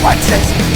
consequences.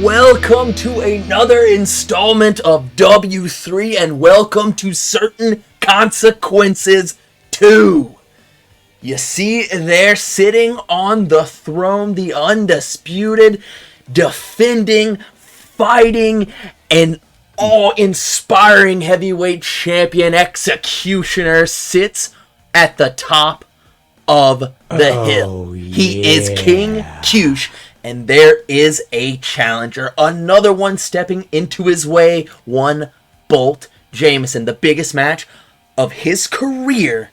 Welcome to another installment of W3 and welcome to Certain Consequences 2. You see there sitting on the throne, the undisputed, defending, fighting, and awe-inspiring heavyweight champion Executioner sits at the top of the hill. Yeah. He is King Kyush. And there is a challenger, another one stepping into his way, one Bolt Jamison, the biggest match of his career,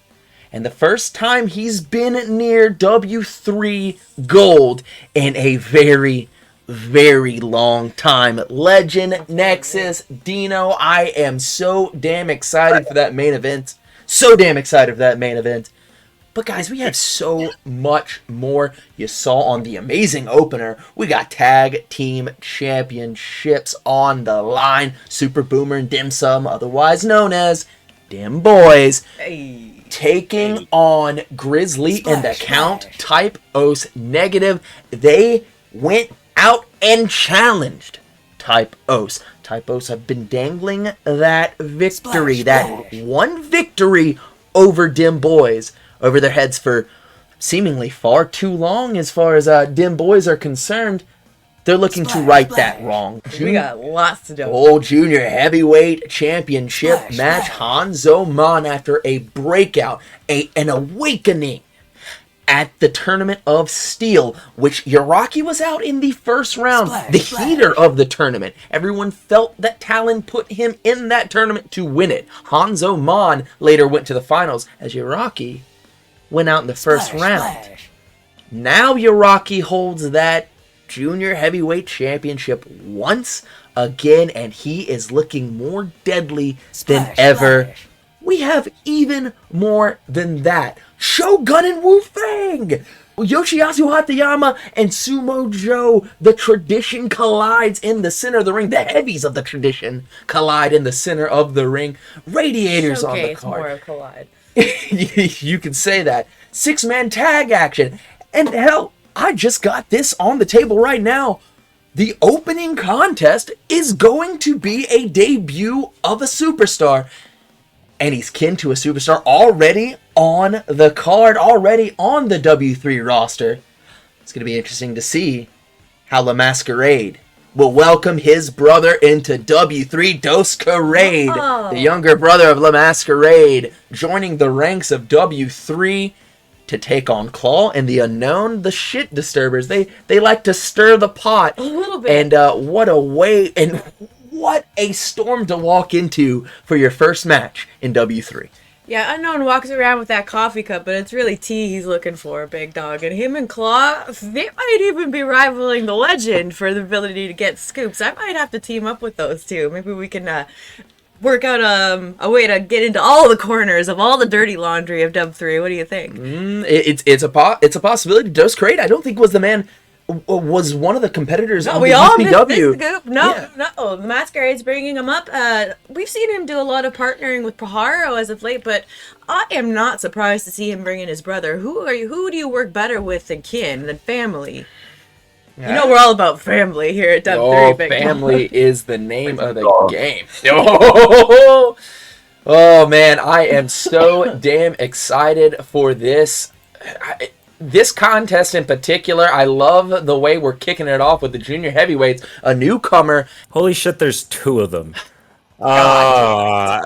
and the first time he's been near W3 gold in a very, very long time. Legend, Nexus, Dino, I am so damn excited for that main event. But guys, we have so much more. You saw on the amazing opener, we got tag team championships on the line. Super Boomer and Dim Sum, otherwise known as Dim Boys, taking on Grizzly and the Count, Type OSS Negative. They went out and challenged Type OSS. Type OSS have been dangling that victory, that one victory over Dim Boys, over their heads for seemingly far too long as far as Dim Boys are concerned. They're looking to right that wrong. We got lots to do. Old Junior Heavyweight Championship match. Zo Mon, after a breakout, an awakening at the Tournament of Steel, which Uraki was out in the first round, the heater of the tournament. Everyone felt that Talon put him in that tournament to win it. Zo Mon later went to the finals as Uraki went out in the first round. Now Uraki holds that Junior Heavyweight Championship once again, and he is looking more deadly than ever. We have even more than that. Shogun and Wu-Fang! Yoshiyasu Hatayama and Sumo Jo, the tradition collides in the center of the ring. The heavies of the tradition collide in the center of the ring. Radiators on the card. More of collide. You can say that. 6-man tag action. And hell, I just got this on the table right now. The opening contest is going to be a debut of a superstar. And he's kin to a superstar already on the card, already on the W3 roster. It's going to be interesting to see how the Masquerade will welcome his brother into W3. Dosquerade, the younger brother of La Masquerade, joining the ranks of W3 to take on Claw and the Unknown, the shit disturbers. They like to stir the pot. A little bit. And what a way, and what a storm to walk into for your first match in W3. Yeah, Unknown walks around with that coffee cup, but it's really tea he's looking for, big dog. And him and Claw, they might even be rivaling the Legend for the ability to get scoops. I might have to team up with those two. Maybe we can work out a way to get into all the corners of all the dirty laundry of Dub 3. What do you think? It's a possibility. Dosquerade, I don't think was one of the competitors No, of we the all UPW. missed this. No. Masquerade's bringing him up. We've seen him do a lot of partnering with Pajaro as of late, but I am not surprised to see him bring in his brother. Who do you work better with than kin, than family? Yeah. You know we're all about family here at Dub 3. Family is the name of the game. Oh, man, I am so damn excited for this. This contest in particular, I love the way we're kicking it off with the junior heavyweights, a newcomer. Holy shit, there's 2 of them. The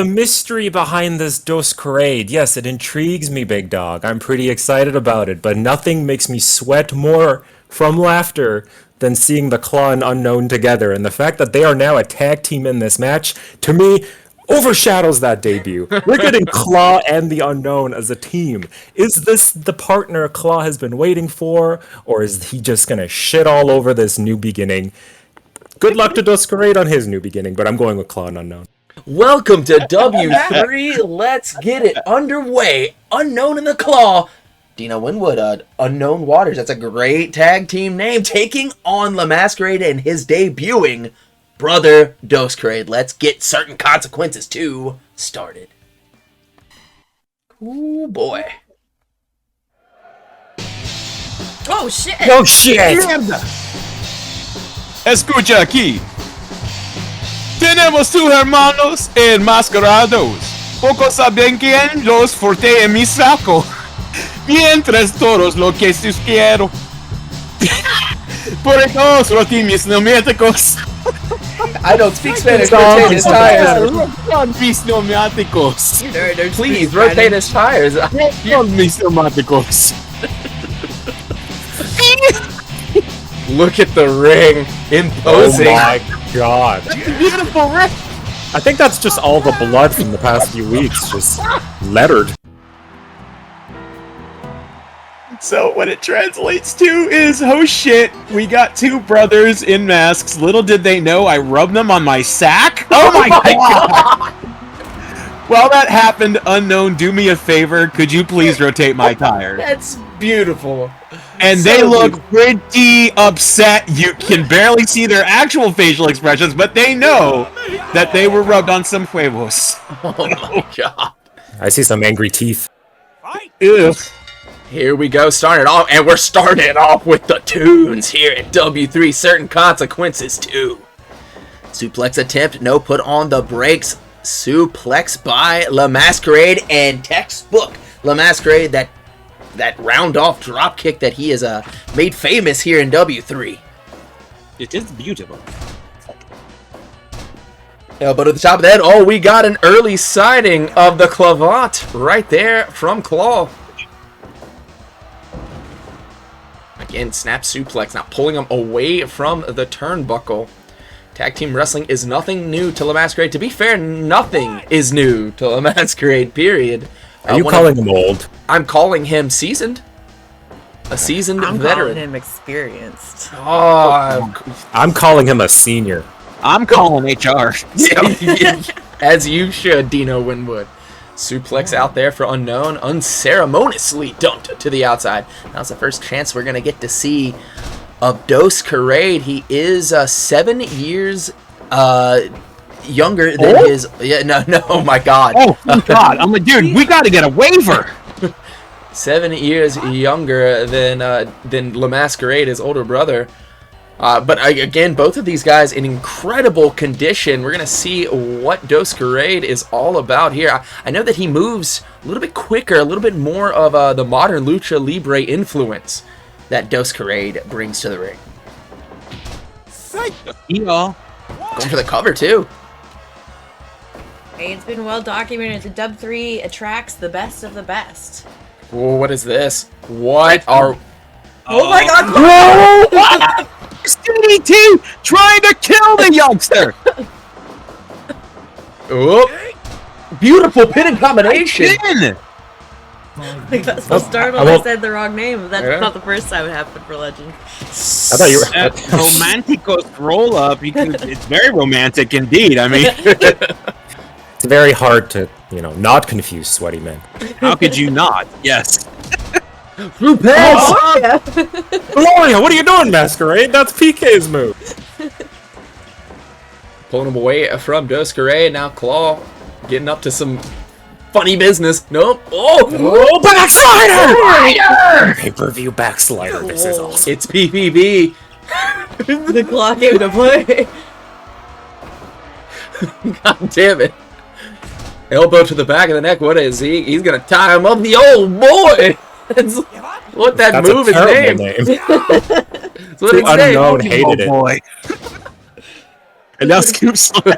mystery behind this Dosquerade, yes, it intrigues me, big dog. I'm pretty excited about it, but nothing makes me sweat more from laughter than seeing the Claw and Unknown together. And the fact that they are now a tag team in this match, to me, overshadows that debut. We're getting Claw and the Unknown as a team. Is this the partner Claw has been waiting for, or is he just gonna shit all over this new beginning? Good luck to Dosquerade on his new beginning, but I'm going with Claw and Unknown. Welcome to W3. Let's get it underway. Unknown in the Claw. Dino Winwood, Unknown Waters. That's a great tag team name. Taking on La Masquerade and his debuting brother Dosquerade. Let's get certain consequences too started. Ooh boy. Oh shit! Oh shit! ¡Mierda! Escucha aquí. Tenemos 2 hermanos enmascarados. Pocos saben quién los forte en mi saco. Mientras todos lo que quiero. Por eso roti mis pneumáticos. I don't speak Spanish. Rotate his tires. Mis pneumáticos. Please rotate his tires. Mis pneumáticos. Look at the ring. Imposing. Oh my god. Beautiful ring. I think that's just all the blood from the past few weeks, just lettered. So what it translates to is, oh shit, we got 2 brothers in masks. Little did they know I rubbed them on my sack. Oh my god! While that happened, Unknown, do me a favor. Could you please rotate my tires? That's beautiful. And So they look beautiful. pretty upset. You can barely see their actual facial expressions, but they know that they were rubbed on some huevos. Oh my god. I see some angry teeth. Ugh. Here we go, starting off, and we're starting off with the tunes here at W3. Certain consequences too. Suplex attempt, no put on the brakes. Suplex by La Masquerade, and textbook La Masquerade, that round off drop kick that he has made famous here in W3. It is beautiful. Yeah, but at the top of that, oh, we got an early sighting of the clavat right there from Claw. Again, snap suplex, now pulling him away from the turnbuckle. Tag team wrestling is nothing new to La Masquerade. To be fair, nothing is new to La Masquerade, period. Are you calling him old? I'm calling him seasoned. A seasoned I'm veteran. calling him experienced. Oh, I'm calling him a senior. I'm calling HR. as you should, Dino Winwood. Suplex out there for Unknown, unceremoniously dumped to the outside. Now's the first chance we're going to get to see of Dosquerade. He is 7 years younger than his... Yeah, no, oh my god. Oh my god, I'm like, dude, we gotta get a waiver! 7 years younger than La Masquerade, his older brother. But again, both of these guys in incredible condition. We're going to see what Dosquerade is all about here. I know that he moves a little bit quicker, a little bit more of the modern Lucha Libre influence that Dosquerade brings to the ring. Yeah. Going for the cover, too. Hey, it's been well documented that Dub 3 attracts the best of the best. Whoa, what is this? What are... Oh my god! Whoa! DDT trying to kill the youngster! Oh, beautiful pinning combination. Pin! I think that's what startled. I said the wrong name. That's not the first time it happened for Legend. I thought you were. That romanticos roll up. It's very romantic indeed. I mean, It's very hard to, not confuse sweaty men. how could you not? Yes. Gloria, what are you doing, Masquerade? That's PK's move. Pulling him away from Dosquerade. Now Claw getting up to some funny business. Nope. Oh, backslider! Pay-per-view backslider. This is awesome. It's PPV. The Claw came to play. God damn it. Elbow to the back of the neck. What is he? He's gonna tie him up. The old boy. That's what that That's move a is terrible named. name. That's what The it's named. unknown hated it. Boy. And now Scoop Slam.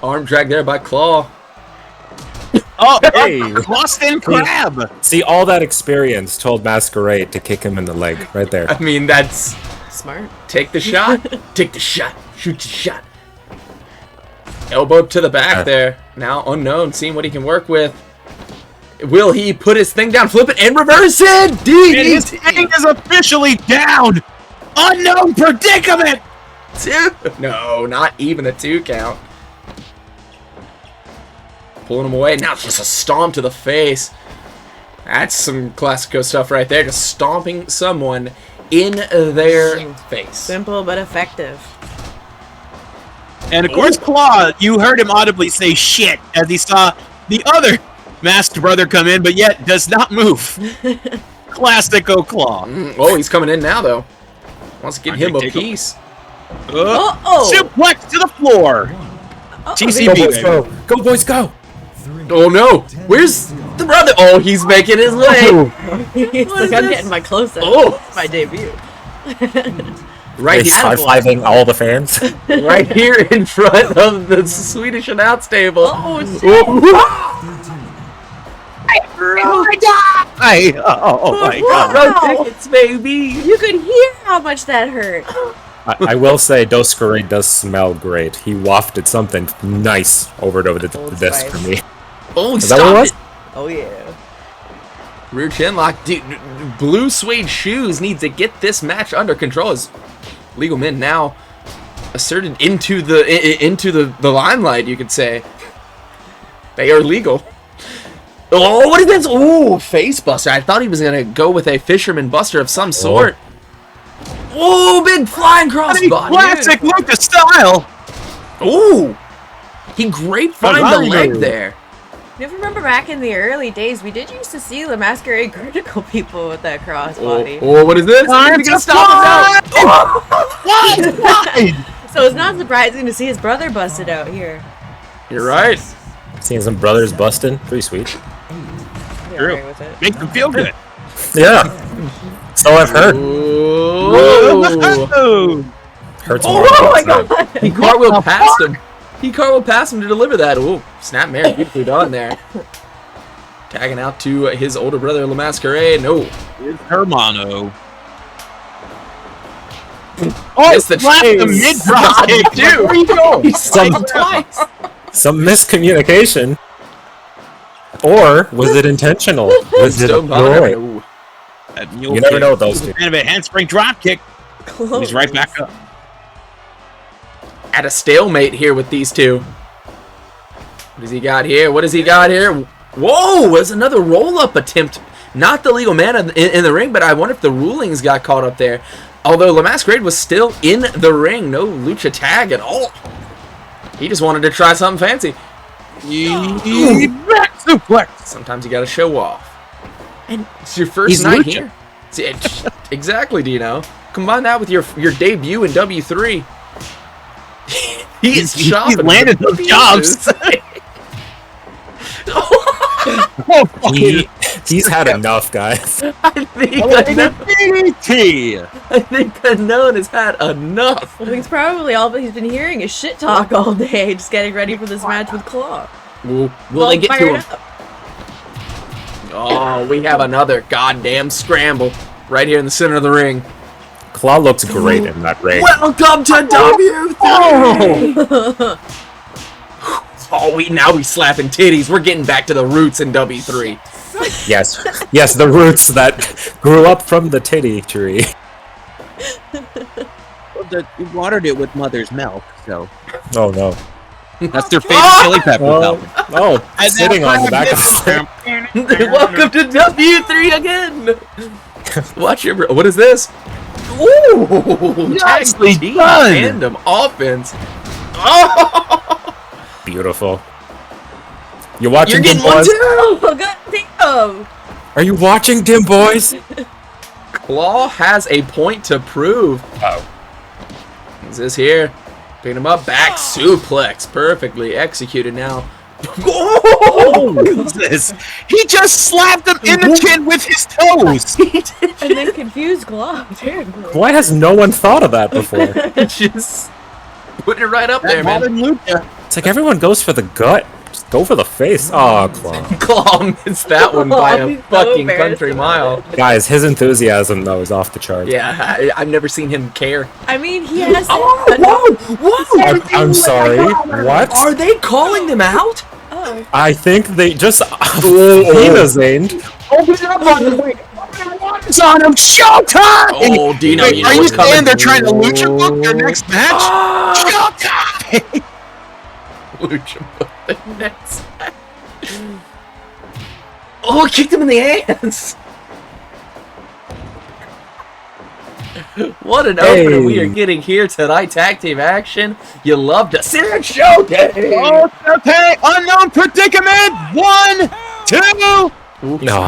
Arm drag there by Claw. Oh, hey, Boston Crab. See, all that experience told Masquerade to kick him in the leg right there. I mean, that's Smart. take the shot. Take the shot. Shoot the shot. Elbow to the back there. Now unknown, seeing what he can work with. Will he put his thing down, flip it, and reverse it? And his thing is officially down. Unknown predicament. No, not even a 2 count. Pulling him away. Now just a stomp to the face. That's some Classico stuff right there. Just stomping someone in their face. Simple but effective. And of course, Claw, you heard him audibly say shit as he saw the other masked brother come in, but yet does not move. Classico Claw. Oh, he's coming in now, though. Wants to get him a take him. piece. Suplex to the floor. TCB, Go, boys, baby. go. Go, boys, go. Oh, no. Where's the brother? Oh, he's making his way. He's like, I'm getting my close-up. Oh. It's my debut. Right He's here, high-fiving all the fans. right here in front of the Swedish announce table. Oh, shit. Oh my god. Wow. Tickets, baby. You could hear how much that hurt. I will say, Dosquerade does smell great. He wafted something nice over the Old desk Spice. for me. Oh, Is that what it was? Oh, yeah. Rear chin lock. Dude, blue suede shoes needs to get this match under control. As legal men now asserted into the limelight, you could say. They are legal. Oh, what is this? Oh, face buster. I thought he was gonna go with a fisherman buster of some sort. Oh, big flying crossbody. Classic Lucas style. Oh, he grapefined the leg there. You remember back in the early days, we did used to see the Masquerade critical people with that crossbody. Oh, what is this? Time He's to gonna stop us out. What? So it's not surprising to see his brother busted out here. You're right. Seeing some brothers busting. Pretty sweet. Yeah, True. right with it. Makes them feel good. Yeah. So I've heard. Oh, Oh. Hurts more. Oh my than it's god! he cartwheeled past him. He cartwheeled past him to deliver that. Oh, snap mare, beautifully done there. Tagging out to his older brother, La Masquerade. No. It's Hermano. Oh, Missed the slapped the chase. mid-drop God, kick. dude. Where you go? He slapped him twice. Some miscommunication. Or was it intentional? Was it a Stone Bonnet. ploy? Ooh. That mule You never kick. know with those two. Kind of a handspring drop kick. He's right back up. At a stalemate here with these two. What does he got here? What does he got here? Whoa, was another roll-up attempt. Not the legal man in the ring, but I wonder if the rulings got caught up there. Although La Masquerade was still in the ring. No lucha tag at all. He just wanted to try something fancy. Back suplex. Sometimes you gotta show off. And it's your first He's night lucha. here. See, exactly, Dino. Combine that with your debut in W3. He is He shopping. landed for those jobs. pieces. Oh, fucking He's had enough, guys. I think DDT. I think Unknown has had enough. Well, he's probably all that he's been hearing is shit talk all day, just getting ready for this match with Claw. Will All they get to fired him? up. Oh, we have another goddamn scramble right here in the center of the ring. Claw looks great in that ring. Welcome to W3. Oh, now we slapping titties. We're getting back to the roots in W3. Yes, yes, the roots that grew up from the titty tree. Well, you watered it with mother's milk, so Oh no. that's their favorite chili pepper. Oh, sitting on the back of the Welcome to W3 again. Watch your. What is this? Ooh, Nicely tag team done. tandem offense. Oh, Beautiful. You watching you're Dim getting one Boys? too. Oh, god damn! Are you watching Dim Boys? Claw has a point to prove. Oh. Is this here? Picking him up, back suplex, perfectly executed now. Oh, what's this? He just slapped him in the chin with his toes. And then confused Claw. Terribly. Why has no one thought of that before? Just putting it right up there, man. Modern Lucha. It's like everyone goes for the gut. Just go for the face. Oh, Claw. Claw missed that one by a He's so fucking embarrassed country about mile. Guys, his enthusiasm, though, is off the charts. Yeah, I've never seen him care. I mean, he has. Whoa! I'm sorry. What? Are they calling them out? Oh, I think they just... Hina's aimed. Open it up on him. Wait. It's on him. Showtime! Oh, Dino, Wait, you know are you what's coming. saying they're trying to lucha book their next match? Ah! Showtime! Lucha book the next match. Oh, kicked him in the hands. What an opener we are getting here tonight. Tag team action. You love to see it. Shogun. Oh, okay. Unknown predicament. 1, 2. No.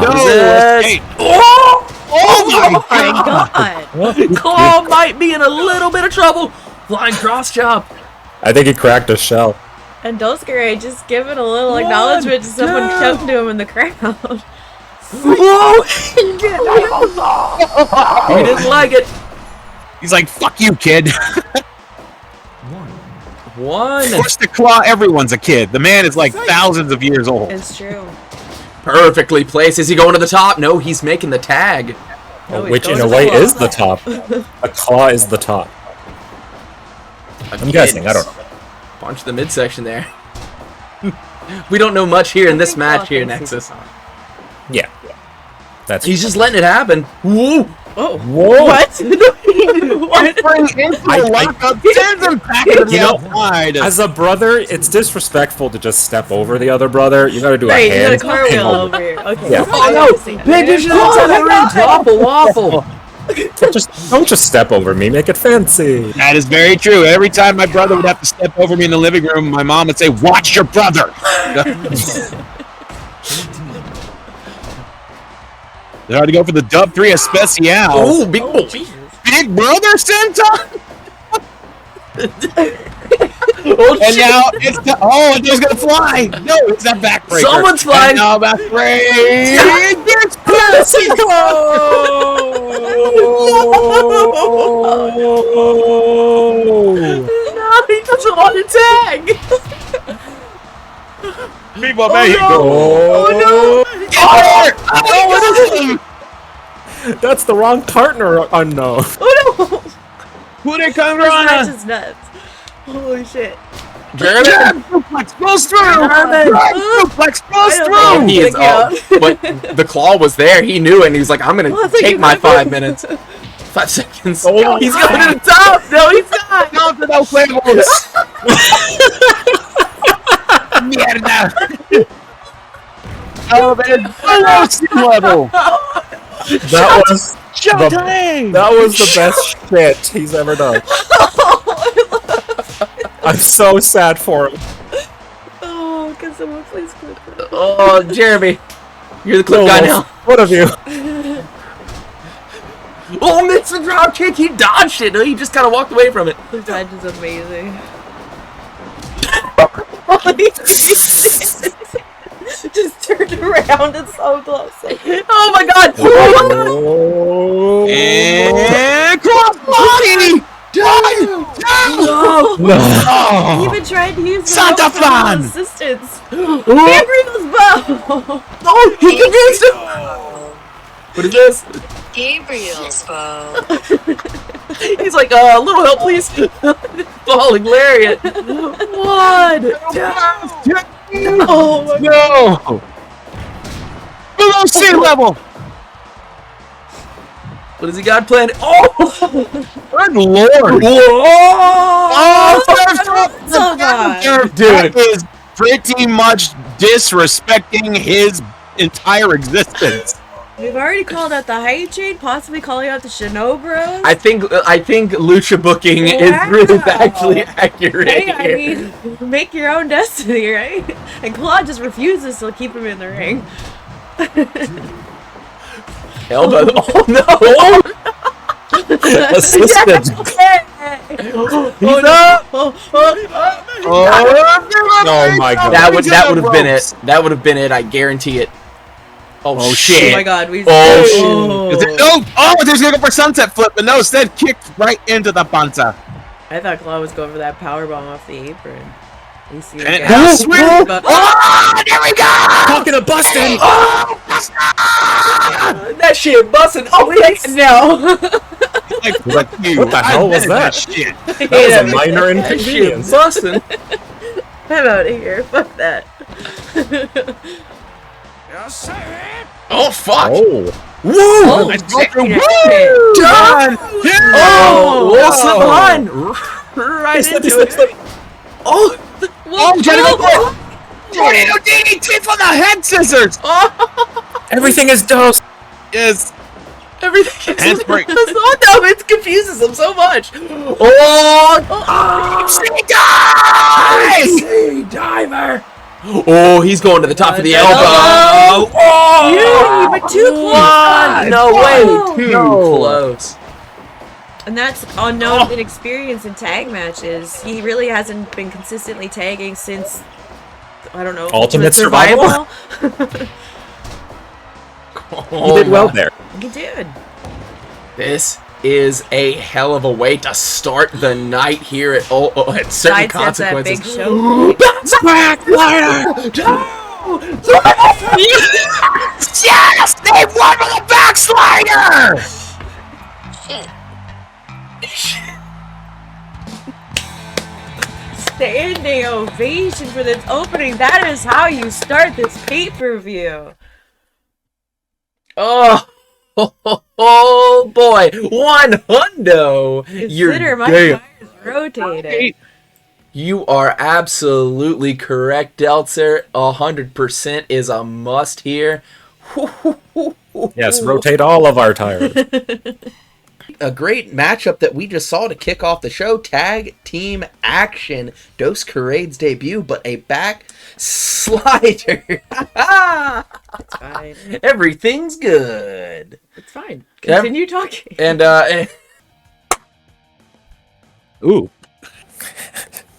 Hey. Oh! Oh my my god! god! Claw might be in a little bit of trouble. Flying cross chop. I think he cracked a shell. And Dosquerade just giving a little acknowledgement to someone shouting to him in the crowd. Whoa! He didn't like it. He's like, fuck you, kid. One. Push the claw, everyone's a kid. The man is like thousands of years old. It's true. Perfectly placed. Is he going to the top? No, he's making the tag. No, he's Which, going in to a the way, claw. is the top. A claw is the top. I'm guessing. I don't know. Punch the midsection there. We don't know much here in this match here, Nexus. Yeah. That's... He's just letting it happen. Whoa! Oh, Whoa! what? Bring into a lockup, sends him back to the outside. As a brother, it's disrespectful to just step over the other brother. You gotta do Right, a you got a hand. cartwheel over here. Okay. Yeah. Oh no! Big dish of waffle waffle! Don't just step over me. Make it fancy. That is very true. Every time my brother would have to step over me in the living room, my mom would say, "Watch your brother." They had to go for the dub 3 especial. Oh, big boy! Big brother senton. Oh, And shit. now it's the, and he's gonna fly. No, it's that backbreaker. Someone's flying. And now backbreaker. It's pussy. No, he doesn't want to tag. Viva Mexico. Oh no! That's the wrong partner unknown. Oh no! Who they This come match on? is nuts. Holy shit. German. Suplex goes through. German. Suplex goes I don't through. know. He is up, but the claw was there. He knew, and he was like, "I'm gonna Well, I think take you my might 5 be- minutes, 5 seconds." Oh, He's going to the top. No, he's not. No, to no huevos. Mierda. Oh, man, below sea level. That was Showtime. that was the best shit he's ever done. I'm so sad for him. Oh, can someone please clip that? Oh, Jeremy, you're the clip guy now. What of you? Oh, missed the drop kick. He dodged it. He just kind of walked away from it. This match is amazing. Just turned around and so close. Oh my God! Oh. And crossbody. No! He No. even tried to use the Santa rope for Flan! assistance. Oh, Gabriel's bow! he confused him. What is this? Gabriel's bow. He's like, a little help, please. Falling lariat. One. Oh my god. No. below sea level. What has he got planned? Oh! Good lord. Whoa! So God. Dude. That is pretty much disrespecting his entire existence. We've already called out the height chain, possibly calling out the Shinobros. I think Lucha booking is really actually accurate Hey, I here. mean, make your own destiny, right? And Claude just refuses to keep him in the ring. Elbow. Oh no! Assisted. He's up! Oh my god. That would have been it. That would have been it. I guarantee it. Oh, shit! Oh my God, we. Oh, Is it, no! Oh, there's gonna go for sunset flip, but no, instead kicked right into the panza. I thought Claude was going for that powerbomb off the apron. You see And it? now swing! But- Oh, there we go! Talking to Bustin'! that shit busting! Oh, yes! No. Like you, What the hell was that? Shit. That was a minor That shit inconvenience. busting! I'm out of here. Fuck that. Oh fuck! Oh. Woo! Nice go through. Woo! Done! Oh! Oh! Slip the line! Right into it! Oh! Oh, trying to go for it! Tornado DDT for the head scissors! Everything is dosed. Yes. Everything is Hands break. Oh no, it confuses him so much! Oh! Guys! Diver! Oh, he's going to the top of the elbow! elbow. Oh! Yay, but too close. What? No Whoa. way! Too No. close. And that's unknown inexperience in tag matches. He really hasn't been consistently tagging since, I don't know, Ultimate Survival? Oh, You did well my. there. He did. This is a hell of a way to start the night here at at certain Sidesteps that big consequences. show. Yes! They won with a backslider! Standing ovation for this opening. That is how you start this pay-per-view. Oh, oh, boy, one hundo. Consider my damn. tires rotated. You are absolutely correct, Deltzer. 100% is a must here. Yes, rotate all of our tires. A great matchup that we just saw to kick off the show. Tag team action. Dosquerade's debut, but a back slider. It's fine. Everything's good. It's fine. Continue talking. And Ooh.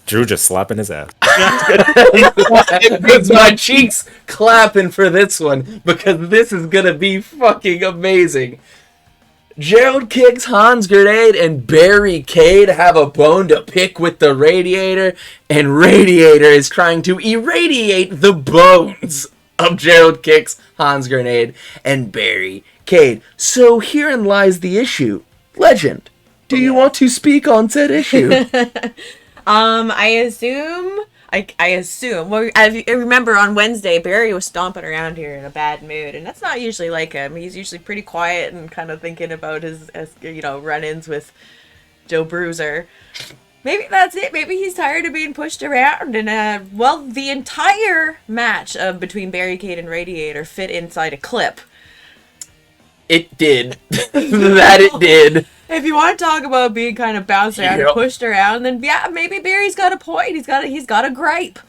Drew just slapping his ass. it's my cheeks clapping for this one because this is gonna be fucking amazing. Gerold kicks Grenade and Cade have a bone to pick with the Radiator, and Radiator is trying to irradiate the bones of Gerold kicks Grenade and Cade. So herein lies the issue. Legend, do you want to speak on said issue? I assume. Well, I remember on Wednesday, Barry was stomping around here in a bad mood, and that's not usually like him. He's usually pretty quiet and kind of thinking about his run-ins with Joe Bruiser. Maybe that's it. Maybe he's tired of being pushed around. And the entire match between Cade and Radiator fit inside a clip. It did. That it did. If you want to talk about being kind of bounced around and pushed around, then yeah, maybe Barry's got a point. He's got a gripe.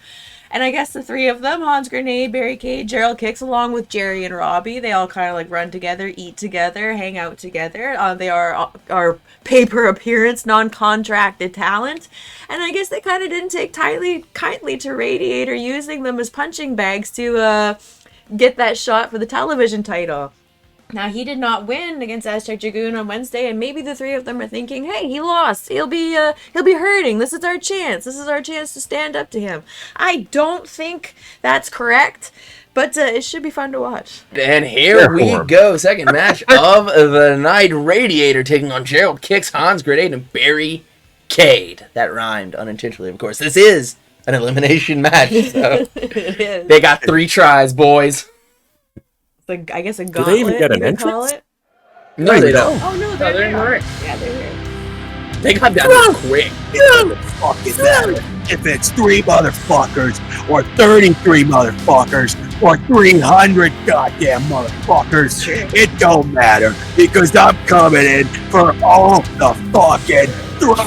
And I guess the three of them, Grenade, Cade, Gerold kicks, along with Jerry and Robbie, they all kind of like run together, eat together, hang out together. They are our paper appearance, non-contracted talent. And I guess they kind of didn't take kindly to Radiator using them as punching bags to get that shot for the television title. Now, he did not win against Aztec Dragoon on Wednesday, and maybe the three of them are thinking, hey, he lost. He'll be hurting. This is our chance. This is our chance to stand up to him. I don't think that's correct, but it should be fun to watch. And here we go. Second match of the night. Radiator taking on Gerold kicks, Grenade, and Cade. That rhymed unintentionally, of course. This is an elimination match. So It is. they got 3 tries, boys. I guess a they gauntlet. even get an you could call entrance? it. No, they don't. Oh no, they're in the ring. Yeah, they're here. They got down there quick. Fucking matter if it's 3 motherfuckers or 33 motherfuckers or 300 goddamn motherfuckers. It don't matter because I'm coming in for all the fucking throats.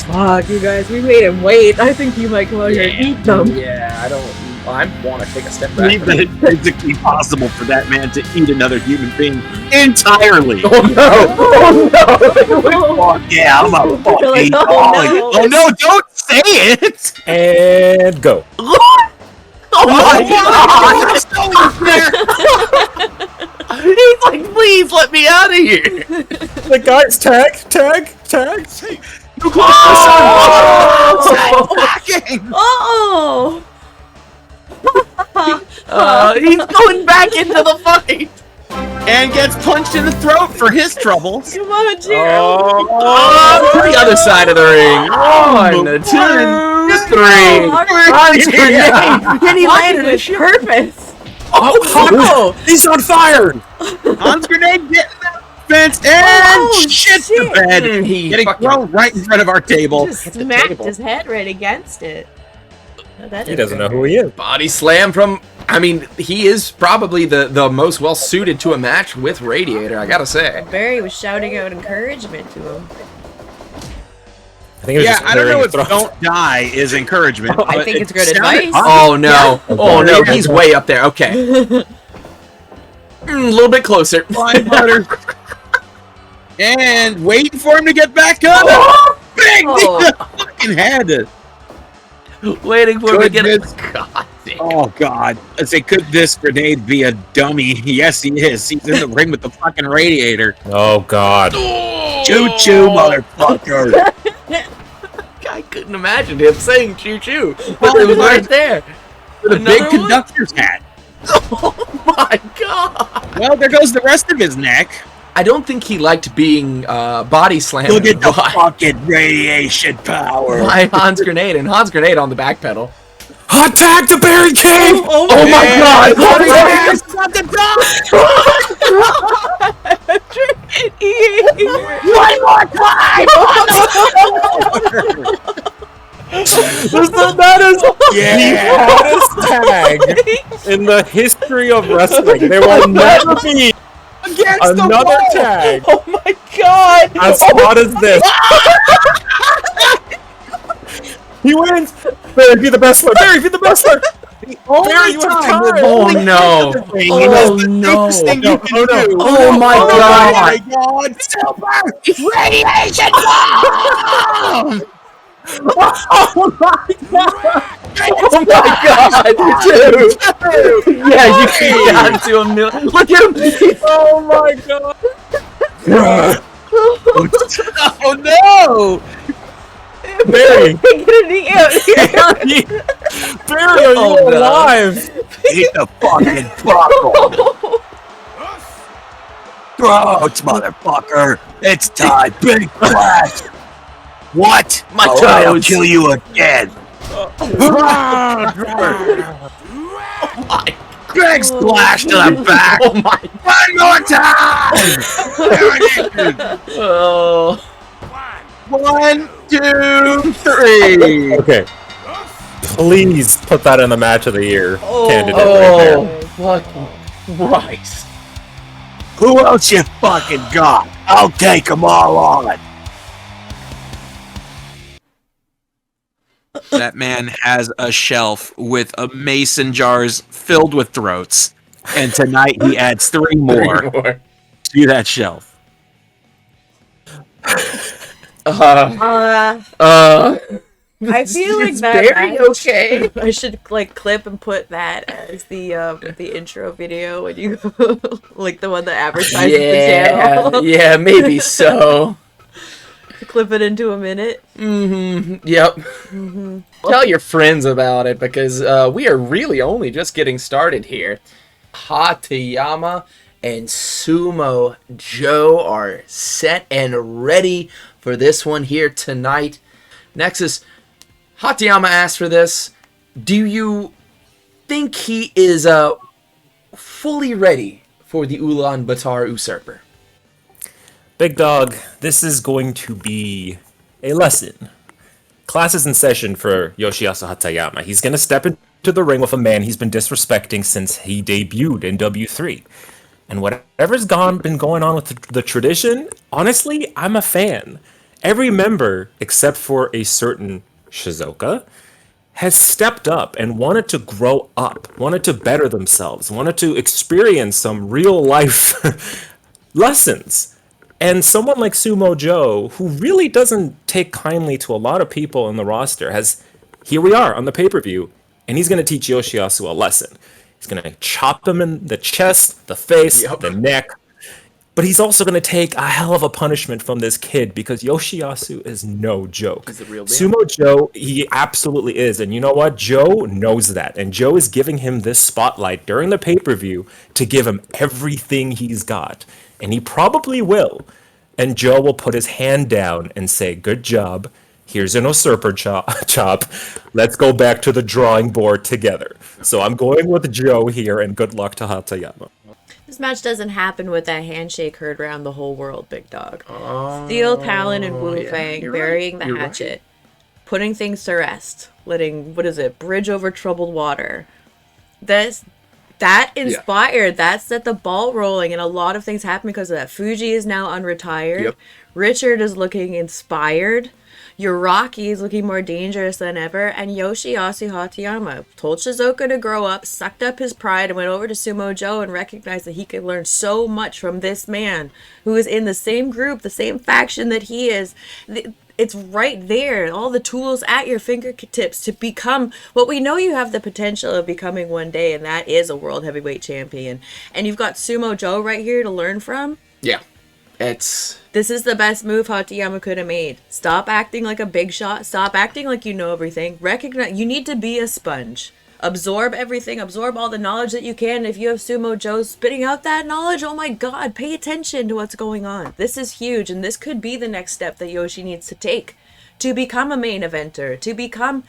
Fuck, you guys, we made him wait. I think you might come out here and eat them. Yeah, I want to take a step back. Believe that it's physically possible for that man to eat another human being entirely. Oh no! Fuck yeah, I'm a fucking Like, oh, no. Oh no, don't say it! And go. Oh my god! He's like, please let me out of here! The guys, tag. Oh! He's going back into the fight! And gets punched in the throat for his troubles. Come on, Gerold. To the other side of the ring. 1, 2, 3. Hans grenade! And he landed with purpose. Oh, he's on fire! Hans grenade getting the fence and shit the bed. He Getting fucking- thrown right in front of our table. Just smacked his head right against it. Oh, that He is doesn't know good. who he is. Body slam from... I mean, he is probably the most well-suited to a match with Radiator, I gotta say. Barry was shouting out encouragement to him. I think it was Yeah, just I don't know clearing if his throat. "don't die" is encouragement. I but think it it's good sounded advice. Oh no. Oh no, Yeah. he's way up there. Okay. A little bit closer. fine butter. And waiting for him to get back up. Big Oh. the fucking head. Waiting for him to get it. Goodness. God damn. Oh god. I say, could this grenade be a dummy? Yes, he is. He's in the ring with the fucking Radiator. Oh god. Choo-choo, motherfucker. I couldn't imagine him saying choo choo, but it was right there. With a Another big one? conductor's hat. Oh my god! Well, there goes the rest of his neck. I don't think he liked being body slammed Look at the by fucking radiation power. Hans Grenade, and Hans Grenade on the back pedal. Hot tag to Barry Cave! Oh my god! One more time! That is Yeah. the hottest tag in the history of wrestling. There will never be another tag Oh my god! as hot as this. He wins! Barry, be the best one! Barry, be the best one! Barry, you have time! Oh no! Oh no! Oh my god! God! Super radiation bomb! Oh my god, dude! Yeah, you can down to a million. Look at him! Oh my god! Oh no! Barry! Get a knee out here. Barry, are you Oh, no. alive? Eat the fucking buckle! Throats, motherfucker! It's time! Big flash! What? My All right, I'll toes. kill you again! Big splash to the back! Oh my! One more time! Oh! 1, 2, 3. Okay. Please put that in the match of the year candidate right Oh! there. Fucking Christ! Who else you fucking got? I'll take them all on! That man has a shelf with a mason jars filled with throats. And tonight he adds 3 more to that shelf. I feel like that. very match- okay. I should like clip and put that as the intro video when you like the one that advertises the Yeah, channel. yeah, maybe so. Clip it into a minute. Yep. Tell your friends about it because we are really only just getting started here. Hatayama and Sumo Jo are set and ready for this one here tonight. Nexus, Hatayama asked for this. Do you think he is fully ready for the Ulaanbaatar usurper? Big dog, this is going to be a lesson. Class is in session for Yoshiyasu Hatayama. He's going to step into the ring with a man he's been disrespecting since he debuted in W3. And whatever's been going on with the tradition, honestly, I'm a fan. Every member, except for a certain Shizuka, has stepped up and wanted to grow up, wanted to better themselves, wanted to experience some real life lessons. And someone like Sumo Jo, who really doesn't take kindly to a lot of people in the roster, here we are on the pay-per-view, and he's going to teach Yoshiyasu a lesson. He's going to chop him in the chest, the face, the neck. But he's also going to take a hell of a punishment from this kid, because Yoshiyasu is no joke. He's the real deal. Sumo Jo, he absolutely is. And you know what? Jo knows that. And Jo is giving him this spotlight during the pay-per-view to give him everything he's got. And he probably will. And Jo will put his hand down and say, good job. Here's an usurper chop. Let's go back to the drawing board together. So I'm going with Jo here, and good luck to Hatayama. This match doesn't happen with that handshake heard around the whole world, big dog. Steel, Talon, and Wu-Fang burying the hatchet. Putting things to rest. Letting, bridge over troubled water. That inspired, that set the ball rolling, and a lot of things happen because of that. Fuji is now unretired. Yep. Richard is looking inspired. Uraki is looking more dangerous than ever. And Yoshiyasu Hatayama told Shizuka to grow up, sucked up his pride, and went over to Sumo Jo and recognized that he could learn so much from this man who is in the same group, the same faction that he is. It's right there, all the tools at your fingertips to become what we know you have the potential of becoming one day, and that is a world heavyweight champion. And you've got Sumo Jo right here to learn from. Yeah. This is the best move Hatayama could have made. Stop acting like a big shot. Stop acting like you know everything. Recognize you need to be a sponge. Absorb everything. Absorb all the knowledge that you can. If you have Sumo Jo spitting out that knowledge, oh my god, pay attention to what's going on. This is huge, and this could be the next step that Yoshi needs to take to become a main eventer, to become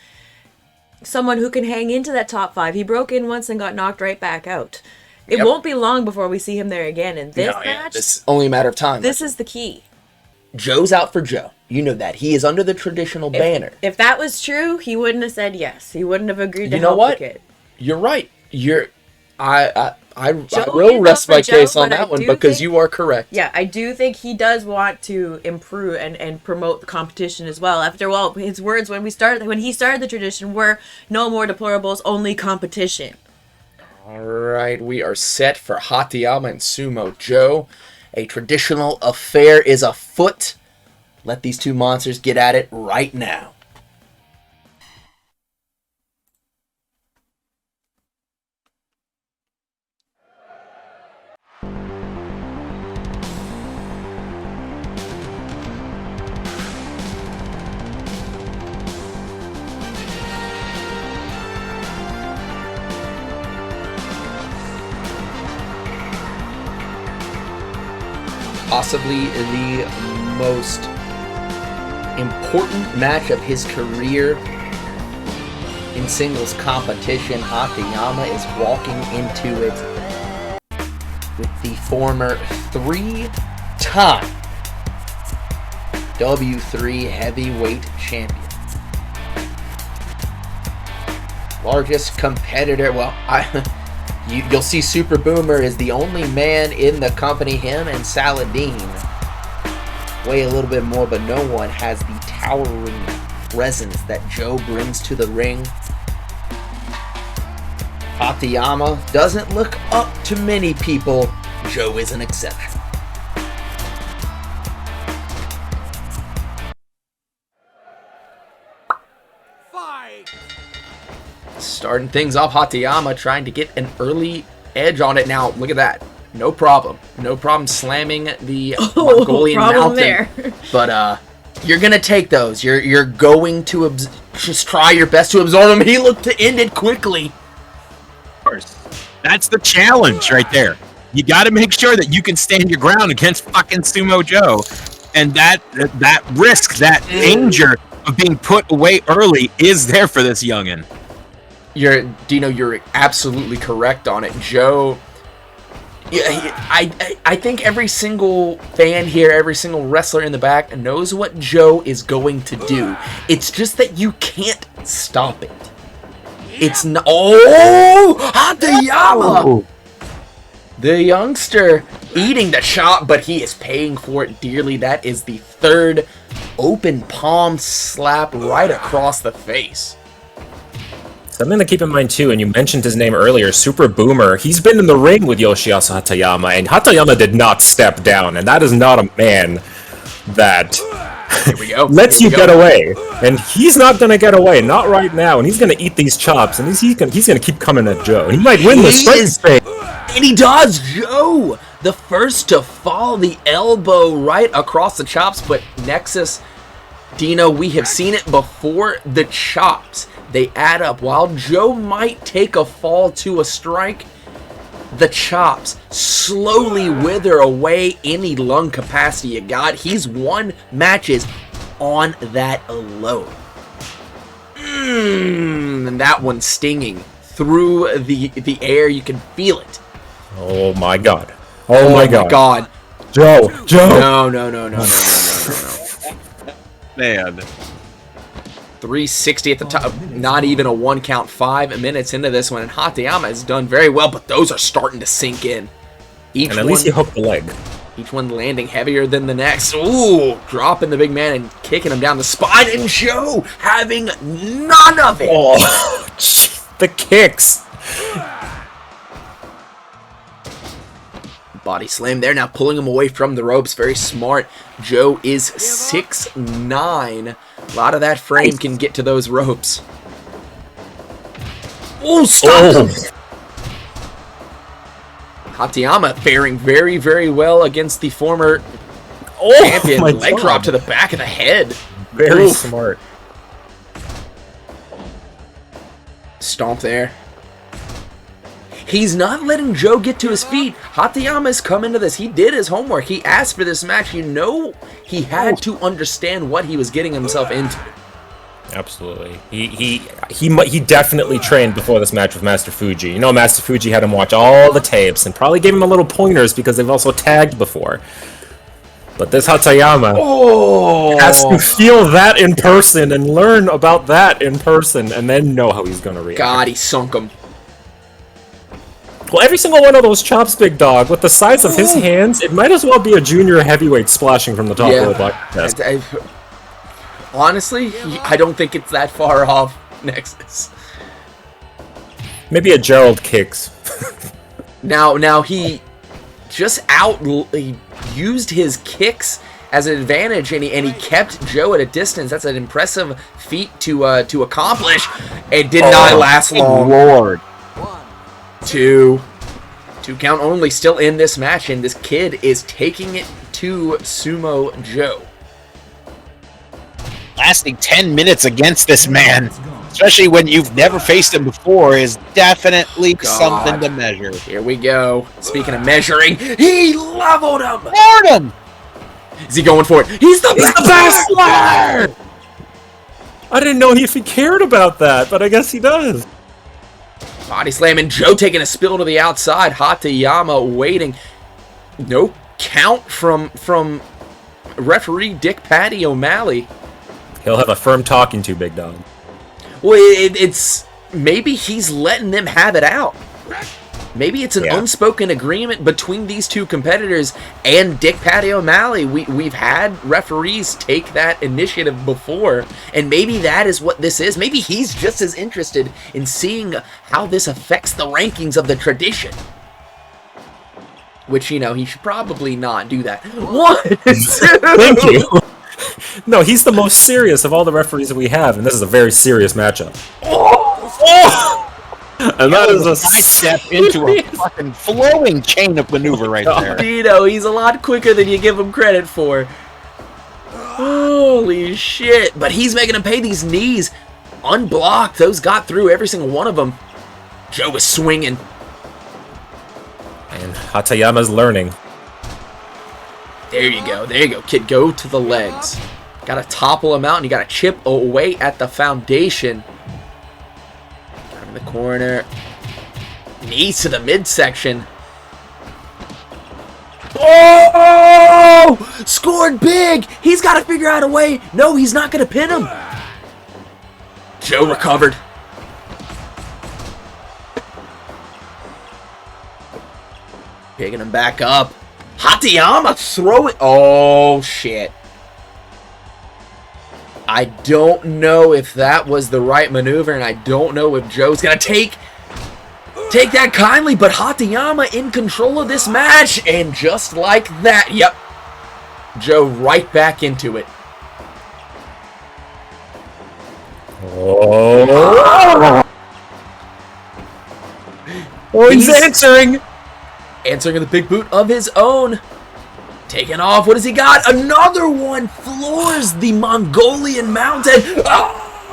someone who can hang into that top 5. He broke in once and got knocked right back out. It won't be long before we see him there again. In this match, it's only a matter of time. This is the key. Joe's out for Jo. You know that. He is under the traditional banner. If that was true, he wouldn't have said yes. He wouldn't have agreed to You know help what? the kid. You're right. I will rest my case on that one because you are correct. Yeah, I do think he does want to improve and promote the competition as well. After all, his words when he started the tradition were no more deplorables, only competition. All right, we are set for Hatayama and Sumo Jo. A traditional affair is afoot. Let these two monsters get at it right now. Possibly the most important match of his career in singles competition. Hatayama is walking into it with the former 3-time W3 heavyweight champion. Largest competitor, you'll see Super Boomer is the only man in the company. Him and Saladin weigh a little bit more, but no one has the towering presence that Jo brings to the ring. Hatayama doesn't look up to many people. Jo is an exception. Starting things off, Hatayama trying to get an early edge on it. Now, look at that. No problem. No problem slamming the Mongolian mountain. There. But you're going to take those. You're going to just try your best to absorb them. He looked to end it quickly. Of course. That's the challenge right there. You got to make sure that you can stand your ground against fucking Sumo Jo. And that risk, that danger of being put away early is there for this youngin'. Dino, you're absolutely correct on it. Jo Yeah, I think every single fan here, every single wrestler in the back knows what Joe is going to do. It's just that you can't stop it. It's not. Oh, Hatayama! The youngster eating the chop, but he is paying for it dearly. That is the third open palm slap right across the face. Something to keep in mind too, and you mentioned his name earlier, Super Boomer. He's been in the ring with Yoshiyasu Hatayama, and Hatayama did not step down, and that is not a man that Here we go. lets Here you we go. get away. And he's not gonna get away, not right now. And he's gonna eat these chops, and he's gonna keep coming at Joe. He might win the straight phase. And he does! Joe! The first to fall, the elbow right across the chops, but Nexus, Dino, we have seen it before. The chops, they add up. While Joe might take a fall to a strike, the chops slowly wither away any lung capacity you got. He's won matches on that alone. And that one stinging through the air. You can feel it. Oh my god. Oh my god. Joe! No. Man. 360 at the top. Not even a 1 count. 5 minutes into this one, and Hatayama has done very well, but those are starting to sink in. And at least he hooked the leg. Each one landing heavier than the next. Ooh, dropping the big man and kicking him down the spine, and Joe having none of it. Oh, the kicks. Body slam there, now pulling him away from the ropes. Very smart. Joe is 6'9". A lot of that frame can get to those ropes. Oh, stop him! Hatayama faring very, very well against the former champion. my Leg God. drop to the back of the head. Very Oof. smart. Stomp there. He's not letting Joe get to his feet. Hatayama's come into this. He did his homework. He asked for this match. You know he had to understand what he was getting himself into. Absolutely. He definitely trained before this match with Master Fuji. You know, Master Fuji had him watch all the tapes and probably gave him a little pointers because they've also tagged before. But this Hatayama has to feel that in person and learn about that in person and then know how he's going to react. God, he sunk him. Well, every single one of those chops, big dog, with the size of his hands, it might as well be a junior heavyweight splashing from the top of the black chest. Honestly, I don't think it's that far off Nexus. Maybe a Gerold kicks. Now he just he used his kicks as an advantage, and he kept Joe at a distance. That's an impressive feat to accomplish. It did not last long. Lord. 2 count only, still in this match, and this kid is taking it to Sumo Joe. Lasting 10 minutes against this man, especially when you've never faced him before, is definitely something to measure. Here we go. Speaking of measuring, he leveled him. Lord him! Is he going for it? He's the best player! I didn't know if he cared about that, but I guess he does. Body slamming, Joe taking a spill to the outside. Hatayama waiting. No count from referee Dick Patty O'Malley. He'll have a firm talking to, big dog. Well, it's maybe he's letting them have it out. Maybe it's an unspoken agreement between these two competitors and Dick Patty O'Malley. We've had referees take that initiative before, and maybe that is what this is. Maybe he's just as interested in seeing how this affects the rankings of the tradition. Which, you know, he should probably not do that. 1, 2. Thank you. No, he's the most serious of all the referees that we have, and this is a very serious matchup. And that is a step into a fucking flowing chain of maneuver right there. Dino, he's a lot quicker than you give him credit for. Holy shit. But he's making him pay these knees. Unblocked. Those got through, every single one of them. Joe is swinging. And Hatayama's learning. There you go, kid. Go to the legs. Gotta topple him out, and you gotta chip away at the foundation. Got him in the corner. Knees to the midsection. Oh! Scored big! He's got to figure out a way. No, he's not going to pin him. Joe recovered. Picking him back up. Hatayama throw it. Oh, shit. I don't know if that was the right maneuver, and I don't know if Joe's going to take that kindly, but Hatayama in control of this match, and just like that, yep, Joe right back into it. Oh, he's answering with a big boot of his own. Taking off, what has he got? Another one floors the Mongolian mountain.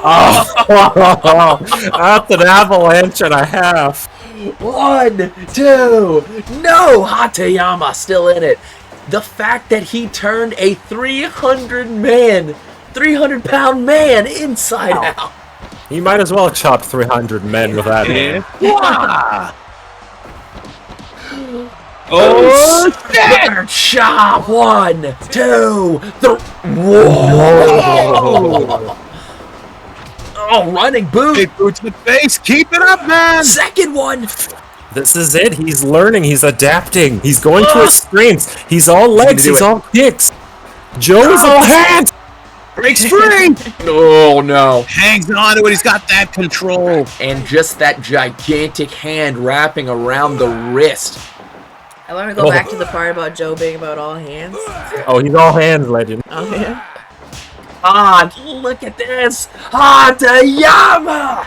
Oh, that's an avalanche and a half. 1, 2, no, Hatayama still in it. The fact that he turned a 300-pound man inside out. He might as well chop 300 men with that hand. Oh, shit! Chop! 1, 2, 3. Whoa! Oh, running boot! Big boot to the face. Keep it up, man. Second one! This is it. He's learning. He's adapting. He's going to his strengths. He's all legs. He's all kicks. Joe is all hands. Breaks free. Oh, no. Hangs on to it. He's got that control. And just that gigantic hand wrapping around the wrist. I want to go back to the part about Joe being about all hands. Oh, he's all hands, legend. Oh, yeah. Ah, look at this! Hatayama!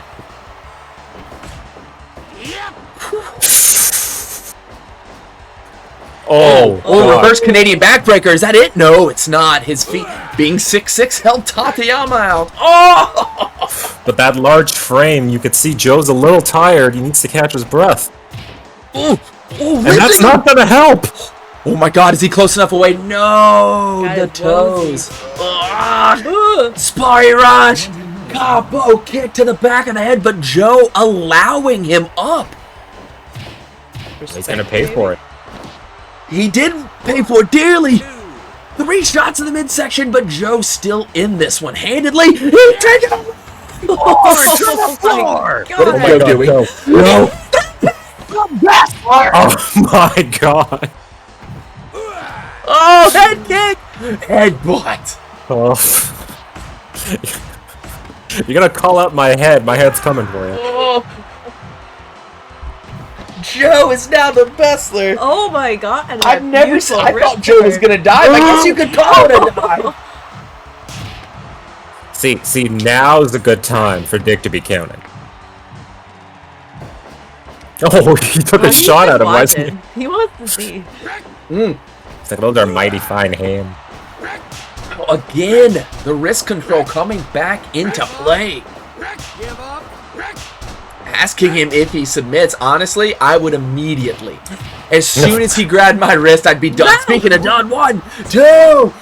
Oh, reverse Canadian backbreaker. Is that it? No, it's not. His feet being 6'6" helped Hatayama out. Oh! But that large frame, you could see Joe's a little tired. He needs to catch his breath. Ooh, and that's not going to help. Oh my god, is he close enough away? No, Got the his toes. Spari Rush. Capo kick to the back of the head, but Joe allowing him up. He's going to pay for it. He did pay for it dearly. 3 shots in the midsection, but Joe still in this one handedly. He's taking a floor. What is Joe doing? No. Oh my god. Oh, head kick! Headbutt! Oh. You're gonna call out my head. My head's coming for you. Oh. Joe is now the bestler. Oh my god. And I've never seen. I thought Joe was gonna die. I guess you could call it a die. See, now is a good time for Dick to be counting. Oh, he took a shot at him. He wants to see. It's like those are mighty fine hand. Again, the wrist control coming back into play. Asking him if he submits. Honestly, I would immediately. As soon as he grabbed my wrist, I'd be done. No. Speaking of done, 1, 2.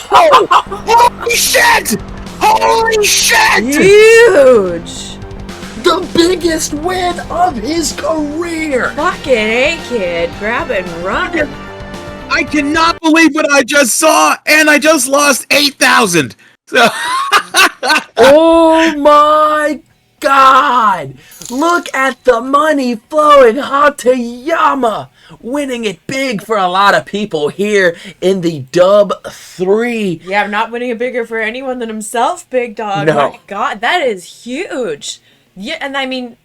Holy shit! Holy shit! Huge! The biggest win of his career! Fucking A, kid. Grab it and run. I cannot believe what I just saw, and I just lost 8,000. So oh my god! Look at the money flowing. Hatayama winning it big for a lot of people here in the Dub 3. Yeah, I'm not winning it bigger for anyone than himself, big dog. No. My god, that is huge. Yeah, and I mean,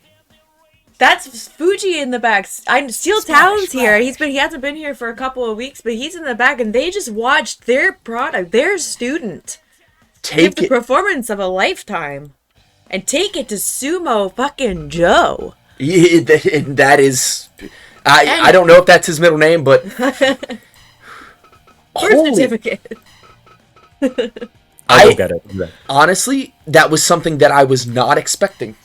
that's Fuji in the back. Steel Talon's here. He hasn't been here for a couple of weeks, but he's in the back, and they just watched their product, their student, give the performance of a lifetime, and take it to Sumo fucking Joe. Yeah, that is. I don't know if that's his middle name, but birth certificate. I get it. Honestly, that was something that I was not expecting.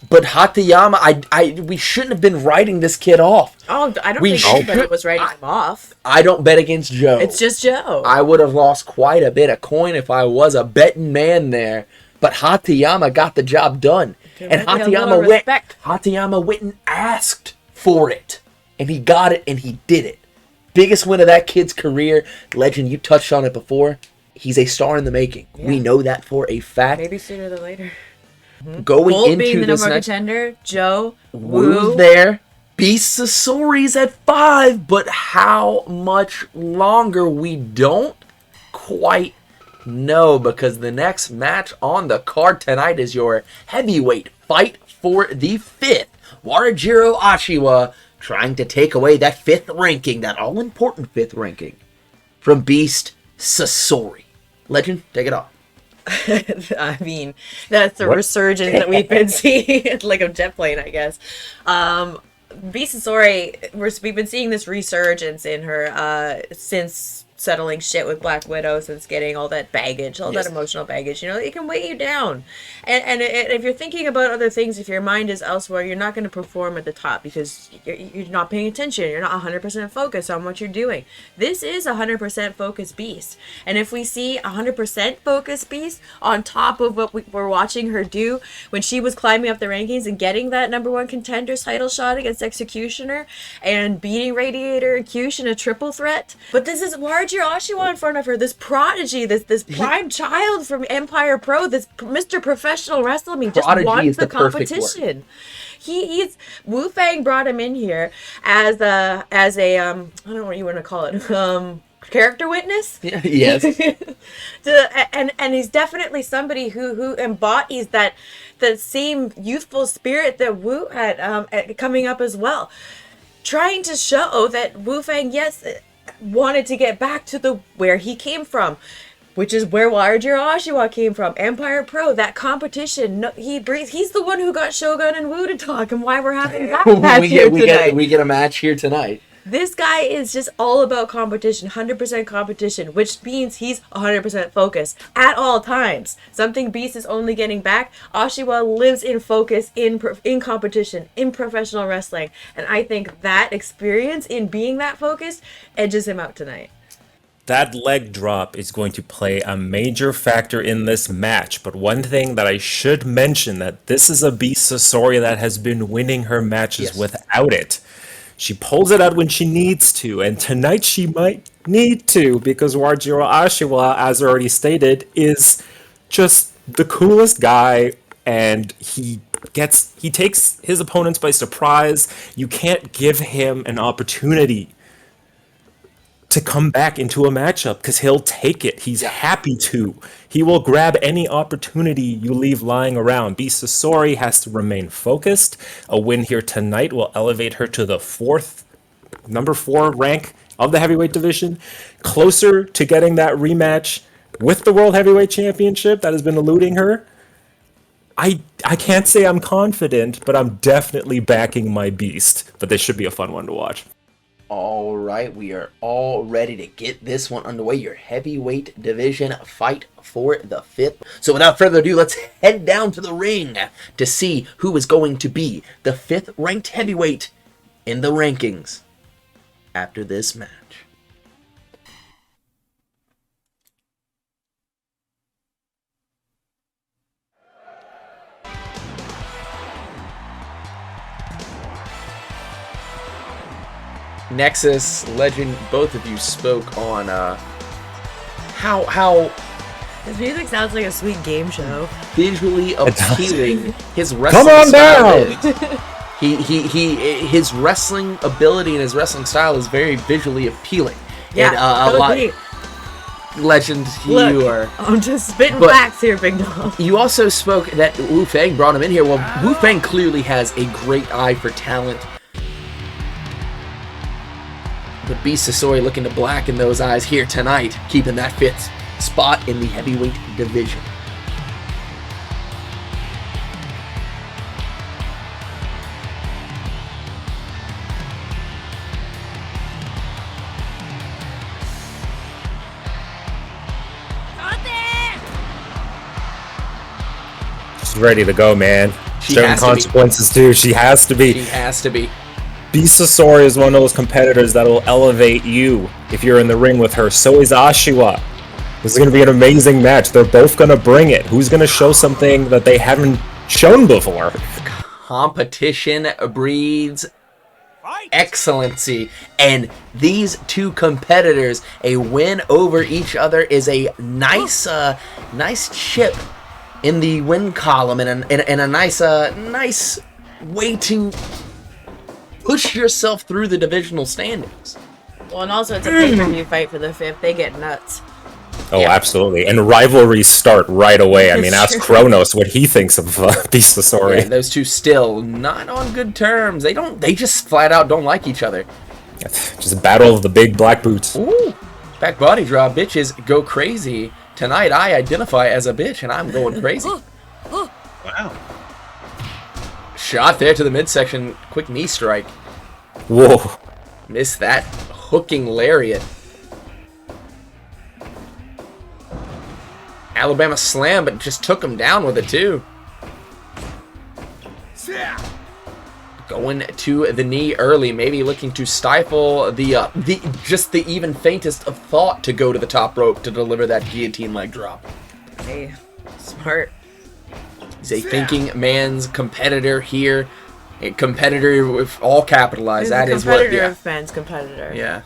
But Hatayama, we shouldn't have been writing this kid off. Oh, I don't think anybody was writing him off. I don't bet against Joe. It's just Joe. I would have lost quite a bit of coin if I was a betting man there. But Hatayama got the job done. And Hatayama went and asked for it. and he got it, and he did it. Biggest win of that kid's career. Legend, you touched on it before. He's a star in the making. Yeah. We know that for a fact. Maybe sooner than later. Going Bolt into being the this number one next contender. Joe, Wu's there. Beast Sasori's at 5, but how much longer we don't quite know, because the next match on the card tonight is your heavyweight fight for the 5th. Warajiro Ashiwa trying to take away that 5th ranking, that all-important 5th ranking, from Beast Sasori. Legend, take it off. I mean, that's the resurgence that we've been seeing, like a jet plane, I guess. Beast Sasori, we've been seeing this resurgence in her since settling shit with Black Widow, since getting all that baggage, that emotional baggage. You know, it can weigh you down. And if you're thinking about other things, if your mind is elsewhere, you're not going to perform at the top because you're not paying attention. You're not 100% focused on what you're doing. This is a 100% focused Beast. And if we see a 100% focused Beast on top of what we're watching her do when she was climbing up the rankings and getting that number 1 contender's title shot against Executioner and beating Radiator and Kyushu in a triple threat. But this is Warajiro Ashiwa in front of her, this prodigy, this prime child from Empire Pro, this Mr. Professional Wrestling. He just wants the competition. He's Wu-Fang brought him in here as a I don't know what you want to call it, character witness. Yes. and he's definitely somebody who embodies that the same youthful spirit that Wu had coming up as well, trying to show that Wu-Fang, yes, wanted to get back to where he came from, which is where Warajiro Ashiwa came from, Empire Pro, that competition. No, he's the one who got Shogun and Wu to talk, and why we're having that match here tonight. We get a match here tonight. This guy is just all about competition, 100% competition, which means he's 100% focused at all times. Something Beast is only getting back. Ashiwa lives in focus, in competition, in professional wrestling. And I think that experience in being that focused edges him out tonight. That leg drop is going to play a major factor in this match. But one thing that I should mention, that this is a Beast Sasori that has been winning her matches without it. She pulls it out when she needs to, and tonight she might need to, because Warajiro Ashiwa, as already stated, is just the coolest guy, and he takes his opponents by surprise. You can't give him an opportunity to come back into a matchup, because he'll take it. He's happy to. He will grab any opportunity you leave lying around. Beast Sasori has to remain focused. A win here tonight will elevate her to the number 4 rank of the heavyweight division, closer to getting that rematch with the World Heavyweight Championship that has been eluding her. I can't say I'm confident, but I'm definitely backing my Beast. But this should be a fun one to watch. All right, we are all ready to get this one underway. Your heavyweight division fight for the 5th. So without further ado, let's head down to the ring to see who is going to be the 5th ranked heavyweight in the rankings after this match. Nexus, Legend, both of you spoke on how his music sounds like a sweet game show. Visually appealing his wrestling his wrestling ability and his wrestling style is very visually appealing. Yeah, and, a lot. Legend, Look, you are. I'm just spitting facts here, big dog. You also spoke that Wu-Fang brought him in here. Well, Wu-Fang clearly has a great eye for talent. But Beast Sasori looking to blacken those eyes here tonight, keeping that 5th spot in the heavyweight division. She's ready to go, man. She Certain has to be. consequences too. She has to be. She has to be. Beast Sasori is one of those competitors that will elevate you if you're in the ring with her. So is Ashiwa. This is going to be an amazing match. They're both going to bring it. Who's going to show something that they haven't shown before? Competition breeds excellency. And these two competitors, a win over each other is a nice chip in the win column, and a nice way to push yourself through the divisional standings. Well, and also it's a pay-per-view fight for the 5th. They get nuts. Oh, yeah. Absolutely. And rivalries start right away. I mean, ask Kronos what he thinks of Bisasori. Yeah, those two still not on good terms. They just flat out don't like each other. Just battle of the big black boots. Ooh, back body drop, bitches go crazy. Tonight I identify as a bitch and I'm going crazy. Wow. Shot there to the midsection, quick knee strike. Whoa. Missed that hooking lariat. Alabama slam, but just took him down with it too. Going to the knee early, maybe looking to stifle the even faintest of thought to go to the top rope to deliver that guillotine leg drop. Hey, smart. He's a thinking man's competitor here. A competitor with all capitalized. That is what. Competitor of fans, competitor. Yeah.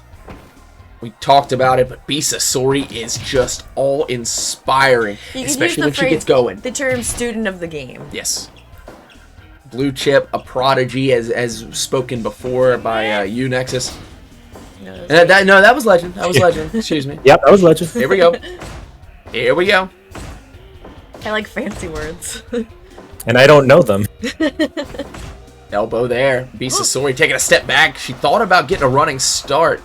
We talked about it, but Bisasori is just all inspiring, especially when she gets going. The term student of the game. Yes. Blue chip, a prodigy, as spoken before by you, Nexus. No, that was legend. That was legend. Excuse me. Yep, that was legend. Here we go. Here we go. I like fancy words. And I don't know them. Elbow there. Bisasori taking a step back. She thought about getting a running start.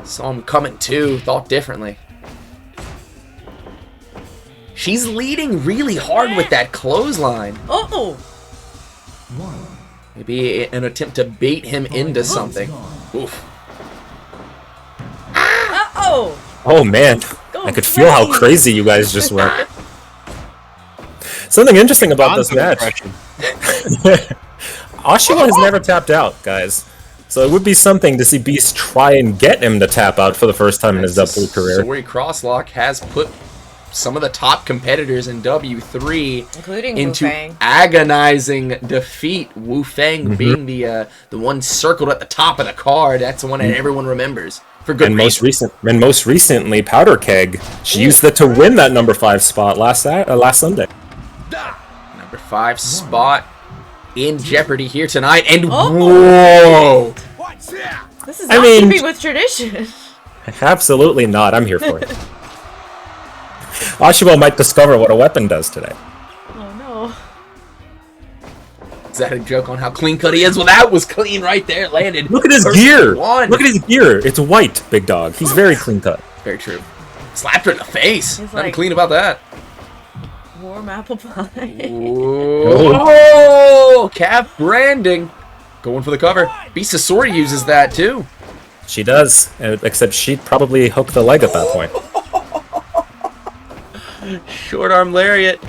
Saw him coming too. Thought differently. She's leading really hard with that clothesline. Oh! Maybe an attempt to bait him into something. Oof. Uh-oh! Oh man, I could feel how crazy you guys just went. Something interesting about this match. Oshawa has never tapped out, guys. So it would be something to see Beast try and get him to tap out for the first time in his W career. Sori Crosslock has put some of the top competitors in W3 including into Wu-Fang. agonizing defeat. Wu-Fang being the one circled at the top of the card. That's the one that everyone remembers for good reason. Most recently, Powder Keg. She used it to win that number 5 spot last Sunday. Number 5 spot in jeopardy here tonight, and whoa! This is not keeping with tradition. Absolutely not. I'm here for it. Oshawa might discover what a weapon does today. Oh no. Is that a joke on how clean cut he is? Well, that was clean right there. It landed. Look at his gear. Look at his gear. It's white, big dog. He's very clean cut. Very true. Slapped her in the face. He's Nothing like, clean about that. Warm apple pie. Oh, cap branding. Going for the cover. Bisasori uses that too. She does, except she'd probably hook the leg at that point. Short arm lariat.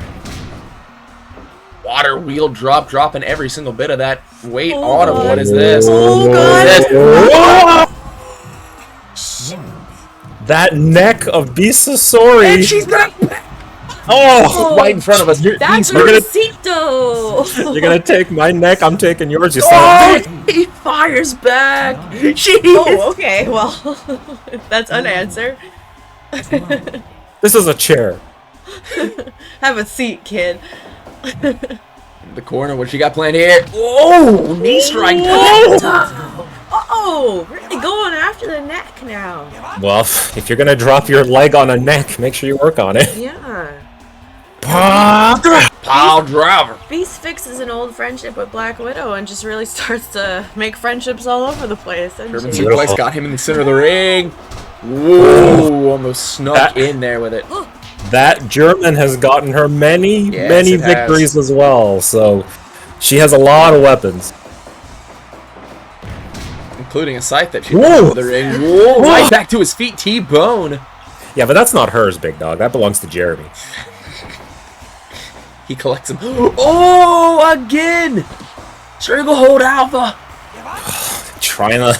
Water wheel drop, dropping every single bit of that weight on him. What is this? Oh, God. That neck of Bisasori. And she's gonna... Oh, right in front of us. That's Rosito! You're gonna take my neck, I'm taking yours, you son of a... He fires back. Oh, okay, well, that's unanswered. This is a chair. Have a seat, kid. The corner, what she got planned here? Oh, knee strike. Uh-oh, really going after the neck now. Well, if you're gonna drop your leg on a neck, make sure you work on it. Yeah. Pile driver. Beast fixes an old friendship with Black Widow and just really starts to make friendships all over the place. German suplex got him in the center of the ring. Whoa, almost snuck in there with it. That German has gotten her many victories as well, so she has a lot of weapons. Including a scythe that she put over the ring. Whoa, right back to his feet, T-bone. Yeah, but that's not hers, big dog. That belongs to Jeremy. He collects them. Oh, again! Stranglehold Alpha. Trying to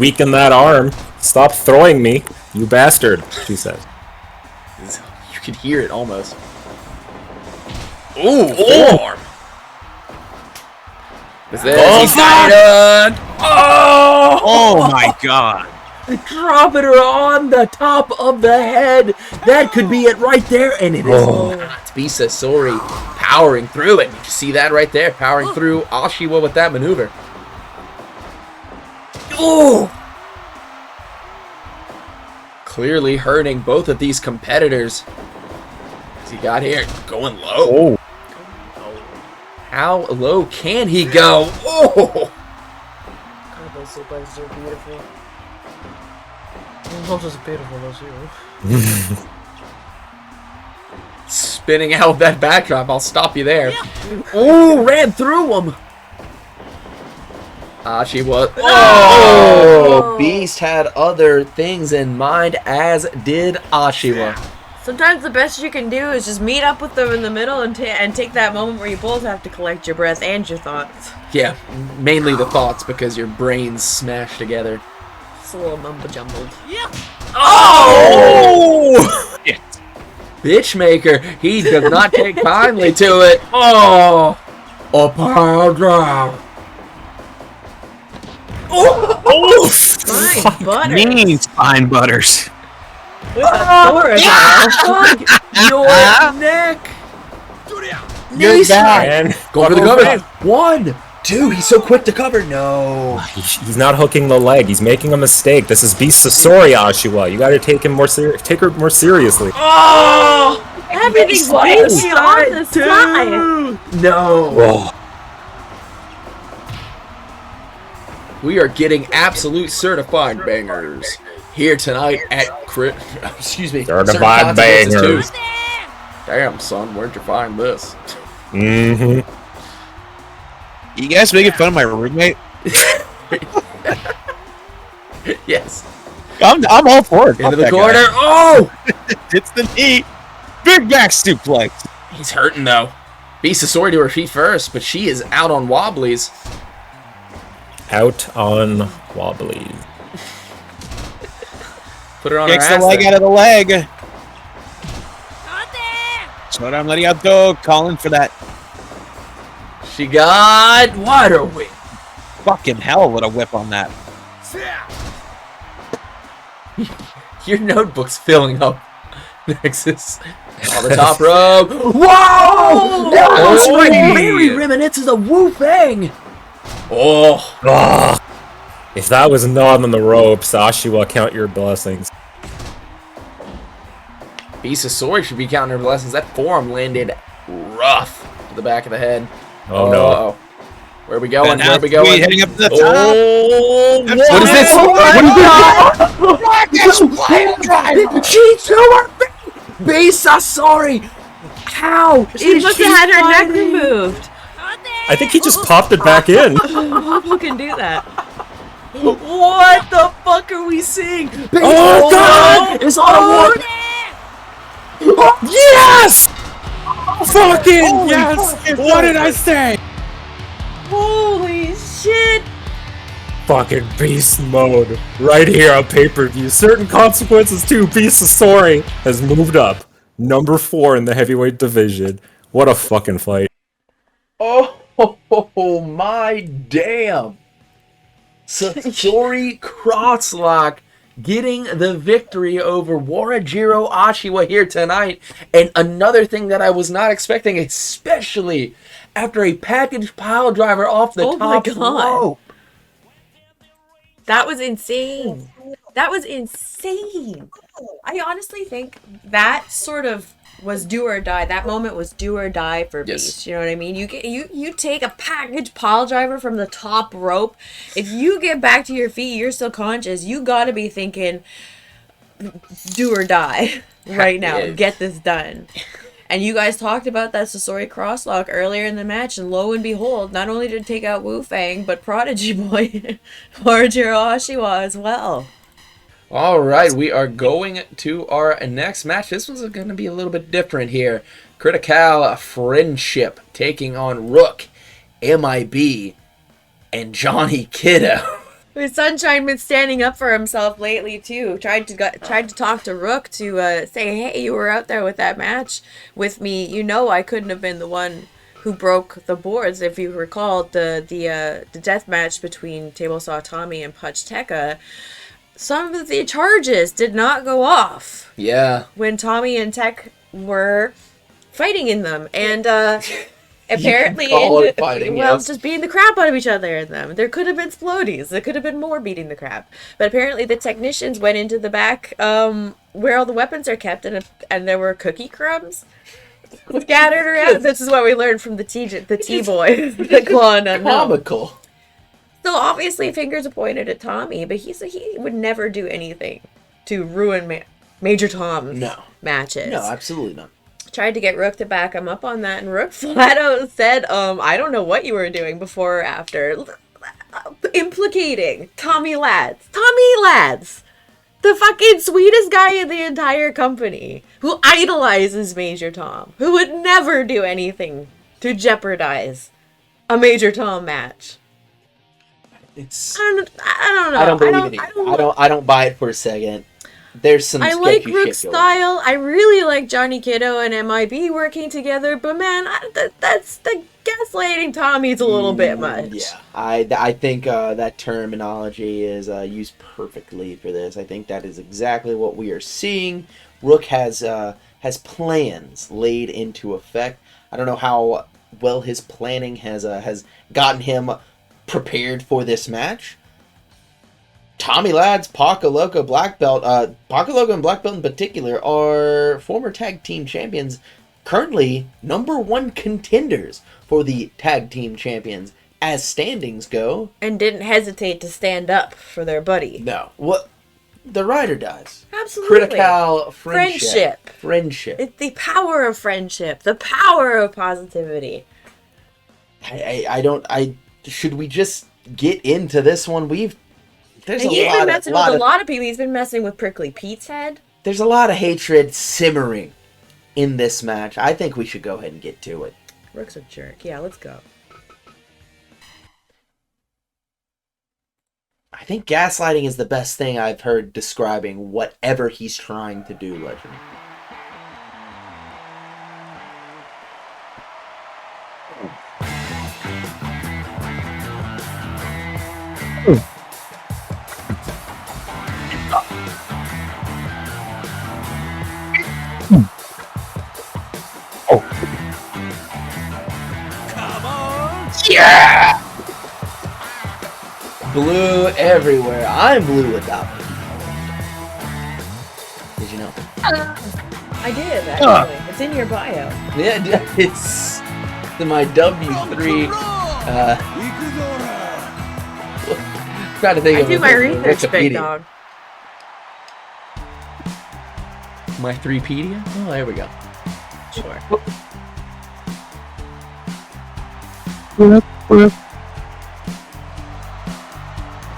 weaken that arm. Stop throwing me, you bastard, she says. You could hear it almost. Ooh, forearm. What's this? He's got it. Oh! Oh my god. Dropping her on the top of the head. That could be it right there, and it is not. Bisasori powering through it. You can see that right there, powering through Ashiwa with that maneuver. Oh! Clearly hurting both of these competitors. What's he got here? Going low. Oh. How low can he go? Oh! God, those suplex are beautiful. Not just beautiful, those you. Spinning out that backdrop. I'll stop you there. Oh, ran through him. She was. Oh! Beast had other things in mind, as did Ashiwa. Sometimes the best you can do is just meet up with them in the middle and take that moment where you both have to collect your breath and your thoughts. Yeah, mainly the thoughts because your brains smashed together. It's a little mumbo jumbled. Yeah. Oh! Bitch maker, he does not take kindly to it. Oh! A pile drive. Oh! Fine butter. Mean spine butters. With a Fuck your neck. Good guy. And Go for the cover. 1, 2. He's so quick to cover. No. he's not hooking the leg. He's making a mistake. This is Beast Sasori, Ashiwa. You gotta take her more seriously. Oh! Everything's wavy on the side. No. Oh. We are getting absolute certified bangers here tonight at Certified bangers. Damn, son, where'd you find this? Mm-hmm. You guys making fun of my roommate? Yes. I'm all for it. Into Fuck the that corner. guy. Oh! It's the knee. Big back suplex. He's hurting, though. Bisasori to her feet first, but she is out on wobblies. Out on wobbly. Put her on her Kicks ass. the leg there. out of the leg. So I'm letting out go. Calling for that. She got water whip. Fucking hell, what a whip on that. Your notebook's filling up. Nexus. On the top rope. Whoa! That was Oh, like yeah. very reminiscent of Wu-Fang. Oh. Ugh. If that was not on the ropes, Ashiwa, count your blessings. Bisasori should be counting her blessings. That forearm landed rough to the back of the head. Oh, no. Uh-oh. Where are we going? Then Where are we has to be going? heading up to the top. Oh, What what is this? What is She threw her Bisasori! How? She must have had her neck removed. I think he just popped it back in. Who can do that? What the fuck are we seeing? Oh, God! It's on a one. Yes! Fucking yes! What did I say? Holy shit! Fucking beast mode. Right here on pay-per-view. Certain consequences too. Beast Sasori has moved up. Number 4 in the heavyweight division. What a fucking fight. Oh my damn. Sasori Crosslock getting the victory over Warajiro Ashiwa here tonight. And another thing that I was not expecting, especially after a package pile driver off the Oh my top God. rope. That was insane. That was insane. I honestly think that sort of was do or die. That moment was do or die for Yes. Beast. You know what I mean? You take a package pile driver from the top rope. If you get back to your feet, you're still conscious. You got to be thinking do or die right now. Yeah. Get this done. And you guys talked about that Sasori crosslock earlier in the match, and lo and behold, not only did it take out Wu-Fang, but Prodigy Boy Warajiro Ashiwa as well. All right, we are going to our next match. This one's going to be a little bit different here. Criti.KAL Friendship taking on Rook, M.I.B, and Johnny Kiddo. Sunshine been standing up for himself lately too. Tried to talk to Rook to say, hey, you were out there with that match with me. You know I couldn't have been the one who broke the boards. If you recall the death match between Table Saw Tommy and Punch Tekka, some of the charges did not go off. Yeah. When Tommy and Tech were fighting in them, and apparently, just beating the crap out of each other in them. There could have been splodies. There could have been more beating the crap. But apparently, the technicians went into the back where all the weapons are kept, and there were cookie crumbs scattered around. This is what we learned from the T-boy, the Claw Unknown. Comical. So obviously, fingers are pointed at Tommy, but he would never do anything to ruin Major Tom's matches. No, absolutely not. Tried to get Rook to back him up on that, and Rook flat out said, I don't know what you were doing before or after. Implicating Tommy Laddz. Tommy Laddz! The fucking sweetest guy in the entire company, who idolizes Major Tom, who would never do anything to jeopardize a Major Tom match. It's. I don't know. I don't believe it either. I don't buy it for a second. There's some. I like Rook's style. I really like Johnny Kiddo and M.I.B working together, but man, that's the gaslighting Tommy's a little bit much. Yeah, I think that terminology is used perfectly for this. I think that is exactly what we are seeing. Rook has plans laid into effect. I don't know how well his planning has gotten him prepared for this match. Tommy Laddz, Paco Loco, Black Belt, Paco Loco and Black Belt in particular are former tag team champions, currently #1 contenders for the tag team champions as standings go. And didn't hesitate to stand up for their buddy. No. What? The rider does. Absolutely. Criti.KAL friendship. It's the power of friendship. The power of positivity. Should we just get into this one? He's been messing with a lot of people. He's been messing with Prickly Pete's head. There's a lot of hatred simmering in this match. I think we should go ahead and get to it. Rook's a jerk. Yeah, let's go. I think gaslighting is the best thing I've heard describing whatever he's trying to do, Legend. Yeah! Blue everywhere. I'm blue without it. Did you know? I did, actually. It's in your bio. Yeah, it's in my W3. Trying to think of do my research, big dog. My 3pedia? Oh, there we go. Sure.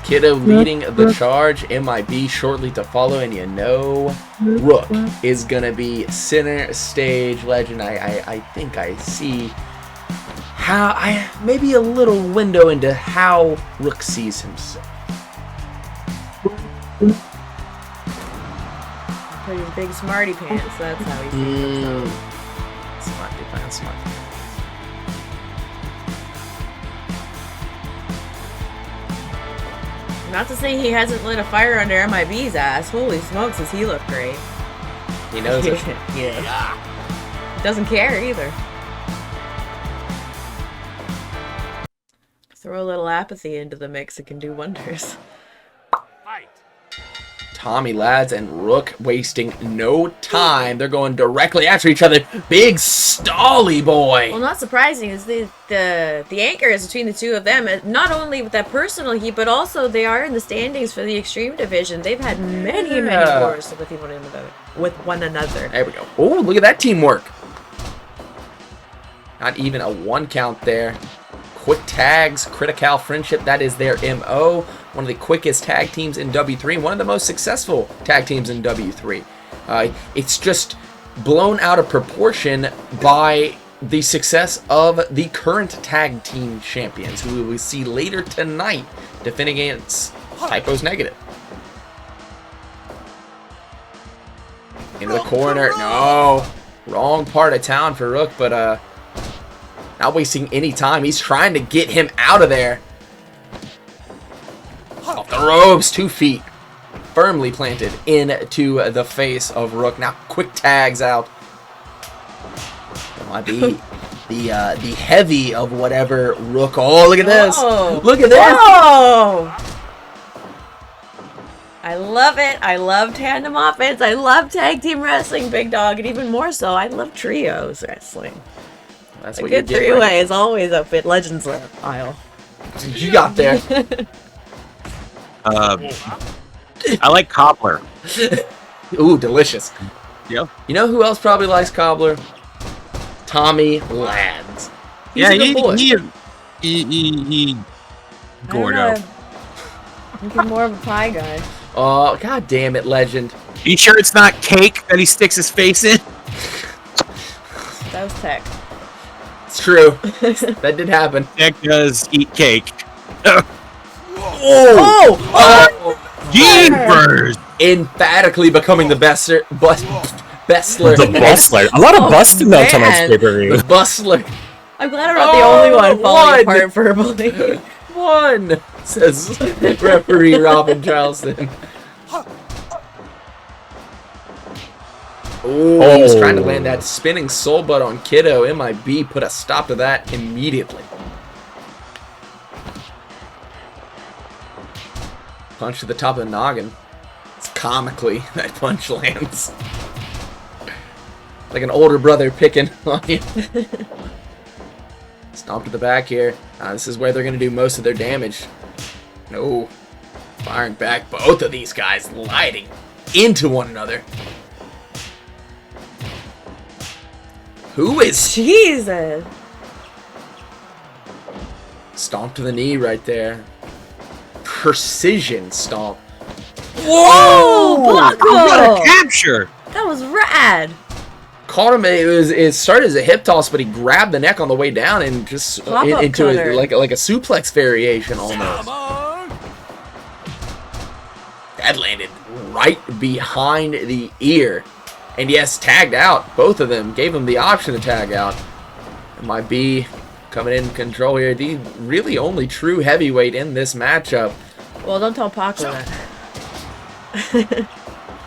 Kiddo leading the charge, M.I.B shortly to follow, and you know Rook is gonna be center stage. Legend. I think I see how maybe a little window into how Rook sees himself. Put his big smarty pants, that's how he sees himself. Smarty pants, smarty pants. Not to say he hasn't lit a fire under M.I.B's ass. Holy smokes, does he look great. He knows it. Yeah. Doesn't care either. Throw a little apathy into the mix, it can do wonders. Tommy Laddz and Rook wasting no time. They're going directly after each other. Big stally boy. Well, not surprising is the anchor is between the two of them. Not only with that personal heat, but also they are in the standings for the Extreme Division. They've had many wars with one another. There we go. Oh, look at that teamwork. Not even a 1 count there. Quick tags, Criti.KAL friendship. That is their MO. One of the quickest tag teams in W3, one of the most successful tag teams in W3. It's just blown out of proportion by the success of the current tag team champions, who we will see later tonight defending against Type OSS Negative. Into the corner. No. Wrong part of town for Rook, but Not wasting any time. He's trying to get him out of there. Off the ropes. 2 feet. Firmly planted into the face of Rook. Now quick tags out. That might be the heavy of whatever Rook. Oh, look at this. Whoa. Look at this. Whoa! I love it. I love tandem offense. I love tag team wrestling, big dog, and even more so, I love trios wrestling. That's A what you good get. three-way is always up at Legends aisle. You got there. I like cobbler. Ooh, delicious. Yeah. You know who else probably likes cobbler? Tommy Laddz. He's Yeah, a good boy. he Gordo. I think you're more of a pie guy. Oh, god damn it, legend. You sure it's not cake that he sticks his face in? That was tech. It's true. That did happen. Nick does eat cake. Oh! Jeepers! Emphatically becoming the bestler. The bustler. A lot of busting on tonight's man. pay-per-view. The bustler. I'm glad I'm not the only one falling one. apart verbally. One, says referee Robin Charleston. Oh, he's trying to land that spinning soul butt on Kiddo. M.I.B. put a stop to that immediately. Punch to the top of the noggin. It's comically that punch lands. Like an older brother picking on you. Stomp to the back here. This is where they're going to do most of their damage. No. Firing back. Both of these guys lighting into one another. Who is... Jesus. Stomp to the knee right there. Precision stomp. Whoa! What Blanco! a capture! That was rad. Caught him. It started as a hip toss, but he grabbed the neck on the way down and just Pop-up into cutter. like a suplex variation almost. That landed right behind the ear. And yes, tagged out. Both of them gave him the option to tag out. M.I.B. coming in control here. The really only true heavyweight in this matchup. Well, don't tell Paco that.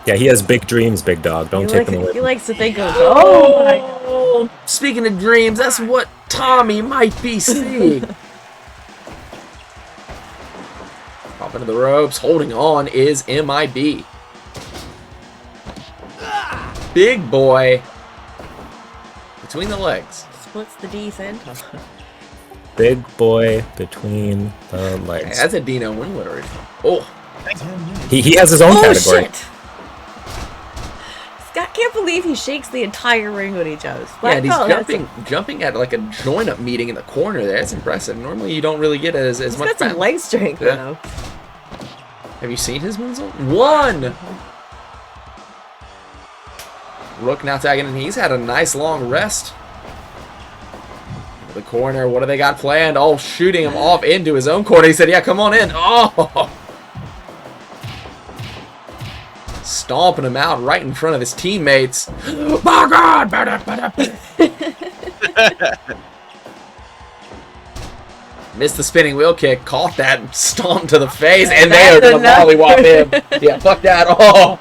Yeah, he has big dreams, big dog. Don't take them away. He likes to think of. Oh my God. Oh, speaking of dreams, that's what Tommy might be seeing. Pop into the ropes, holding on is M.I.B. Big boy between the legs. Splits the D center. Big boy between the Hey, legs. that's a Dino Winwood original. Oh, He has his own Oh category. shit! Scott can't believe he shakes the entire ring when he jumps. yeah, and he's Black belt, jumping at like a join-up meeting in the corner there. That's impressive. Normally you don't really get as He's much got some balance. leg strength Yeah. though. Have you seen his moonsault? One! Rook now tagging in. He's had a nice long rest. The corner, what do they got planned? Oh, shooting him off into his own corner. He said, yeah, come on in. Oh! Stomping him out right in front of his teammates. My God! Missed the spinning wheel kick, caught that, stomped to the face, and they are That's going to enough. mollywop him. Yeah, fuck that. Oh!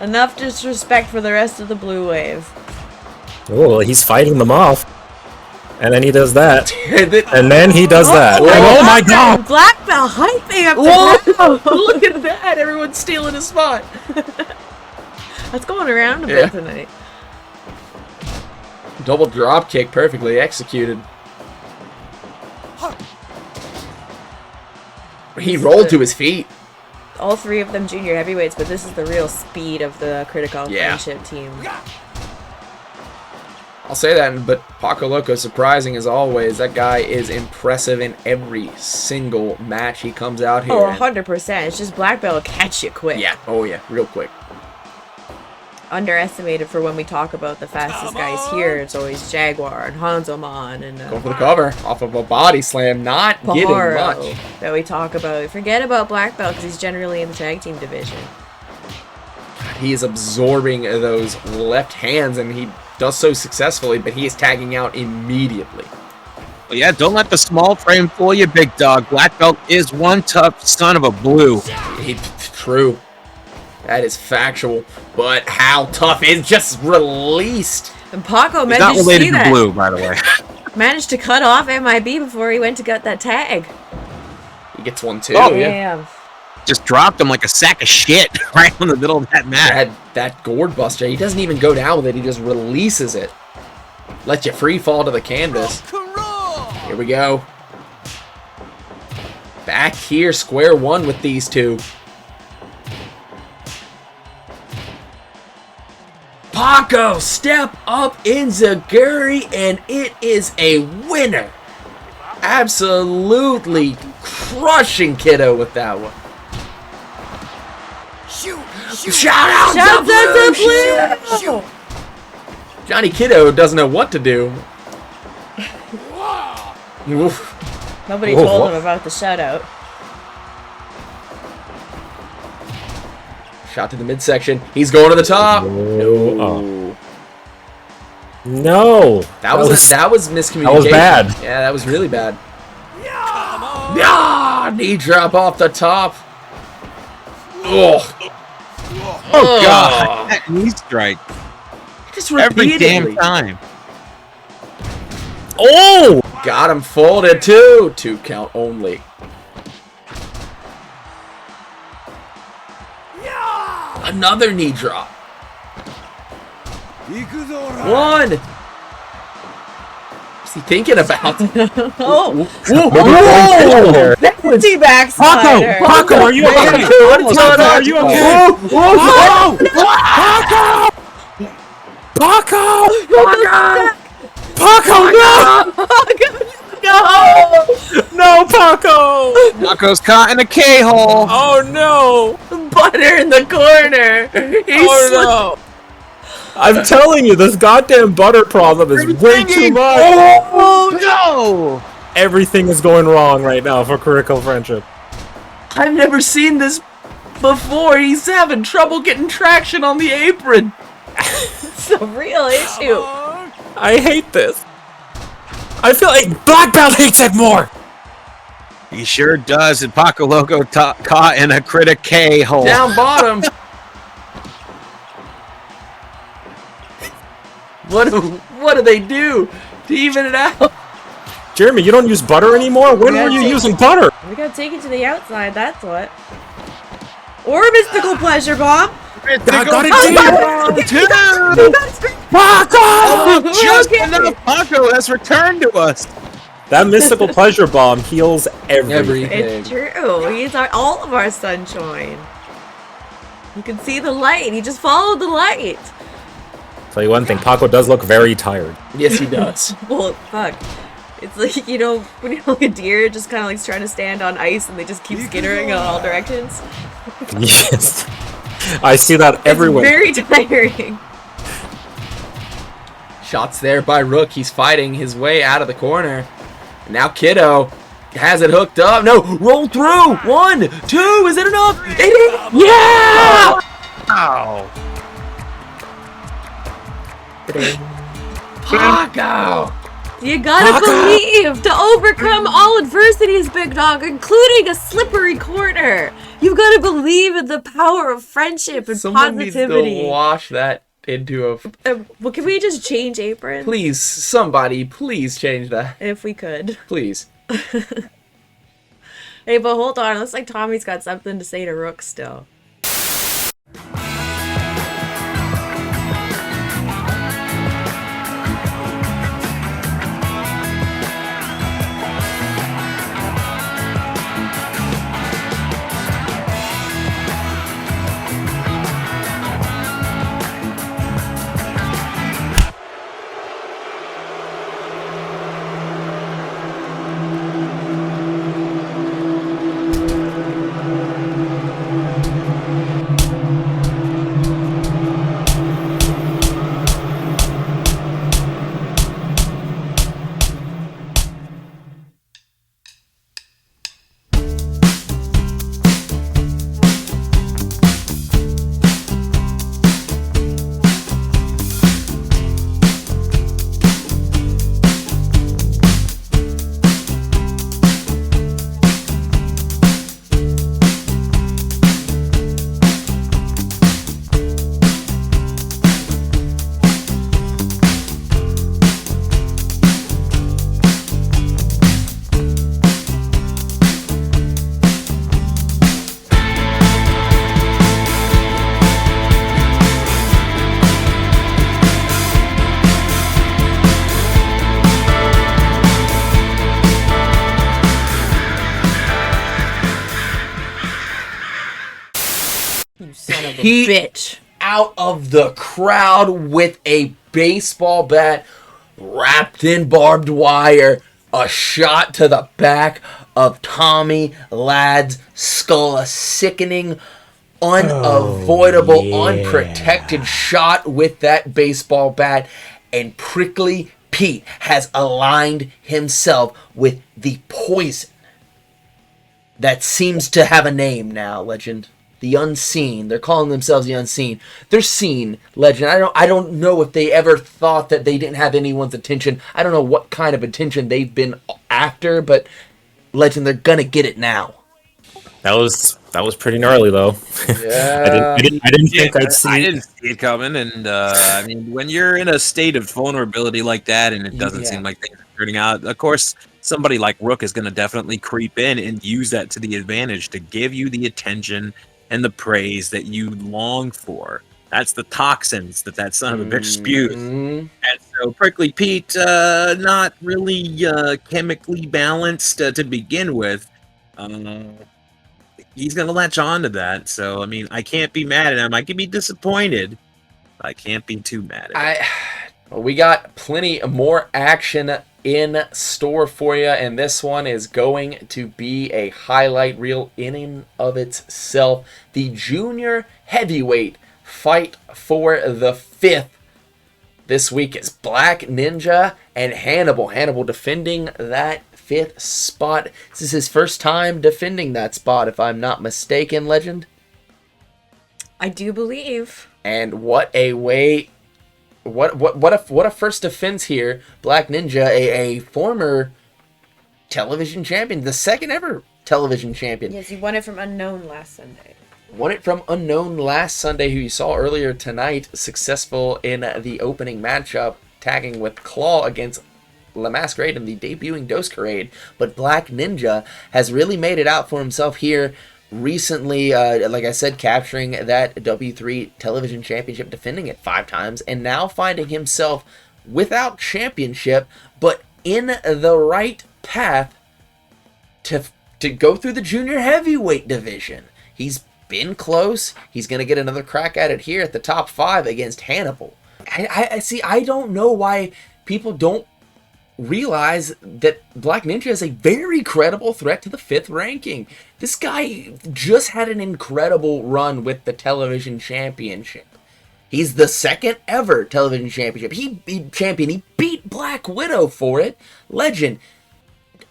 Enough disrespect for the rest of the Blue Wave. Oh, he's fighting them off. And then he does that. And then- And then he does that. Oh, And oh my god! Black belt hyping up the Whoa! Look at that! Everyone's stealing his spot. That's going around a Yeah. bit tonight. Double drop kick, perfectly executed. He rolled to his feet. All three of them junior heavyweights, but this is the real speed of the Criti.KAL Yeah. friendship team. I'll say that, but Paco Loco, surprising as always. That guy is impressive in every single match he comes out here. Oh, in. 100%. It's just black belt will catch you quick. Yeah, oh yeah, real quick. Underestimated for when we talk about the fastest guys here. It's always Jaguar and Hanzo Mon and Going for the cover, off of a body slam, not getting Pajaro much. that we talk about. Forget about black belt because he's generally in the tag team division. He is absorbing those left hands, and he does so successfully, but he is tagging out immediately. Well, yeah, don't let the small frame fool you, big dog. Black belt is one tough son of a blue. True. That is factual. But how tough is just released? And Paco He's managed not to see related to that. blue, by the way. Managed to cut off M.I.B before he went to get that tag. He gets one too. Oh, yeah. Damn. Just dropped him like a sack of shit right in the middle of that match. That gourd buster, he doesn't even go down with it, he just releases it. Lets you free fall to the canvas. Here we go. Back here, square one with these two. Paco step up in Zaguri, and it is a winner. Absolutely crushing Kiddo with that one. Shout out to Blue! Johnny Kiddo doesn't know what to do. Nobody told him about the shutout. Shot to the midsection. He's going to the top. No. No. That was miscommunication. That was bad. Yeah, that was really bad. Yeah, knee drop off the top. Oh, God. That knee strike. Just Every repeatedly. damn time. Oh! Got him folded too. 2 count only. Another knee drop. 1. What's he thinking about? Oh! Whoa! That was Teabag slider. Paco, are you okay? Paco, are you okay? Paco! Paco, no! No, Paco! Paco's caught in a K-hole. Oh, no! Butter in the corner. Oh, no! I'm telling you, this goddamn butter problem is way too much. Oh, no! Everything is going wrong right now for Critical Friendship. I've never seen this before. He's having trouble getting traction on the apron. It's a real issue. I hate this. I feel like Black Belt hates it more. He sure does, and Paco Loco caught in a Criti.KAL hole. Down bottom. What do they do to even it out? Jeremy, you don't use butter anymore? When were you using butter? We gotta take it to the outside, that's what. Or Mystical Pleasure Bomb. I got it Paco! Oh, just enough Paco has returned to us. That Mystical Pleasure Bomb heals everything. It's true. He's all of our sunshine. You can see the light. He just followed the light. Tell you one thing, Paco does look very tired. Yes, he does. Well, fuck. It's like, you know, when you're like a deer just kind of like trying to stand on ice and they just keep skittering in all directions. Yes. I see that everywhere. It's very tiring. Shots there by Rook. He's fighting his way out of the corner. And now Kiddo has it hooked up. No, roll through. 1, 2. Is it enough? It is. Yeah! Ow. Paco! You gotta believe to overcome all adversities, big dog, including a slippery corner. You gotta believe in the power of friendship and Someone needs positivity. to wash that into a... Well, can we just change apron? Please, somebody, please change that. If we could. Please. Hey, but hold on. Looks like Tommy's got something to say to Rook still. You son of a He- bitch. Out of the crowd with a baseball bat wrapped in barbed wire, a shot to the back of Tommy Ladd's skull, a sickening, unavoidable, unprotected shot with that baseball bat, and Prickly Pete has aligned himself with the poison that seems to have a name now, Legend. The Unseen. They're calling themselves the Unseen. They're seen, Legend. I don't know if they ever thought that they didn't have anyone's attention. I don't know what kind of attention they've been after, but Legend, they're gonna get it now. That was pretty gnarly though. Yeah. I didn't think I'd see. I didn't see it coming, and I mean, when you're in a state of vulnerability like that, and it doesn't seem like things are turning out, of course, somebody like Rook is going to definitely creep in and use that to the advantage to give you the attention and the praise that you long for. That's the toxins that son of a bitch spews. And so Prickly Pete, not really chemically balanced to begin with. He's going to latch on to that. So, I mean, I can't be mad at him. I can be disappointed. I can't be too mad at him. Well, we got plenty more action in store for you, and this one is going to be a highlight reel in and of itself. The junior heavyweight fight for the 5th this week is Black Ninja and Hannibal. Hannibal defending that 5th spot. This is his first time defending that spot, if I'm not mistaken, Legend. I do believe. And what a way... What a first defense here. Black Ninja, a former television champion, the second ever television champion. Yes, he won it from Unknown last Sunday. Won it from Unknown last Sunday, who you saw earlier tonight, successful in the opening matchup, tagging with Claw against La Masquerade in the debuting Dosquerade. But Black Ninja has really made it out for himself here recently, like I said, capturing that W3 television championship, defending it 5 times, and now finding himself without championship, but in the right path to go through the junior heavyweight division. He's been close. He's going to get another crack at it here at the top 5 against Hannibal. I see. I don't know why people don't realize that Black Ninja is a very credible threat to the 5th ranking. This guy just had an incredible run with the television championship. He's the second ever television championship. He beat Black Widow for it. Legend.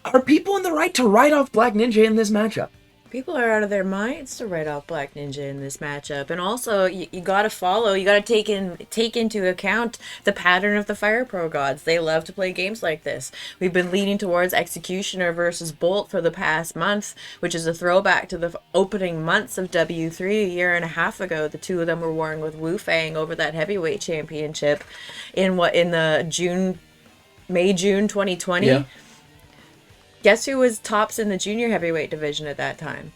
Are people in the right to write off Black Ninja in this matchup? People are out of their minds to write off Black Ninja in this matchup. And also, you got to take into account the pattern of the Fire Pro gods. They love to play games like this. We've been leaning towards Executioner versus Bolt for the past month, which is a throwback to the opening months of W3 a year and a half ago. The two of them were warring with Wu-Fang over that heavyweight championship in the May-June 2020. Yeah. Guess who was tops in the junior heavyweight division at that time?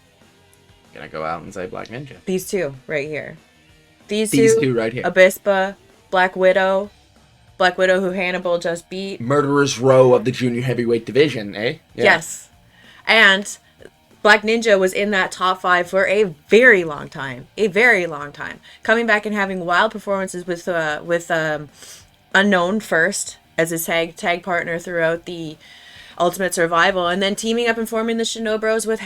Gonna go out and say Black Ninja. These two right here. These two right here. Abispa, Black Widow who Hannibal just beat. Murderer's Row of the junior heavyweight division, eh? Yeah. Yes. And Black Ninja was in that top 5 for a very long time. Coming back and having wild performances with Unknown first as his tag partner throughout the Ultimate Survival, and then teaming up and forming the Shinobros with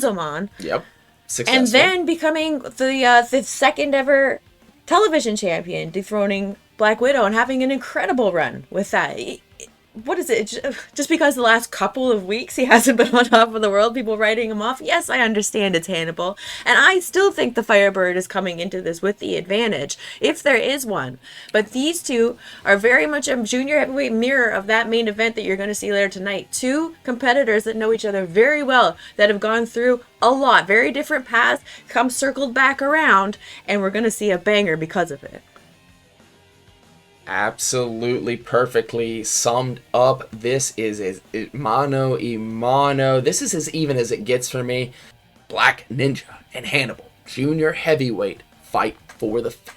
Zo Mon. Yep. Successful. And then becoming the second ever television champion, dethroning Black Widow and having an incredible run with that. What is it? Just because the last couple of weeks he hasn't been on top of the world, people writing him off? Yes, I understand it's Hannibal. And I still think the Firebird is coming into this with the advantage, if there is one. But these two are very much a junior heavyweight mirror of that main event that you're going to see later tonight. Two competitors that know each other very well, that have gone through a lot, very different paths, come circled back around, and we're going to see a banger because of it. Absolutely perfectly summed up. This is mano y mano. This is as even as it gets for me. Black Ninja and Hannibal, junior heavyweight, fight for the 5th.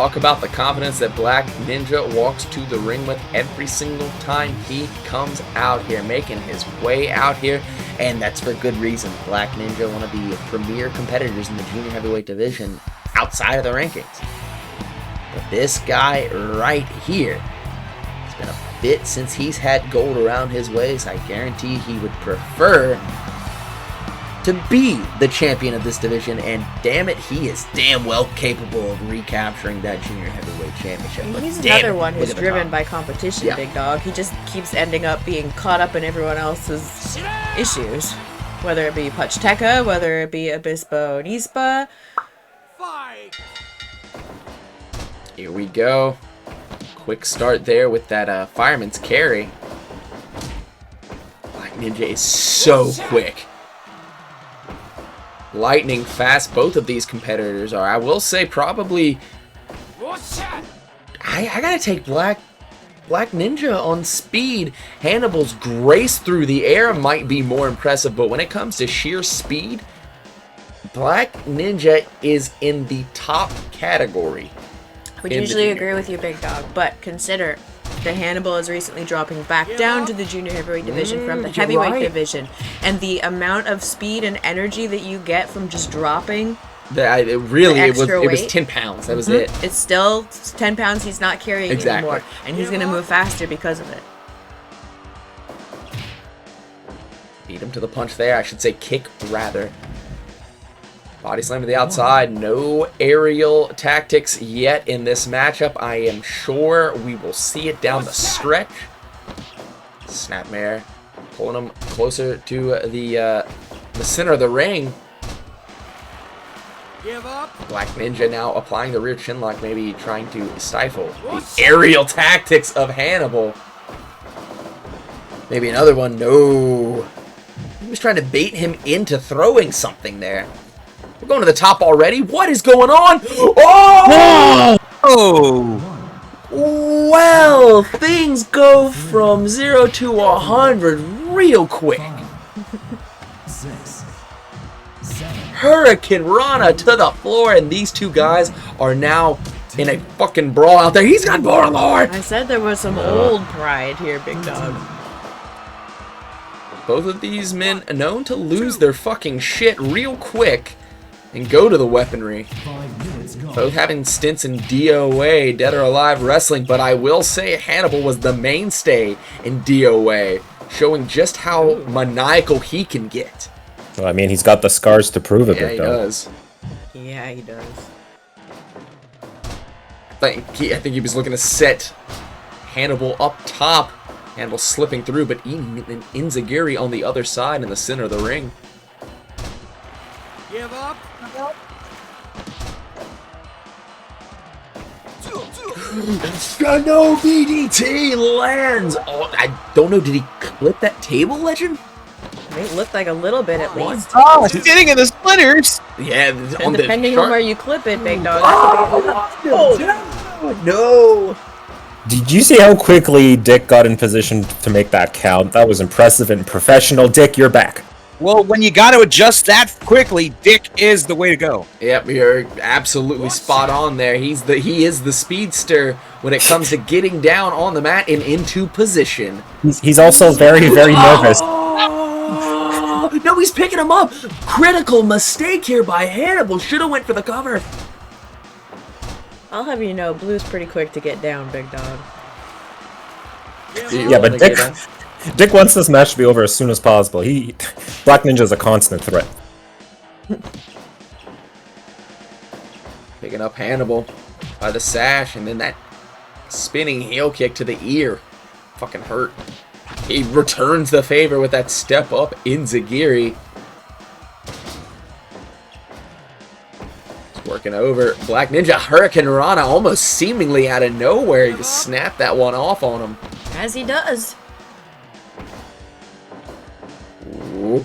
Talk about the confidence that Black Ninja walks to the ring with every single time he comes out here, making his way out here, and that's for good reason. Black Ninja, one of the premier competitors in the junior heavyweight division outside of the rankings. But this guy right here, it's been a bit since he's had gold around his waist. I guarantee he would prefer to be the champion of this division, and damn it, he is damn well capable of recapturing that junior heavyweight championship. But He's damn another it, one look who's at the driven top. by competition, Yeah. big dog. He just keeps ending up being caught up in everyone else's issues. Whether it be Pachteca, whether it be Obispo Nispa. Here we go. Quick start there with that fireman's carry. Black Ninja is so quick. Lightning fast, both of these competitors are. I will say probably... I gotta take Black Ninja on speed. Hannibal's grace through the air might be more impressive, but when it comes to sheer speed, Black Ninja is in the top category. I would in the usually junior. agree with you, big dog, but consider that Hannibal is recently dropping back down to the junior heavyweight division from the you're heavyweight right. division, and the amount of speed and energy that you get from just dropping, It was extra weight. 10 pounds. That was it. it's still 10 pounds he's not carrying Exactly. anymore, and he's going to move faster because of it. Beat him to the punch there. I should say kick rather. Body slam to the outside. No aerial tactics yet in this matchup. I am sure we will see it down the stretch. Snapmare pulling him closer to the center of the ring. Black Ninja now applying the rear chinlock, maybe trying to stifle the aerial tactics of Hannibal. Maybe another one. No. He was trying to bait him into throwing something there. We're going to the top already. What is going on? Oh! Well, things go from 0 to 100 real quick. Hurricane Rana to the floor, and these two guys are now in a fucking brawl out there. He's got Borlord. I said there was some old pride here, big dog. Both of these men are known to lose their fucking shit real quick and go to the weaponry. Both having stints in DOA, Dead or Alive Wrestling, but I will say Hannibal was the mainstay in DOA, showing just how maniacal he can get. Well, I mean, he's got the scars to prove it, Yeah, big he dog. does. Yeah, he does. I think he was looking to set Hannibal up top. Hannibal slipping through, but Inzaguri on the other side in the center of the ring. Give up. No BDT lands. Oh, I don't know. Did he clip that table, Legend? It looked like a little bit at least. Oh, sitting in the splinters. Yeah, And depending on where you clip it, big dog. No. Did you see how quickly Dick got in position to make that count? That was impressive and professional. Dick, you're back. Well, when you got to adjust that quickly, Dick is the way to go. Yep, you're absolutely spot on there. He is the speedster when it comes to getting down on the mat and into position. He's also very, very nervous. Oh, no, he's picking him up. Critical mistake here by Hannibal. Should have went for the cover. I'll have you know, Blue's pretty quick to get down, big dog. Yeah, but Dick wants this match to be over as soon as possible. Black Ninja is a constant threat. Picking up Hannibal by the sash, and then that spinning heel kick to the ear. Fucking hurt. He returns the favor with that step up Inzaguri. He's working over Black Ninja. Hurricane Rana almost seemingly out of nowhere. He just snapped that one off on him. As he does.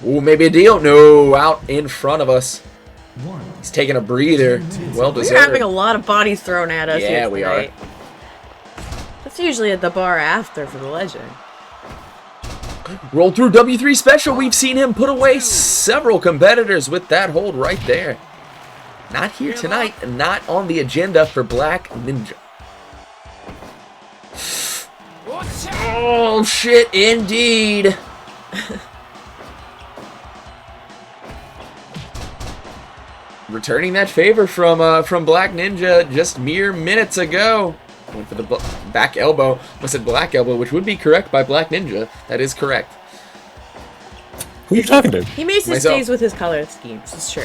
Ooh, maybe a deal. No, out in front of us. He's taking a breather. Well We're deserved. having a lot of bodies thrown at us Yeah, here we are. tonight. That's usually at the bar after for the legend. Roll through W3 special. We've seen him put away several competitors with that hold right there. Not here tonight, not on the agenda for Black Ninja. Oh shit, indeed. Returning that favor from Black Ninja just mere minutes ago. Went for the back elbow. I said black elbow, which would be correct by Black Ninja. That is correct. Who are you talking to? He makes Myself. mistakes with his color schemes. It's true.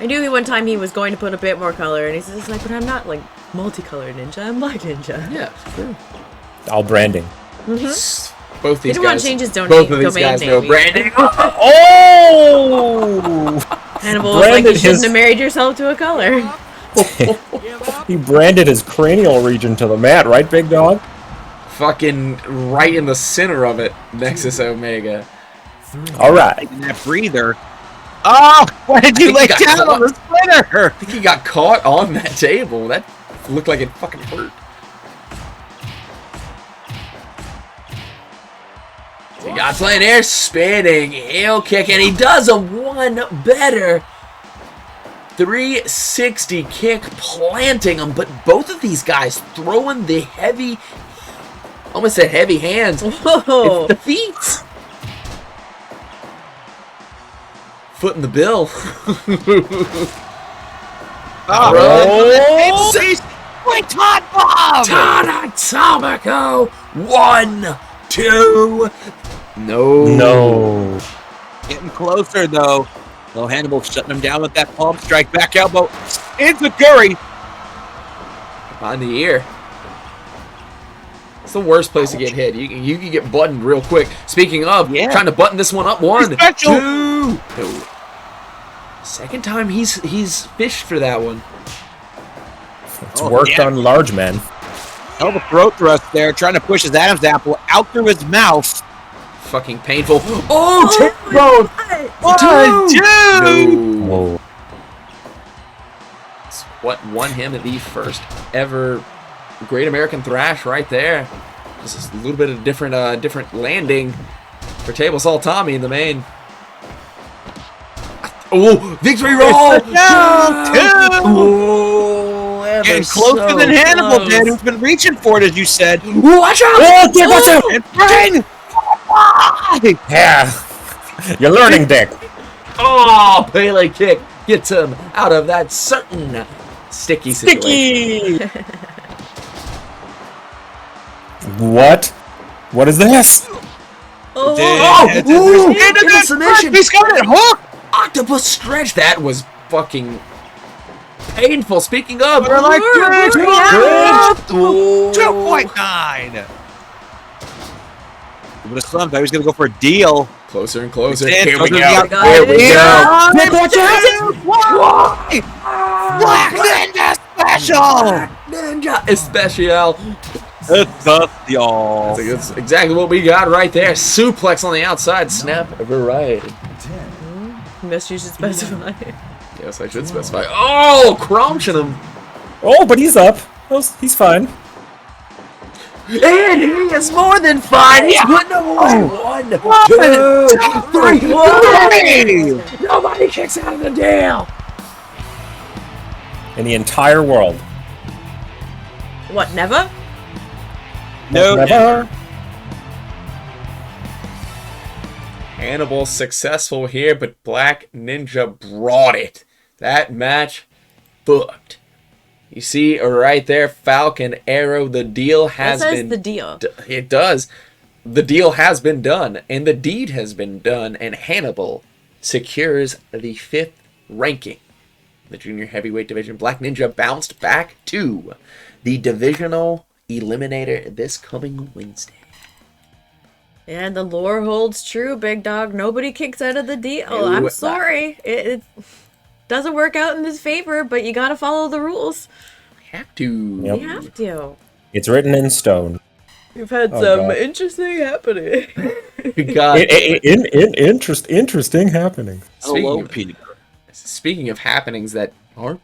I knew one time he was going to put a bit more color, and he says, like, but I'm not, like, multicolored ninja. I'm black ninja. Yeah, true. All branding. Both these He didn't want to change his both of these domain guys name. know branding. Oh! Hannibal was like, Branded you shouldn't his- have married yourself to a color. He branded his cranial region to the mat, right, big dog? Fucking right in the center of it, Nexus Omega. All right. Taking that breather. Oh, why did you He lay got down on the splinter? I think he got caught on that table. That looked like it fucking hurt. He got playing air spinning heel kick, and he does a one better 360 kick, planting him. But both of these guys throwing the heavy, almost said heavy hands. Whoa. It's the feet. Foot in the bill. Oh, he's like Todd Bob. Tanatomico. 1, 2. No. Getting closer though. Well, Hannibal shutting him down with that palm strike, back elbow. Into Curry. On the ear. It's the worst place to get hit. You can get buttoned real quick. Speaking of, Yeah. trying to button this one up. 1, Special. 2. No. Second time he's fished for that one. It's worked on large men. Hell of a throat thrust there, trying to push his Adam's apple out through his mouth. Fucking painful. Oh, tailbone. 1, 2. No. Whoa. It's what won him the first ever Great American Thrash right there. Just a little bit of different landing for Table Saw Tommy in the main. Oh, victory roll! Oh, ever Getting closer so than Hannibal close. did, who's been reaching for it, as you said. Watch out! Oh, Dick, watch out! And bring! Yeah. You're learning, Dick. Oh, Pele kick gets him out of that certain sticky situation. Sticky! What? What is this? Ooh, Into the submission. He's got it hooked! Octopus stretch. That was fucking painful. Speaking of, We're like, good. 2.9. But his son, I was going to go for a deal. Closer and closer. It's in. Here we go. Closer, Here we go. Nick, watch out! Why? Black Ninja Special! Ninja Especial. It's us, y'all. That's exactly what we got right there. Suplex on the outside. Snap variety. Unless you should specify. Yes, I should specify. Oh, crunching him. Oh, but he's up. He's fine. And he is more than fine. He's putting him away. 1, 2, 3. Nobody kicks out of the deal. In the entire world. What, never? No, Never. Hannibal successful here, but Black Ninja brought it. That match booked. You see right there, Falcon Arrow. The deal has That says been. the deal. It does. The deal has been done, and the deed has been done, and Hannibal secures the 5th ranking. The junior heavyweight division. Black Ninja bounced back to the divisional eliminator this coming Wednesday. And the lore holds true, big dog. Nobody kicks out of the deal. No. I'm sorry. It doesn't work out in his favor, but you gotta follow the rules. Have to. Yep. You have to. It's written in stone. You've had Oh, some God. interesting happening. You got. Interesting happening. Speaking of happenings that are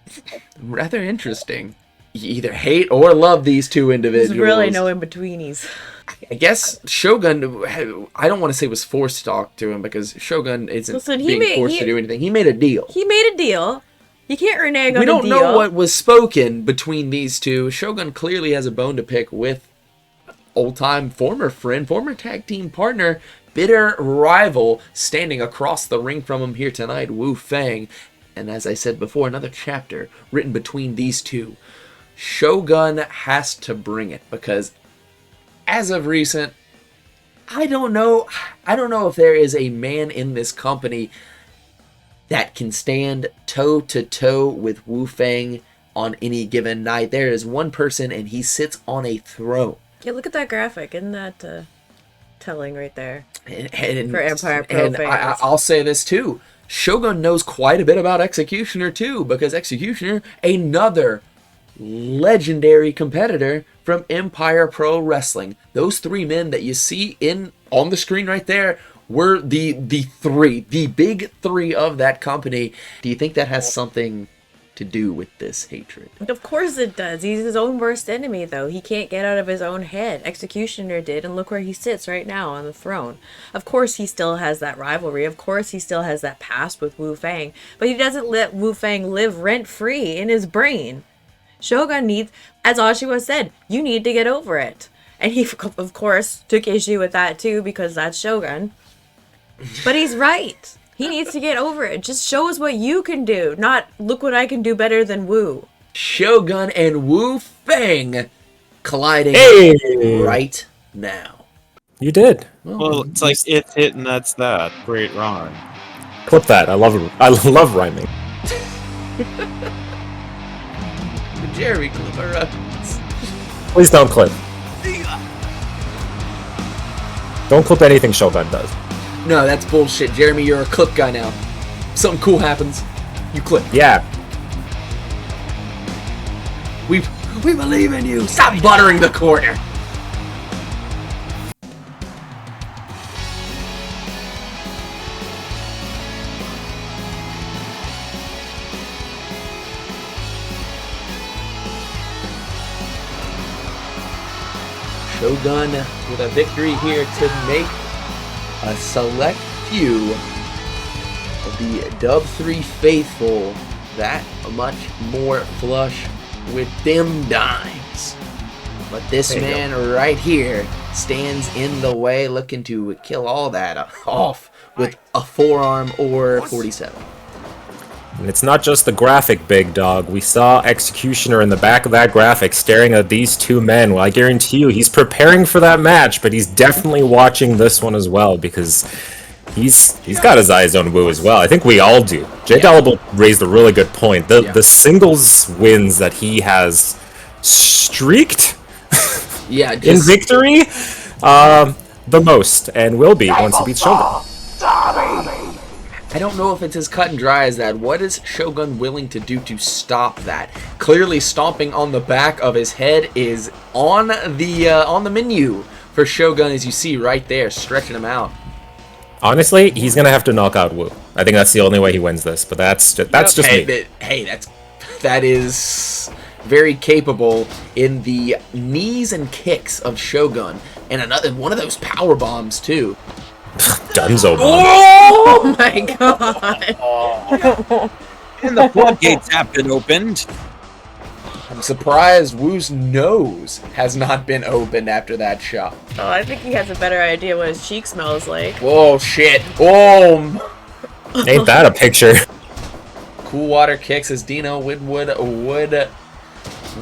rather interesting, you either hate or love these two individuals. There's really no in-betweenies. I guess Shogun, I don't want to say was forced to talk to him because Shogun isn't being forced to do anything. He made a deal. He made a deal. You can't renege on a deal. We don't know what was spoken between these two. Shogun clearly has a bone to pick with old-time former friend, former tag team partner, bitter rival standing across the ring from him here tonight, Wu-Fang. And as I said before, another chapter written between these two. Shogun has to bring it because as of recent, I don't know if there is a man in this company that can stand toe-to-toe with Wu-Fang on any given night. There is one person, and he sits on a throne. Yeah, look at that graphic. Isn't that telling right there? And for Empire Pro and fans. I'll say this, too. Shogun knows quite a bit about Executioner, too, because Executioner, another legendary competitor from Empire Pro Wrestling. Those three men that you see on the screen right there were the big three of that company. Do you think that has something to do with this hatred? Of course it does. He's his own worst enemy, though. He can't get out of his own head. Executioner did, and look where he sits right now on the throne. Of course he still has that rivalry. Of course he still has that past with Wu-Fang. But he doesn't let Wu-Fang live rent-free in his brain. Shogun needs, as Oshiwa said, you need to get over it. And he, of course, took issue with that too, because that's Shogun. But he's right. He needs to get over it. Just show us what you can do, not look what I can do better than Wu. Shogun and Wu-Fang colliding right now. You did. Well, it's like it's hit and that's that. Great rhyme. Clip that. I love rhyming. Jerry Clipper. Please don't clip. Don't clip anything Shogun does. No, that's bullshit. Jeremy, you're a clip guy now. Something cool happens, you clip. Yeah. We believe in you. Stop buttering the corner. Shogun with a victory here to make a select few of the Dub 3 faithful that much more flush with them dimes. But this man right here stands in the way, looking to kill all that off with a forearm or 47. And it's not just the graphic, big dog. We saw Executioner in the back of that graphic staring at these two men. Well, I guarantee you he's preparing for that match, but he's definitely watching this one as well because he's got his eyes on Wu as well. I think we all do. J. Dalibel raised a really good point. The singles wins that he has streaked in victory the most, and will be once he beats Shogun. I don't know if it's as cut and dry as that. What is Shogun willing to do to stop that? Clearly, stomping on the back of his head is on the menu for Shogun, as you see right there, stretching him out. Honestly, he's gonna have to knock out Wu. I think that's the only way he wins this. But that's just me. That is very capable in the knees and kicks of Shogun, and another one of those power bombs too. Dunzo bomb. Oh my god! And the floodgates have been opened. I'm surprised Wu's nose has not been opened after that shot. Oh, I think he has a better idea what his cheek smells like. Whoa, shit. Oh! Ain't that a picture? Cool water kicks as Dino Winwood would I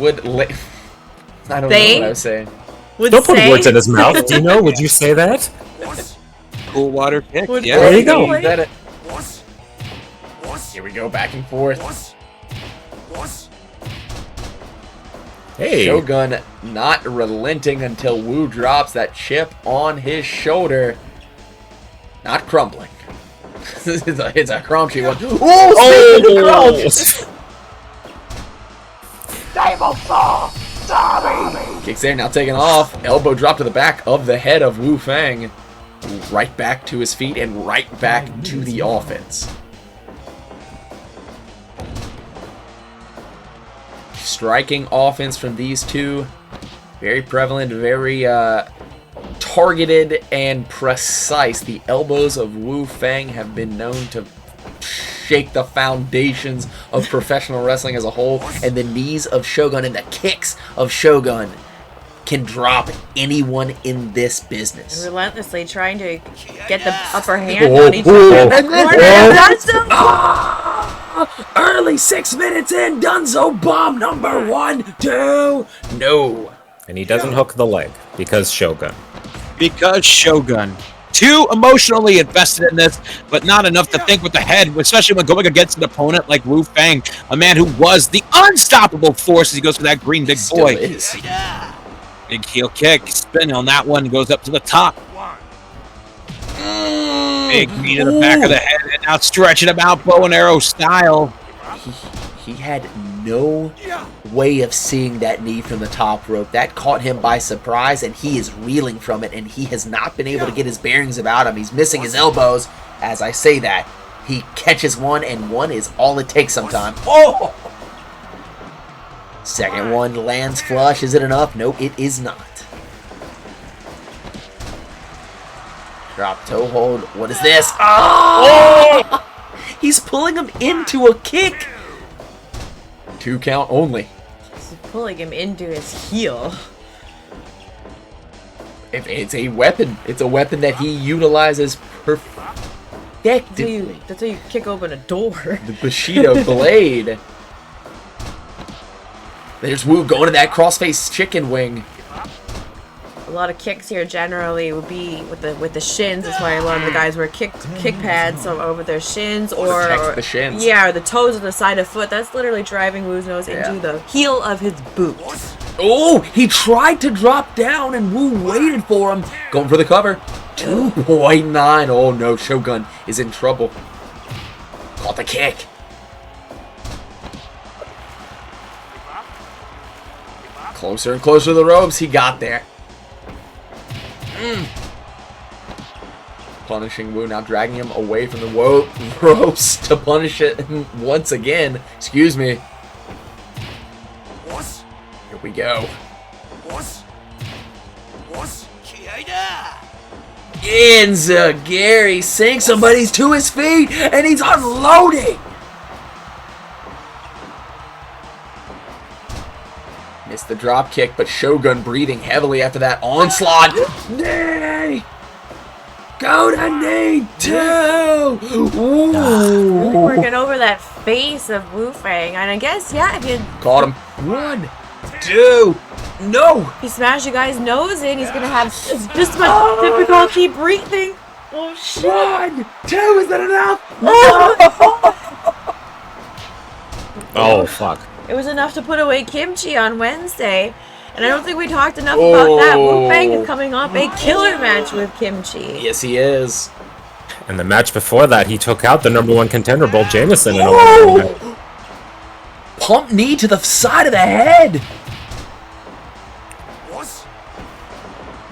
don't know what I was saying. Don't put words in his mouth. Dino, would you say that? Cool water kick. Yeah, there you go. Here we go, back and forth. Hey. Shogun not relenting until Wu drops that chip on his shoulder. Not crumbling. it's a crunchy one. Oh! Kicks there, now taking off. Elbow drop to the back of the head of Wu-Fang. Right back to his feet and right back to the offense. striking offense from these two. Very prevalent, very targeted and precise. The elbows of Wu-Fang have been known to shake the foundations of professional wrestling as a whole, and the knees of Shogun and the kicks of Shogun can drop anyone in this business. Relentlessly trying to get the upper hand on each other. Early 6 minutes in, Dunzo bomb number 1, 2. No. And he doesn't hook the leg because Shogun. Because Shogun. Too emotionally invested in this, but not enough to think with the head, especially when going against an opponent like Wu-Fang, a man who was the unstoppable force as he goes for that green big boy. Big heel kick, spin on that one, goes up to the top. Big knee to the back of the head, and now stretching him out bow and arrow style. He had no way of seeing that knee from the top rope. That caught him by surprise, and he is reeling from it, and he has not been able to get his bearings about him. He's missing his elbows. As I say that, he catches one, and one is all it takes sometimes. Oh! Second one lands flush. Is it enough? Nope, it is not. Drop toe hold. What is this? Oh! He's pulling him into a kick. 2 count only. He's pulling him into his heel. It's a weapon. It's a weapon that he utilizes perfectly. That's how you kick open a door. The Bushido blade. There's Wu going to that crossface chicken wing. A lot of kicks here generally would be with the shins. That's why a lot of the guys wear kick pads over their shins or protect the shins. Yeah, or the toes on the side of foot. That's literally driving Wu's nose into the heel of his boot. Oh, he tried to drop down and Wu waited for him. Going for the cover. 2.9. Oh no, Shogun is in trouble. Caught the kick. Closer and closer to the ropes. He got there. Punishing Wu, now dragging him away from the ropes to punish it once again. Excuse me. Here we go. Gary sinks somebody's to his feet and he's unloading. Missed the drop kick, but Shogun breathing heavily after that onslaught. Knee! Go to knee 2! Ooh. Working over that face of Wu-Fang, and I guess, yeah, if you... Caught him. 1, 2, no! He smashed the guy's nose in, he's gonna have just as much difficulty breathing. Oh, shit. 1, 2, is that enough? Oh, fuck. It was enough to put away Kimchi on Wednesday, and I don't think we talked enough about that. Wu-Fang is coming off a killer match with Kimchi. Yes, he is. And the match before that, he took out the #1 contender, Bolt Jamison. In a pump knee to the side of the head.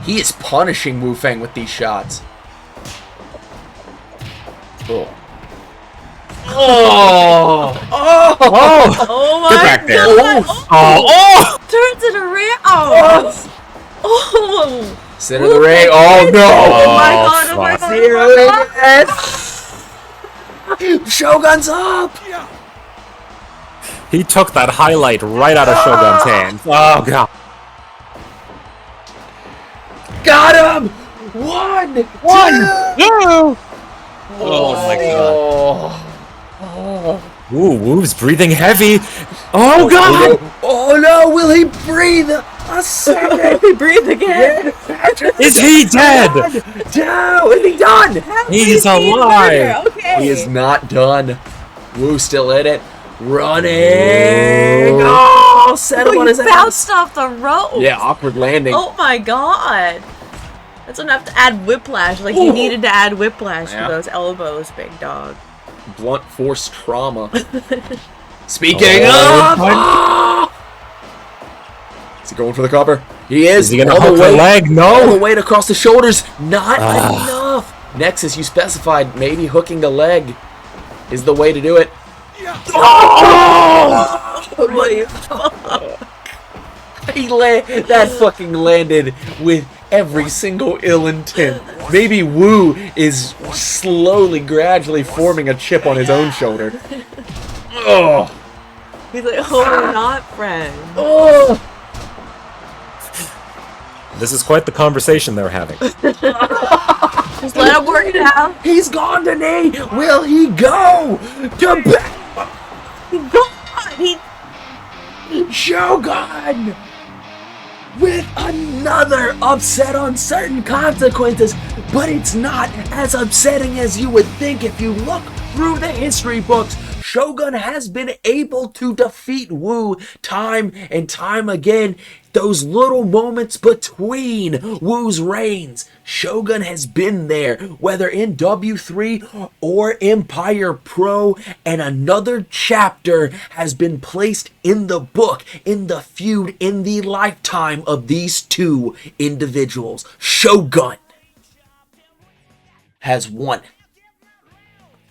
He is punishing Wu-Fang with these shots. Oh. Oh my Get back there. God. Oh! Turn to the rear. Oh. Center of the ring. Oh no. Oh my God. Oh my God. Oh my God. Shogun's up. He took that highlight right out of Shogun's hand. Oh, God. Got him. 1, 2. Oh my God. Ooh, Wu's breathing heavy. Oh, God. Oh no, will he breathe a second? Will he breathe again? Is he dead? No, is he done? He's alive. Okay. He is not done. Wu still in it. Running. Oh, settle on his ass. Bounced off the rope. Yeah, awkward landing. Oh my God. That's enough to add whiplash. Like you needed to add whiplash for those elbows, big dog. Blunt force trauma. Speaking of, is he going for the cover? He is. Is he gonna hook the leg? No. All the weight across the shoulders. Not enough. Nexus, you specified maybe hooking the leg is the way to do it. Oh! Holy That fucking landed with every single ill intent. Maybe Wu is slowly, gradually forming a chip on his own shoulder. Oh. He's like, oh, we're not friends. Oh. This is quite the conversation they're having. Just let him work it out. He's gone to knee. Will he go to God, he Shogun with another upset on certain consequences, but it's not as upsetting as you would think if you look through the history books. Shogun has been able to defeat Wu time and time again. Those little moments between Wu's reigns, Shogun has been there, whether in W3 or Empire Pro, and another chapter has been placed in the book, in the feud, in the lifetime of these two individuals. Shogun has won.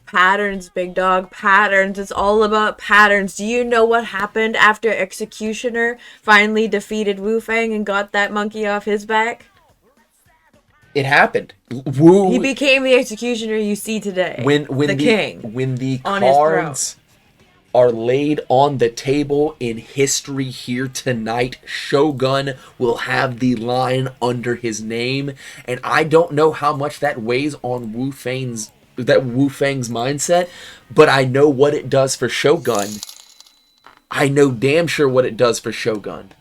patterns, big dog, patterns. It's all about patterns. Do you know what happened after Executioner finally defeated Wu-Fang and got that monkey off his back? It happened. Wu. He became the Executioner you see today. When the king. When the on his throne. cards are laid on the table in history here tonight, Shogun will have the line under his name, and I don't know how much that weighs on Wu-Fang's mindset, but I know what it does for Shogun. I know damn sure what it does for Shogun.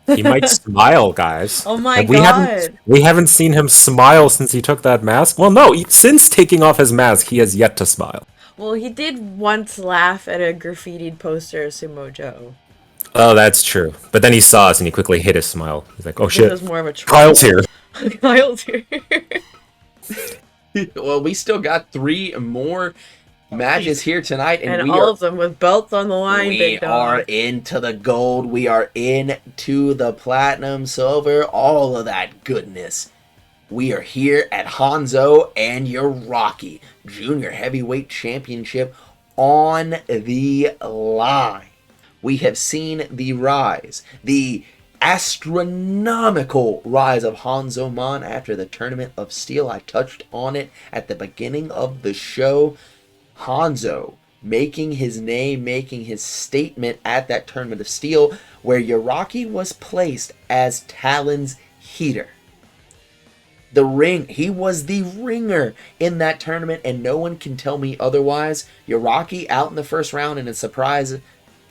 He might smile, guys. Oh my And god. We haven't seen him smile since he took that mask. Well, no, since taking off his mask, he has yet to smile. Well, he did once laugh at a graffitied poster of Sumo Jo. Oh, that's true. But then he saw us and he quickly hid his smile. He's like, oh This shit, was more of a Kyle's here. Kyle's here. Well, we still got 3 more matches here tonight, and And we all are, of them with belts on the line, we big dog. are into the gold. We are into the platinum, silver, all of that goodness. We are here at Hanzo and Uraki Junior Heavyweight Championship on the line. We have seen the rise, the astronomical rise of Hanzo Mon after the Tournament of Steel. I touched on it at the beginning of the show. Hanzo making his name, making his statement at that Tournament of Steel, where Uraki was placed as Talon's heater. He was the ringer in that tournament, and no one can tell me otherwise. Uraki out in the first round in a surprise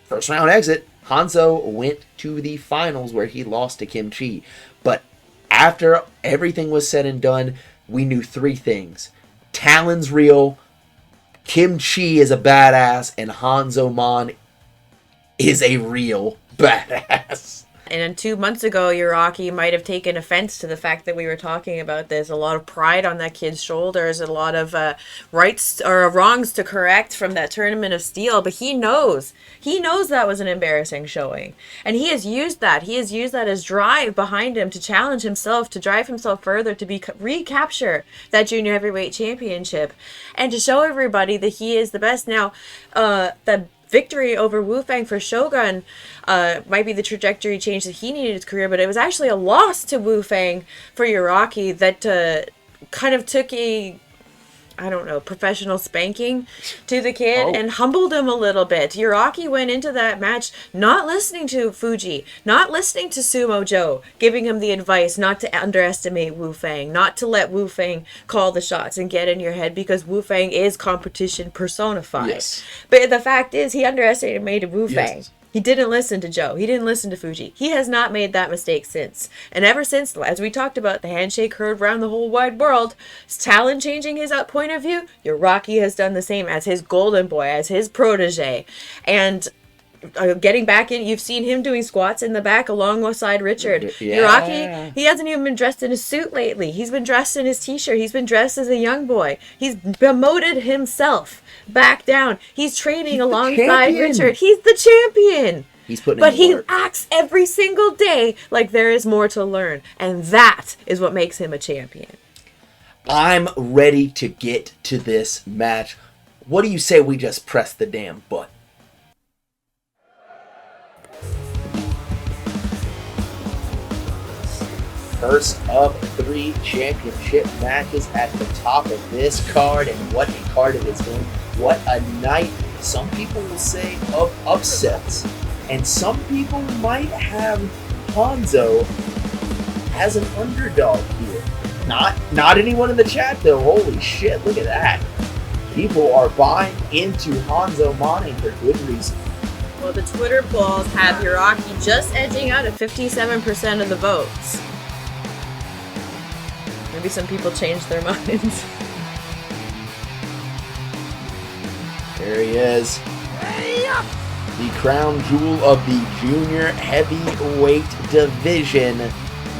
first round exit. Hanzo went to the finals where he lost to Kim Chi. But after everything was said and done, we knew 3 things. Talon's real, Kim Chi is a badass, and Hanzo Mon is a real badass. And 2 months ago, Uraki might have taken offense to the fact that we were talking about this. A lot of pride on that kid's shoulders, a lot of rights or wrongs to correct from that Tournament of Steel. But he knows that was an embarrassing showing. And he has used that. He has used that as drive behind him to challenge himself, to drive himself further, to recapture that Junior Heavyweight Championship. And to show everybody that he is the best. Now, the victory over Wu-Fang for Shogun might be the trajectory change that he needed in his career, but it was actually a loss to Wu-Fang for Uraki that kind of took a, professional spanking to the kid and humbled him a little bit. Uraki went into that match not listening to Fuji, not listening to Sumo Jo, giving him the advice not to underestimate Wu-Fang, not to let Wu-Fang call the shots and get in your head, because Wu-Fang is competition personified. Yes. But the fact is, he underestimated Wu-Fang. Yes. He didn't listen to Joe. He didn't listen to Fuji. He has not made that mistake since. And ever since, as we talked about, the handshake heard around the whole wide world, Talon changing his point of view, Uraki has done the same as his golden boy, as his protege. And getting back in, you've seen him doing squats in the back alongside Richard. Yeah. Uraki, he hasn't even been dressed in a suit lately. He's been dressed in his t-shirt. He's been dressed as a young boy. He's demoted himself back down. He's training alongside Richard. He's the champion. He's putting But in he work. acts every single day like there is more to learn. And that is what makes him a champion. I'm ready to get to this match. What do you say we just press the damn button? first of 3 championship matches at the top of this card, and what a card it is going. What a night. Some people will say of upsets, and some people might have Hanzo as an underdog here. Not anyone in the chat though. Holy shit, look at that. People are buying into Hanzo Mon for good reason. Well, the Twitter polls have Uraki just edging out at 57% of the votes. Maybe some people changed their minds. There he is. The crown jewel of the junior heavyweight division,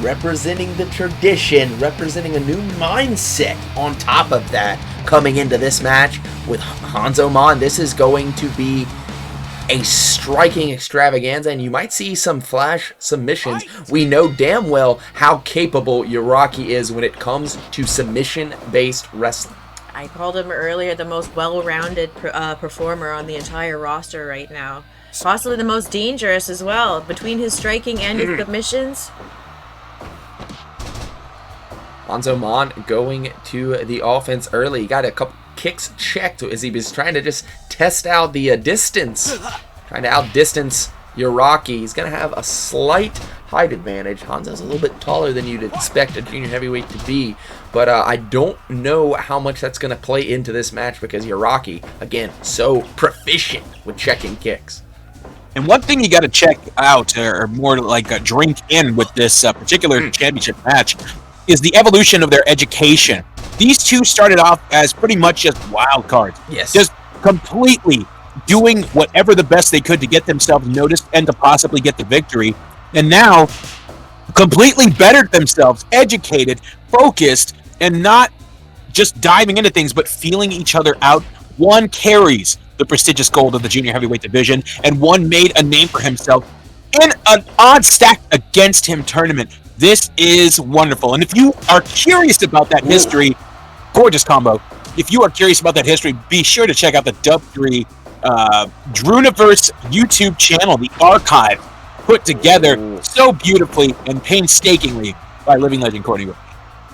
representing the tradition, representing a new mindset on top of that, coming into this match with Hanzo Mon. This is going to be a striking extravaganza, and you might see some flash submissions. We know damn well how capable Uraki is when it comes to submission-based wrestling. I called him earlier the most well-rounded performer on the entire roster right now. Possibly the most dangerous as well. Between his striking and his submissions. Hanzo Mon going to the offense early. He got a couple kicks checked as he was trying to just test out the distance. Trying to outdistance Uraki. He's going to have a slight height advantage. Hanzo's a little bit taller than you'd expect a junior heavyweight to be. But I don't know how much that's going to play into this match because Uraki, again, so proficient with checking kicks. And one thing you got to check out, or more like a drink in with this particular championship match, is the evolution of their education. These two started off as pretty much just wild cards. Yes. Just completely doing whatever the best they could to get themselves noticed and to possibly get the victory. And now, completely bettered themselves, educated, focused, and not just diving into things, but feeling each other out. One carries the prestigious gold of the junior heavyweight division, and one made a name for himself in an odd stacked against him tournament. This is wonderful. And if you are curious about that history, gorgeous combo. If you are curious about that history, be sure to check out the Dub3 Druniverse YouTube channel, the archive put together so beautifully and painstakingly by living legend Courtney Rush.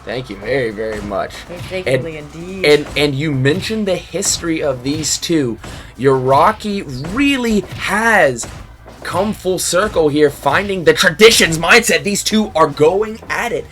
Thank you very, very much. Painstakingly indeed. And you mentioned the history of these two. Uraki really has come full circle here, finding the traditions mindset. These two are going at it.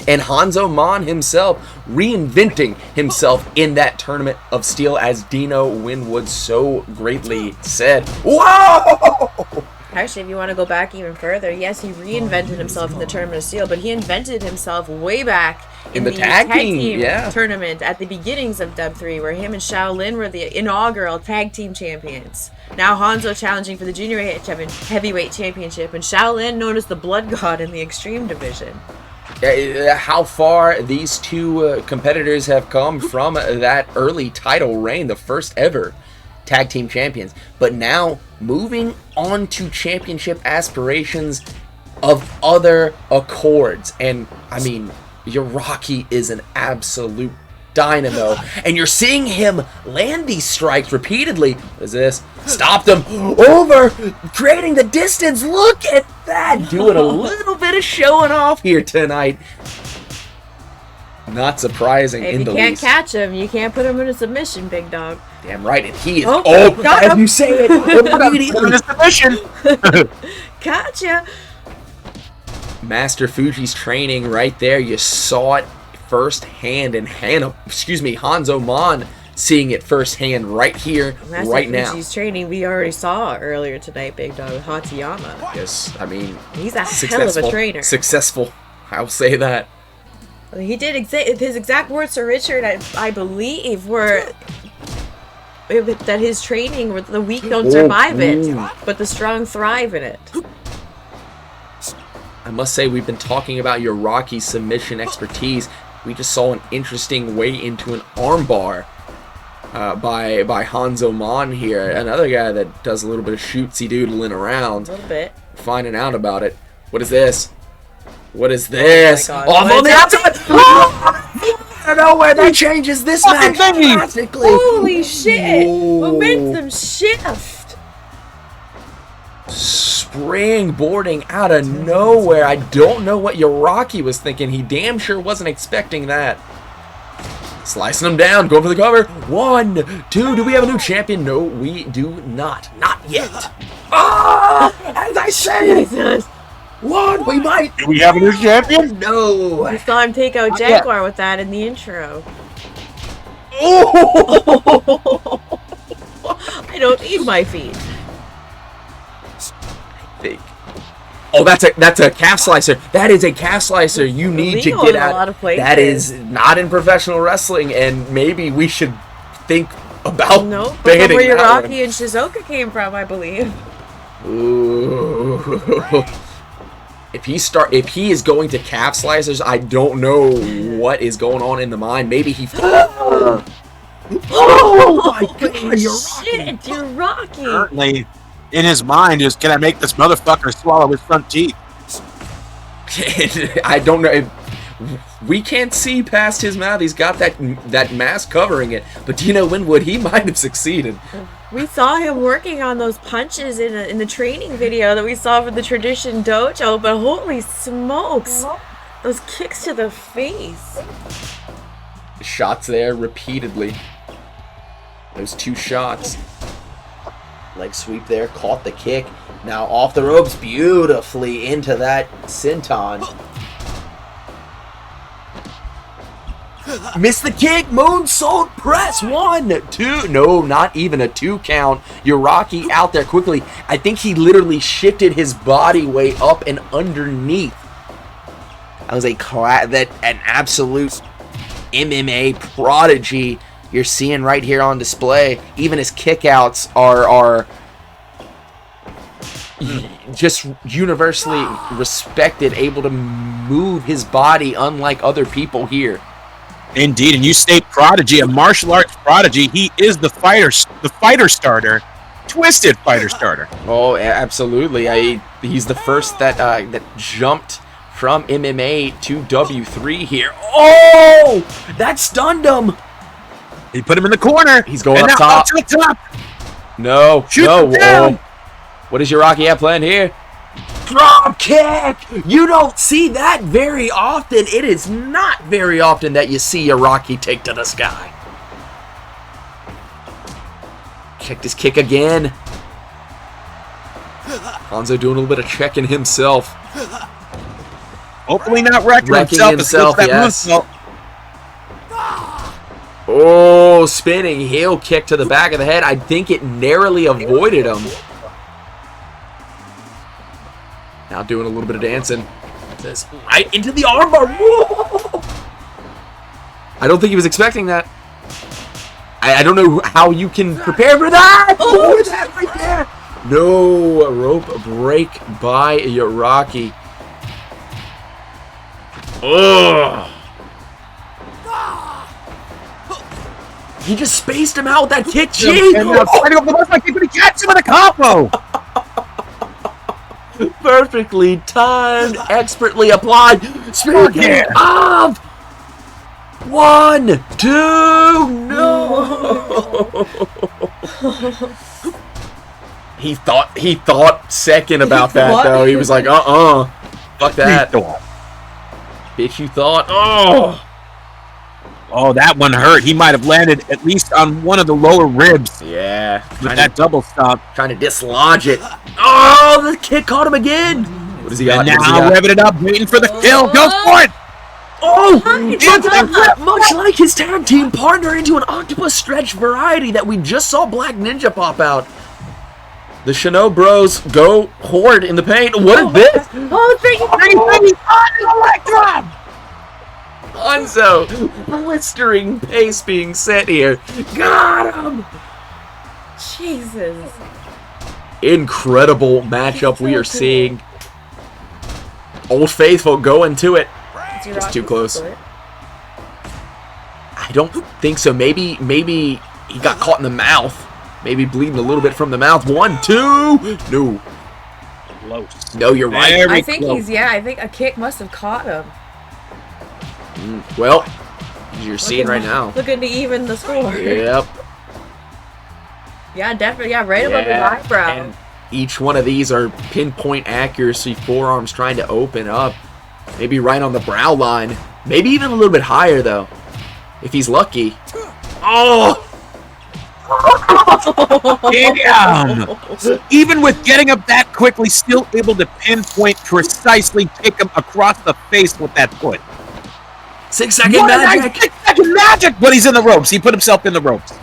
And Hanzo Mon himself reinventing himself in that tournament of steel, as Dino Winwood so greatly said. Whoa! Actually, if you want to go back even further, yes, he reinvented himself in the Tournament of Steel, but he invented himself way back in the tag team tournament at the beginnings of Dub3, where him and Shaolin were the inaugural tag team champions. Now Hanzo challenging for the junior heavyweight championship, and Shaolin known as the Blood God in the Extreme division. How far these two competitors have come from that early title reign, the first ever tag team champions, but now moving on to championship aspirations of other accords. And I mean, Uraki is an absolute dynamo, and you're seeing him land these strikes repeatedly. What is this? Stopped him over, creating the distance. Look at that, doing a little bit of showing off here tonight. Not surprising in the least. If you can't catch him, you can't put him in a submission, big dog. Damn right, and he is. Got as him. you say it, immediately. Submission. Gotcha. Master Fuji's training right there. You saw it firsthand, and Hanzo Mon seeing it firsthand right here, Master right now. Fuji's training we already saw earlier tonight, big dog, with Hatayama. Yes, I mean, He's a hell of a trainer. Successful, I'll say that. He did his exact words to Richard, I believe, were that his training, the weak don't survive it, but the strong thrive in it. I must say, we've been talking about Uraki's submission expertise. We just saw an interesting way into an armbar by Hanzo Mon here. Another guy that does a little bit of shootsy doodling around. A little bit. Finding out about it. What is this? What is this? Oh my God. Off on the outside! I don't know where that changes this match drastically. Holy shit! Whoa. Momentum shift! springboarding out of nowhere. I don't know what Uraki was thinking. He damn sure wasn't expecting that. Slicing him down, going for the cover. 1, 2. Do we have a new champion? No, we do not. Not yet. Ah! As I said, Jesus. 1. We might. Do we have a new champion? No. We saw him take out Jaguar with that in the intro. Oh! I don't need my feet. Oh, that's a calf slicer. That is a calf slicer. You need to Illegal get in a lot out. of places. That is not in professional wrestling, and maybe we should think about No, but banning where that Uraki and Shizuoka came from, I believe. one. Ooh. If he is going to calf slicers, I don't know what is going on in the mind. Maybe he. Oh my God! Shit, Uraki. Certainly, in his mind is, can I make this motherfucker swallow his front teeth? I don't know. We can't see past his mouth. He's got that mask covering it. But Dino Winwood, he might have succeeded. We saw him working on those punches in the training video that we saw for the Tradition Dojo, but holy smokes, those kicks to the face. Shots there repeatedly. Those 2 shots. Leg sweep there, caught the kick. Now off the ropes beautifully into that senton. Missed the kick, moonsault press. 1, 2. No, not even a 2 count. Uraki out there quickly. I think he literally shifted his body weight up and underneath. That was an absolute MMA prodigy you're seeing right here on display. Even his kickouts are just universally respected, able to move his body unlike other people here. Indeed, and you say prodigy, a martial arts prodigy. He is the fighter starter, twisted fighter starter. Oh, absolutely. He's the first that jumped from MMA to W3 here. Oh, that stunned him. He put him in the corner. He's going and up now top. Up to the top. No, Shoot no. him down. Whoa. What does Uraki have planned here? Drop kick! You don't see that very often. It is not very often that you see Uraki take to the sky. Check this kick again. Hanzo doing a little bit of checking himself. Hopefully not wrecking himself. That Yes. moonsault. Oh, spinning heel kick to the back of the head. I think it narrowly avoided him. Now doing a little bit of dancing. Says right into the armbar. Whoa! I don't think he was expecting that. I don't know how you can prepare for that. Oh, that right there. No, rope break by Uraki. Ugh. He just spaced him out with that kick. Gee! And now trying to go for the kick, but he catches him in a combo. Perfectly timed, expertly applied. Speaking of 1, 2, no. He thought second about that though. He was like, fuck that. Bitch, you thought. Oh, that one hurt. He might have landed at least on one of the lower ribs. Yeah. With that double stomp. Trying to dislodge it. Oh, the kick caught him again. What does he got? And now revving it up, waiting for the kill. Go for it. Oh, much like his tag team partner into an octopus stretch variety that we just saw Black Ninja pop out. The Shino Bros go horde in the paint. What is this? Oh, thank you. Electron! Hanzo, blistering pace being set here. Got him! Jesus. Incredible matchup we are seeing. Old Faithful going to it. It's too close. I don't think so. Maybe he got caught in the mouth. Maybe bleeding a little bit from the mouth. 1, 2. No. Close. No, you're right. I think I think a kick must have caught him. Well, you're seeing right now. Looking to even the score. Yep. Yeah, definitely. Yeah, right above his eyebrow. And each one of these are pinpoint accuracy forearms trying to open up. Maybe right on the brow line. Maybe even a little bit higher, though, if he's lucky. Oh! Damn! Even with getting up that quickly, still able to pinpoint precisely, kick him across the face with that foot. 6-second What magic! 6-second magic! But he's in the ropes. He put himself in the ropes.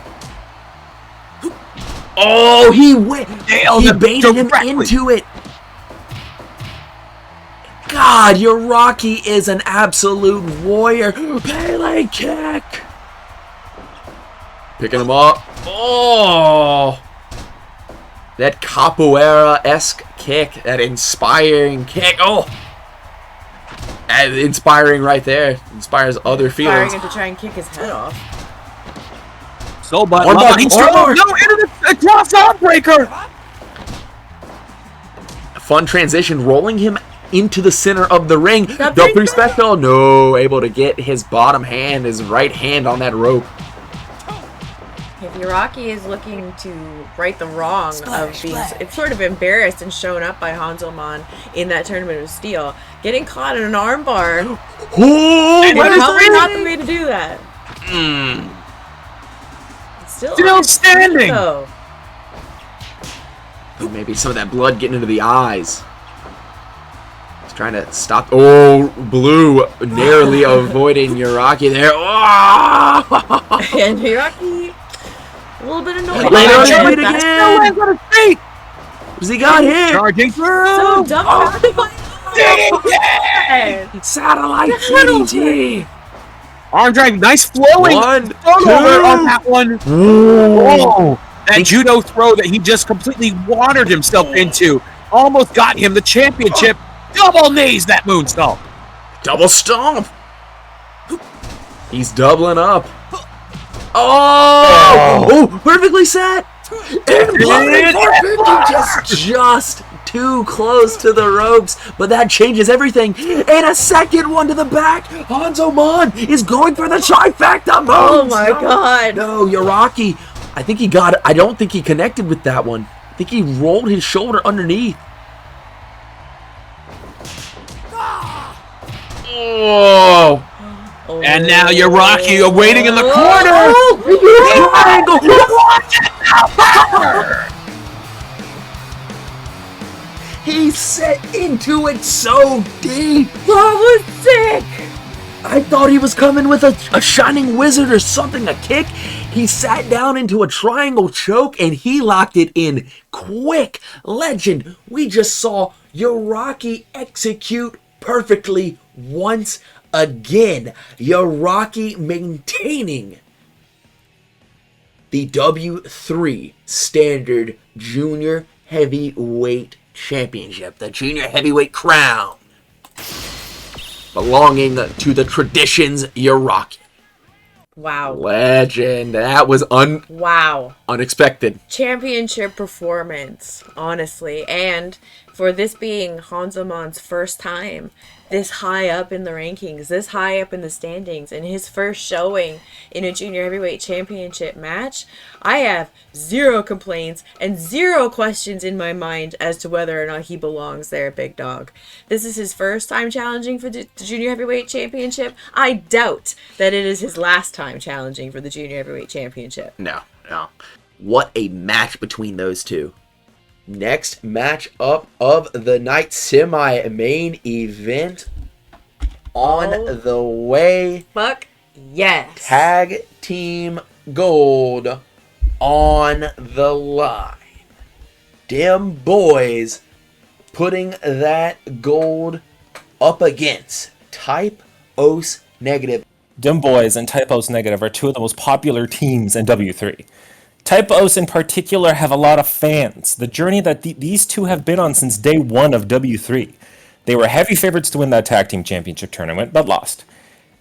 Oh, he went. Nailed He him baited him directly. into it. God, Uraki is an absolute warrior. Pele kick. Picking him up. Oh. That capoeira-esque kick. That inspiring kick. Oh. Inspiring right there. Inspires other feelings. Firing him to try and kick his head off. So, but One more, he's one more. no into the cross arm breaker. Fun transition, rolling him into the center of the ring. The The big three special, no, able to get his bottom hand, his right hand on that rope. If Uraki is looking to right the wrong of being it's sort of embarrassed and shown up by Zo Mon in that tournament of steel, getting caught in an armbar, Oh, it's probably not the way to do that. It's Still standing. So, maybe some of that blood getting into the eyes. He's trying to stop. Oh, Blue narrowly avoiding Uraki there. Oh! and Uraki, a little bit annoyed. Later on, But hit that's again. Because he got hit. Charging through. So dumb. Satellite DDT. Arm drag, nice flowing. One, Thrown two. over on that one. Ooh. That judo throw that he just completely watered himself into almost got him the championship. Double knees that moonsault. Double stomp. He's doubling up. Oh, perfectly set. And bloody 450, just too close to the ropes, but that changes everything. And a second one to the back. Zo Mon is going for the trifecta. Oh my god. No, Uraki. I think he got it. I don't think he connected with that one. I think he rolled his shoulder underneath. Oh. And now Uraki waiting in the corner. He set into it so deep. That was sick. I thought he was coming with a shining wizard or something, a kick. He sat down into a triangle choke and he locked it in quick. Legend, we just saw Uraki execute perfectly once again. Uraki maintaining the W3 Standard Junior Heavyweight Championship, the Junior Heavyweight crown, belonging to the Traditions Uraki. Wow. Legend. That was Wow. unexpected. Championship performance, honestly. And for this being Zo Mon's first time this high up in the rankings, this high up in the standings, and his first showing in a junior heavyweight championship match, I have zero complaints and zero questions in my mind as to whether or not he belongs there, big dog. This is his first time challenging for the junior heavyweight championship. I doubt that it is his last time challenging for the junior heavyweight championship. No. What a match between those two. Next match up of the night, semi-main event on the way. Fuck yes. Tag team gold on the line. Dem boys putting that gold up against Type OSS Negative. Dem Boys and Type OSS Negative are two of the most popular teams in W3. Type OSS in particular have a lot of fans. The journey that these two have been on since day one of W3. They were heavy favorites to win that tag team championship tournament, but lost.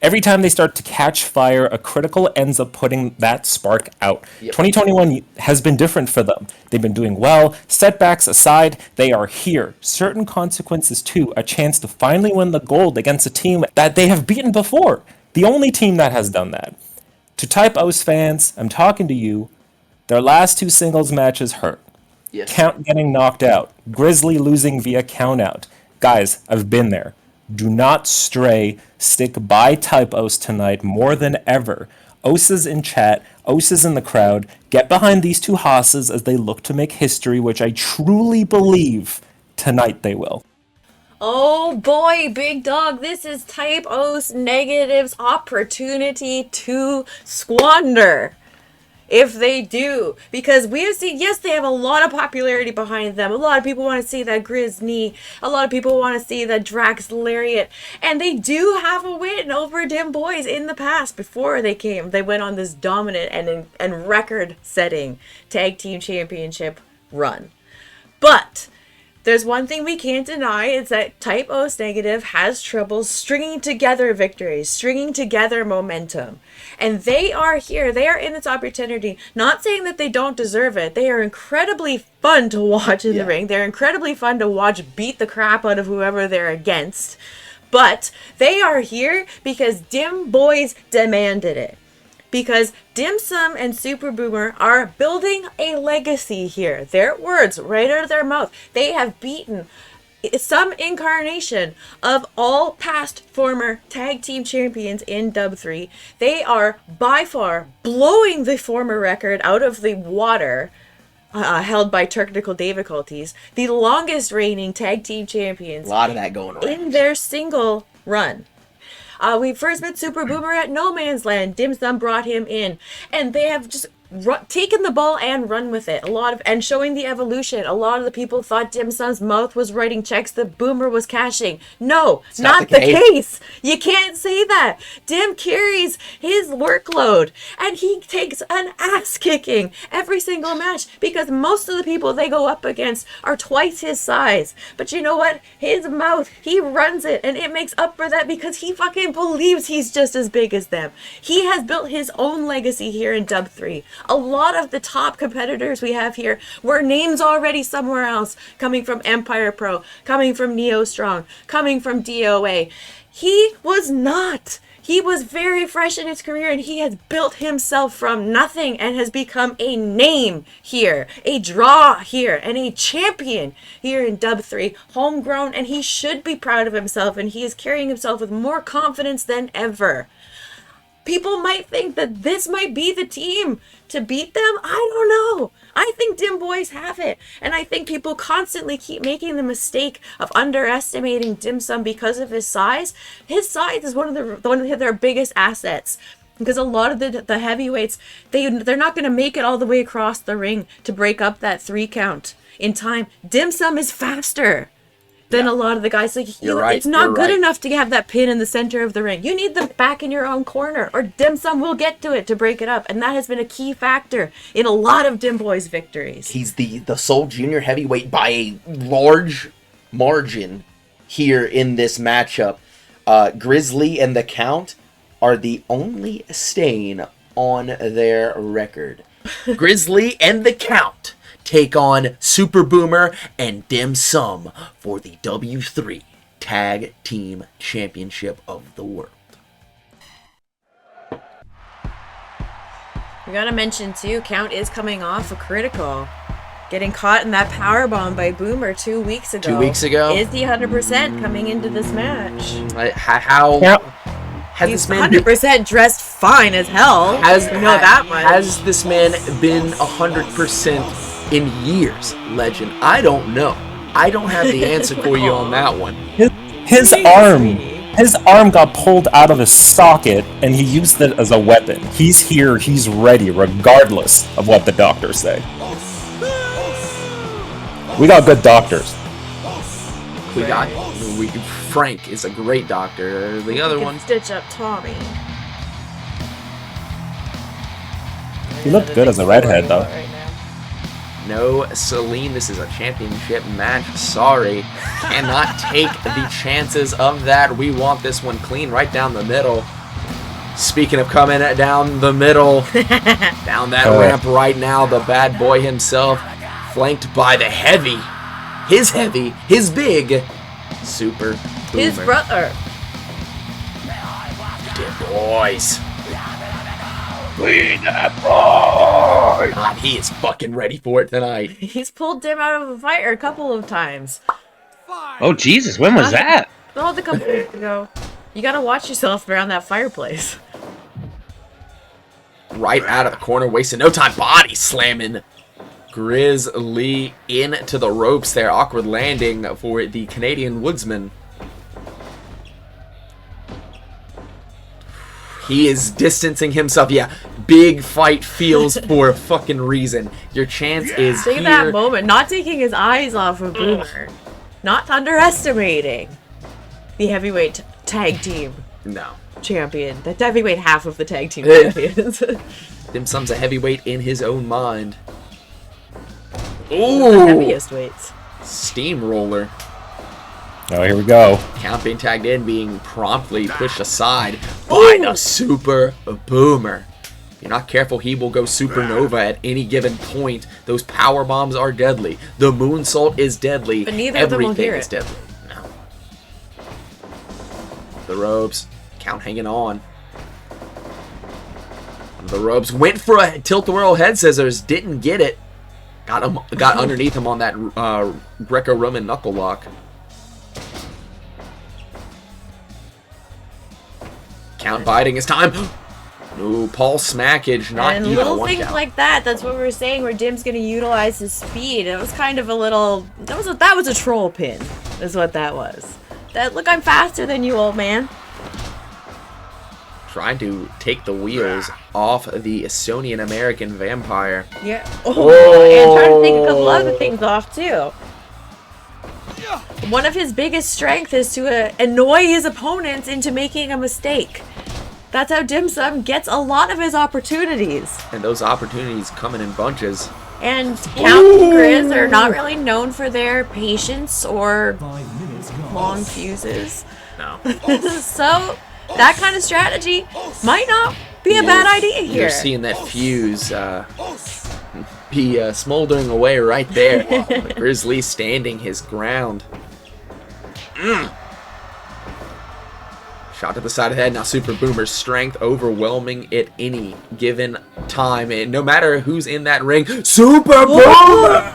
Every time they start to catch fire, a critical ends up putting that spark out. 2021 has been different for them. They've been doing well. Setbacks aside, they are here. Certain consequences too. A chance to finally win the gold against a team that they have beaten before. The only team that has done that. To Type OSS fans, I'm talking to you. Their last two singles matches hurt. Yes. Count getting knocked out. Grizzly losing via countout. Guys, I've been there. Do not stray. Stick by Type OS tonight more than ever. OS is in chat. OS is in the crowd. Get behind these two hosses as they look to make history, which I truly believe tonight they will. Oh boy, big dog, this is Type OSS Negative's opportunity to squander. If they do. Because we have seen, yes, they have a lot of popularity behind them. A lot of people want to see that Grizz knee. A lot of people want to see that Drax lariat. And they do have a win over Dim Boys in the past. Before they came, they went on this dominant and record-setting tag team championship run. But there's one thing we can't deny, is that Type OSS Negative has trouble stringing together victories, stringing together momentum. And they are here. They are in this opportunity. Not saying that they don't deserve it. They are incredibly fun to watch in the ring. They're incredibly fun to watch beat the crap out of whoever they're against. But they are here because Dim Boys demanded it. Because Dim Sum and Super Boomer are building a legacy here. Their words, right out of their mouth. They have beaten some incarnation of all past former tag team champions in Dub 3. They are by far blowing the former record out of the water, held by technical difficulties. The longest reigning tag team champions. A lot of that going around. In their single run. We first met Super Boomer at No Man's Land. Dim Sum brought him in, and they have just taken the ball and run with it. And showing the evolution. A lot of the people thought Dim Sum's mouth was writing checks that Boomer was cashing. No, it's not the case. You can't say that. Dim carries his workload, and he takes an ass kicking every single match because most of the people they go up against are twice his size. But you know what? His mouth, he runs it, and it makes up for that because he fucking believes he's just as big as them. He has built his own legacy here in Dub 3. A lot of the top competitors we have here were names already somewhere else, coming from Empire Pro, coming from Neo Strong, coming from DOA. He was not. He was very fresh in his career, and he has built himself from nothing and has become a name here, a draw here, and a champion here in Dub 3, homegrown, and he should be proud of himself, and he is carrying himself with more confidence than ever. People might think that this might be the team to beat them. I don't know. I think Dim Boys have it. And I think people constantly keep making the mistake of underestimating Dim Sum because of his size. His size is one of their biggest assets. Because a lot of the heavyweights, they're not going to make it all the way across the ring to break up that 3 count in time. Dim Sum is faster than a lot of the guys. Like, it's not good enough to have that pin in the center of the ring. You need them back in your own corner, or Dim Sum will get to it to break it up. And that has been a key factor in a lot of Dim Boys' victories. He's the sole junior heavyweight by a large margin here in this matchup. Grizzly and the Count are the only stain on their record. Grizzly and the Count take on Super Boomer and Dim Sum for the W3 Tag Team Championship of the World. We gotta mention too, Count is coming off a critical. Getting caught in that powerbomb by Boomer 2 weeks ago. 2 weeks ago? Is he 100% coming into this match? How has He's this man 100% dressed fine as hell. We know that much. Has this man been 100% in years, Legend? I don't know. I don't have the answer for you on that one. His arm got pulled out of his socket, and he used it as a weapon. He's here, he's ready, regardless of what the doctors say. We got good doctors. Frank is a great doctor. The other one, stitch up Tommy. He looked good as a redhead, though. No, Celine, this is a championship match. Sorry. Cannot take the chances of that. We want this one clean right down the middle. Speaking of coming down the middle, down that ramp right now, the bad boy himself, flanked by the his big, Super Boomer. His brother. Dim Boys. We the boys. God, he is fucking ready for it tonight. He's pulled Dim out of a fire a couple of times. Oh, Jesus, when was that? Oh, a couple weeks ago. You gotta watch yourself around that fireplace. Right out of the corner, wasting no time. Body slamming Grizzly into the ropes there. Awkward landing for the Canadian woodsman. He is distancing himself. Yeah, big fight feels for a fucking reason. Your chance is Take here. that moment, not taking his eyes off of Boomer. Not underestimating the heavyweight tag team No. champion. The heavyweight half of the tag team champions. Dim Sum's a heavyweight in his own mind. The Ooh! heaviest weights. Steamroller. Oh, here we go. Count being tagged in, being promptly pushed aside by the Super Boomer. If you're not careful, he will go supernova at any given point. Those power bombs are deadly. The moonsault is deadly. But neither of them will Everything hear is it. deadly. No. The ropes. Count hanging on. One of the ropes went for a tilt-a-whirl head scissors. Didn't get it. Got underneath him on that Greco-Roman knuckle lock. Count biding his time. No, Paul Smackage, not And even a little one things count. like that, that's what we were saying, where Dim's gonna utilize his speed. It was kind of a little, that was a troll pin, is what that was. That, look, I'm faster than you, old man. Trying to take the wheels off the Estonian-American vampire. Yeah. Oh, and trying to take a couple other things off, too. One of his biggest strengths is to annoy his opponents into making a mistake. That's how Dim Sum gets a lot of his opportunities. And those opportunities coming in bunches. And Count and Grizz are not really known for their patience or long fuses. No. So, that kind of strategy might not be a bad idea here. You're seeing that fuse be smoldering away right there. Grizzly standing his ground. Shot to the side of the head. Now Super Boomer's strength overwhelming at any given time. And no matter who's in that ring, Super Boomer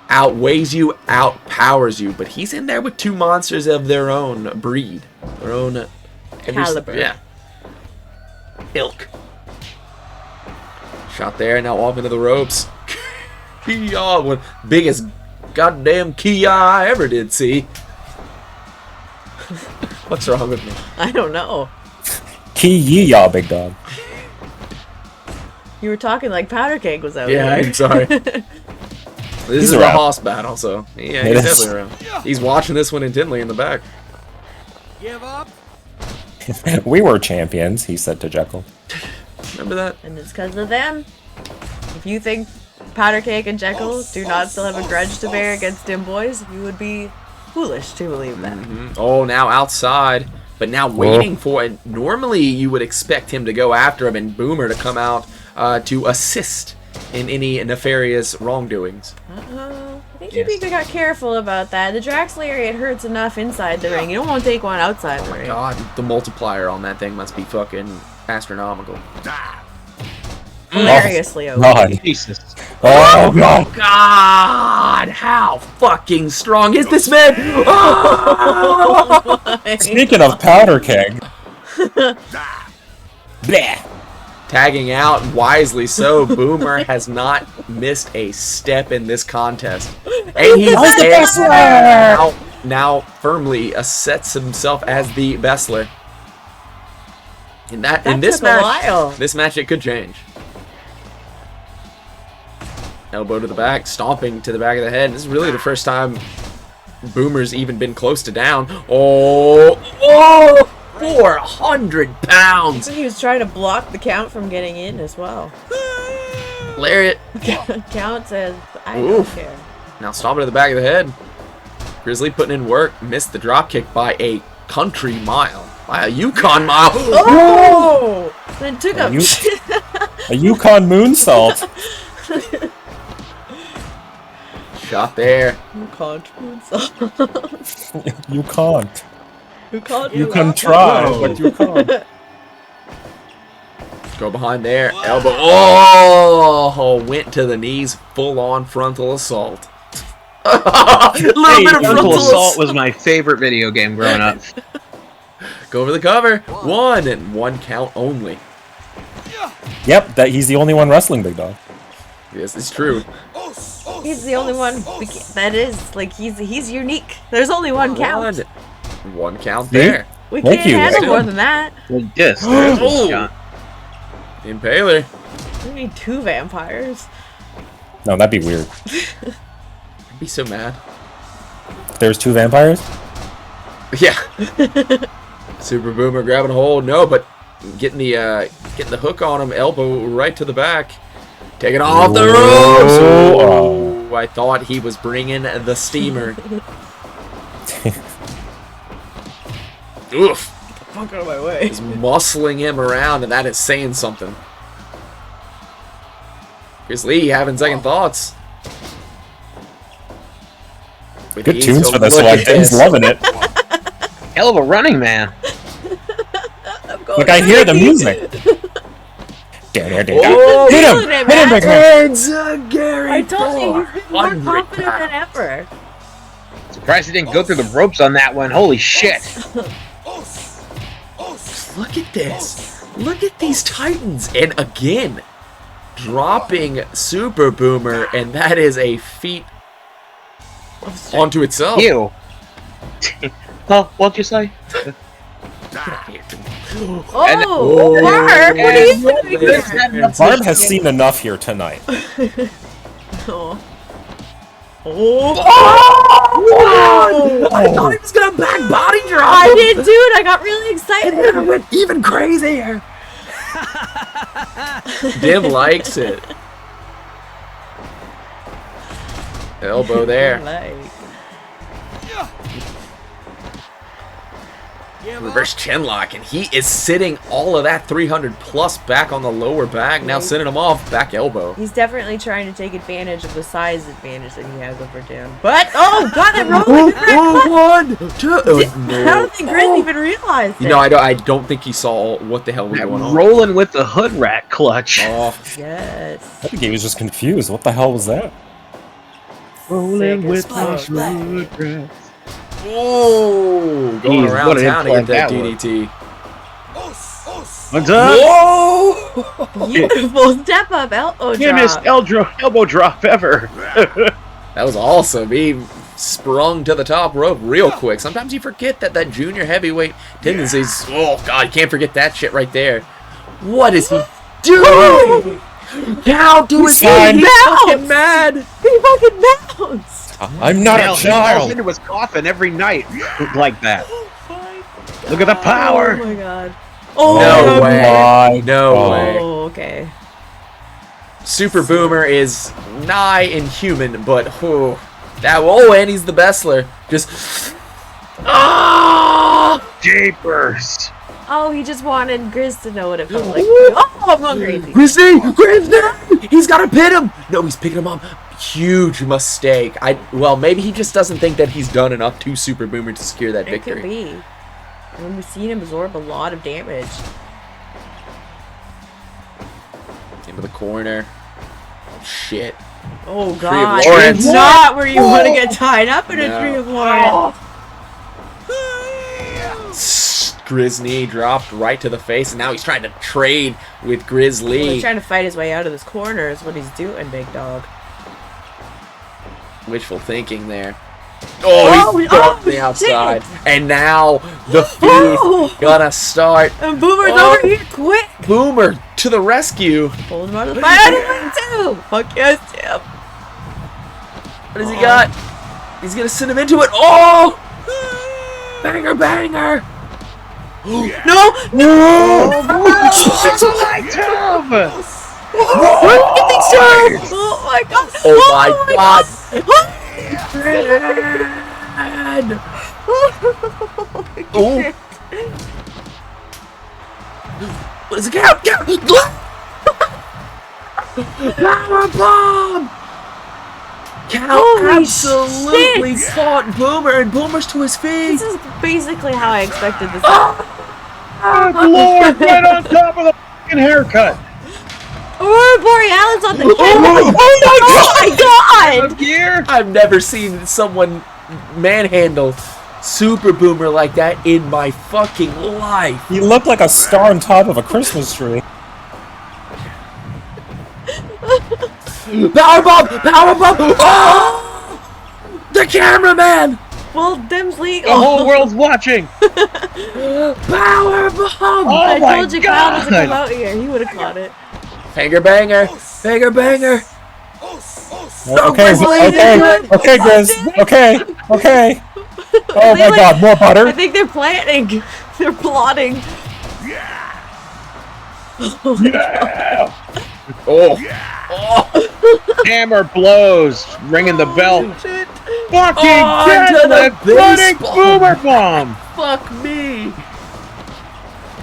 outweighs you, outpowers you. But he's in there with two monsters of their own breed. Their own Caliber. Yeah. Ilk. Shot there, now off into the ropes. Kia, one biggest goddamn Kia I ever did see. What's wrong with me? I don't know. Key yee yaw, big dog. You were talking like Powder Cake was out Yeah, there. I'm sorry. This is a around. Hoss battle, so yeah, It he's is. definitely around. He's watching this one intently in the back. Give up. We were champions, he said to Jekyll. Remember that? And it's because of them. If you think Powder Cake and Jekyll do not still have a grudge to bear against Dim Boys, you would be foolish to believe that. Oh, now outside, but now waiting for it. Normally, you would expect him to go after him and Boomer to come out to assist in any nefarious wrongdoings. Uh-oh. I think you got careful about that. The Drax Lariat hurts enough inside the ring. You don't want to take one outside the ring. God, the multiplier on that thing must be fucking astronomical. Hilariously OP. God. Jesus. Oh, God. God, how fucking strong is this man? Oh! Speaking of powder keg. Bleh. Tagging out, wisely so, Boomer has not missed a step in this contest. And he's now firmly sets himself as the bestler. In this took a while. match it could change. Elbow to the back, stomping to the back of the head. This is really the first time Boomer's even been close to down. Oh, 400 pounds. He was trying to block the count from getting in as well. Lariat. Count says, I Oof. don't care. Now stomping to the back of the head. Grizzly putting in work. Missed the drop kick by a country mile. By a Yukon mile. Oh! Then took a... A Yukon moonsault. Shot there. You can't. You can't. You can't. You can try, but you can't. Go behind there. Elbow. Oh, went to the knees. Full on frontal assault. A little bit of frontal assault was my favorite video game growing up. Go for the cover. 1 and 1 count only. Yep, that he's the only one wrestling, big dog. Yes, it's true. He's the only one that is like he's unique. There's only one count. 1 count there. We Thank can't you. handle more than that. Well, yes, there's one count. Impaler. We need 2 vampires. No, that'd be weird. I'd be so mad. There's 2 vampires? Yeah. Super Boomer grabbing a hold. No, but getting the hook on him. Elbow right to the back. Taking off the ropes. Oh, I thought he was bringing the steamer. Oof. Fuck out of my way. He's muscling him around, and that is saying something. Chris Lee having second thoughts. Good tunes for this one. Tim's loving it. Hell of a running man. Look, I hear the music. Hit him! Big man! It's Gary. I told you, he's been more confident than ever. Surprised he didn't go through the ropes on that one. Holy shit. Look at this. Look at these Titans. And again, dropping Super Boomer, and that is a feat onto itself. Ew. Huh? What'd you say? Oh, Barb, what are you doing here? Barb has seen enough here tonight. Oh. I thought he was gonna back body drop. I did, dude. I got really excited. It went even crazier. Dim likes it. Elbow there. Reverse chinlock, and he is sitting all of that 300 plus back on the lower back. Now sending him off, back elbow. He's definitely trying to take advantage of the size advantage that he has over Dim. But, oh, God, that rolling I don't think Grizz even realized it. You know, I don't think he saw what the hell was going on. Rolling with the hood rat clutch. Oh. Yes. I think he was just confused. What the hell was that? Rolling with the hood rat. Oh, going Jeez, around town to get that DDT. What's up? Whoa! Beautiful step up elbow drop. Elbow drop ever. That was awesome. He sprung to the top rope real quick. Sometimes you forget that junior heavyweight tendencies. Oh, God, you can't forget that shit right there. What is he doing? How do it? He's fucking mad. He fucking bounced. I'm not a He falls child. into his coffin every night like that. Look at the power. Oh, my God. Oh, No way. my No God. way. Oh, okay. Super Boomer is nigh inhuman, but and he's the bestler. Just Jeepers. Oh, he just wanted Grizz to know what it felt like. Oh, I'm going crazy. Grizzly! He's got to pit him! No, he's picking him up. Huge mistake. Well, maybe he just doesn't think that he's done enough to Super Boomer to secure that It could victory. be. I mean, we've seen him absorb a lot of damage. Into the corner. Oh, shit. Oh, Tree of God. Lawrence. It's not where you want to get tied up in a No. Tree of Lawrence. Grizzly dropped right to the face, and now he's trying to trade with He's Grizzly. trying to fight his way out of this corner is what he's doing, big dog. Wishful thinking there. Oh, he's on the outside. And now the feud gonna start. And Boomer's over here quick. Boomer to the rescue. Pulled him out of the fight anyway, too. Fuck yes, Tim. What has he got? He's gonna send him into it. Oh! Banger, banger! No! Oh my God! Oh my God! Oh! What is it? Power bomb! Cal Holy absolutely shit! fought Boomer, and Boomer's to his feet. This is basically how I expected this. Lord, right on top of the fucking haircut. Oh, Borealis on the camera. Oh my god! Here. I've never seen someone manhandle Super Boomer like that in my fucking life. He looked like a star on top of a Christmas tree. Powerbomb! Powerbomb! Oh! The cameraman! Well, them's legal. The whole world's watching. Powerbomb! Oh I my told you Kyle doesn't come god. out here. He would have caught it. Finger banger! Finger banger! Okay, Grizz. Okay. Oh my god, more I butter. think they're planning. They're plotting. Oh! Hammer blows, ringing the bell. Fucking Onto the deadlift, running baseball. boomer bomb. Fuck me!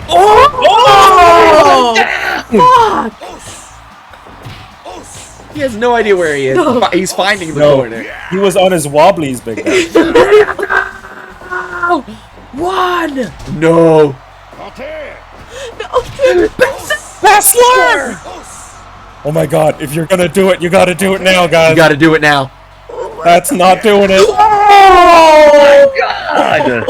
Oh! Fuck! He has no idea where he is. He's finding the No, corner. he was on his wobblies, big guy. One! No! Wrestler! Oh my god, if you're gonna do it, you gotta do it now, guys. You gotta do it now. That's not doing it. Oh! God.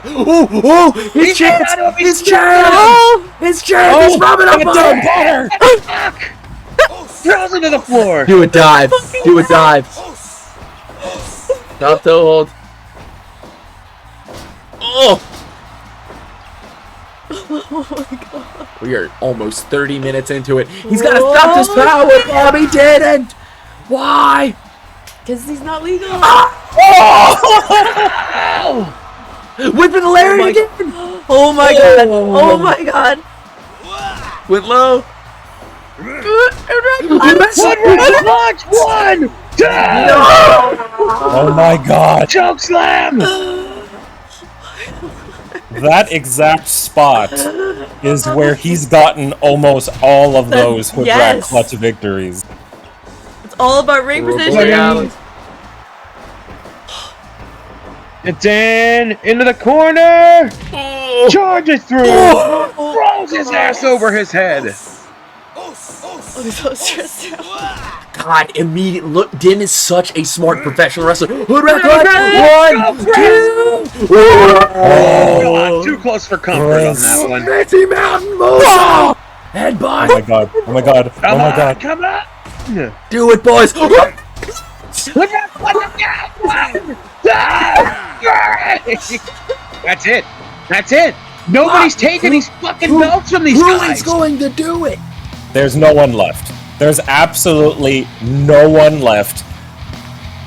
Oh! His chance! His chance! His chance! He's rubbing up on him! Butter! Throws into the floor. Do a dive. Do a dive. Stop the hold. Oh! We are almost 30 minutes into it. He's got to stop this power bomb. He didn't. Why? Because he's not legal. Whipping the Larry again. Oh my god. Oh my god. Went low. One, two. Oh my god. Choke slam. That exact spot is where he's gotten almost all of those with Yes. rat clutch victories. It's all about ring position. It's into the corner. Charges through. Throws his ass over his head. I'm so stressed out. God, immediate look. Din is such a smart professional wrestler. Hood rat Hood rat. 1, 2. God, too close for comfort on that one. Fancy Mountain Move. Headbutt. Oh my god. Oh my god. Oh my god. Come on. Do it, boys. That's it. That's it. Nobody's taking these fucking belts from these Who guys. is going to do it? There's no one left. There's absolutely no one left.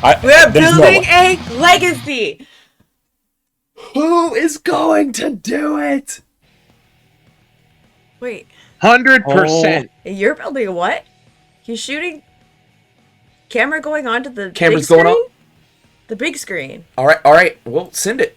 We're There's no building one. a legacy. Who is going to do it? Wait, 100%. you're building a what? He's shooting. Camera going onto the Camera's big going screen? on? The big screen. All right. We'll send it.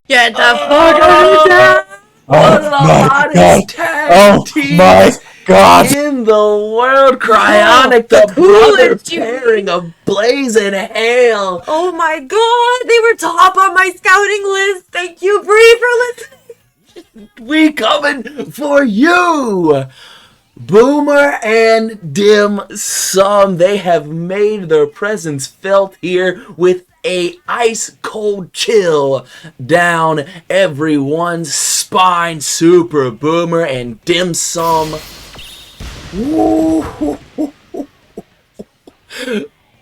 Get the fuck out of town! One of the hottest tag teams in the world. Cryonic, the brother pairing of Blaze and Hale. Oh my god, they were top on my scouting list. Thank you, Bree, for listening. We coming for you. Boomer and Dim Sum, they have made their presence felt here with a ice cold chill down everyone's spine. Super Boomer and Dim Sum.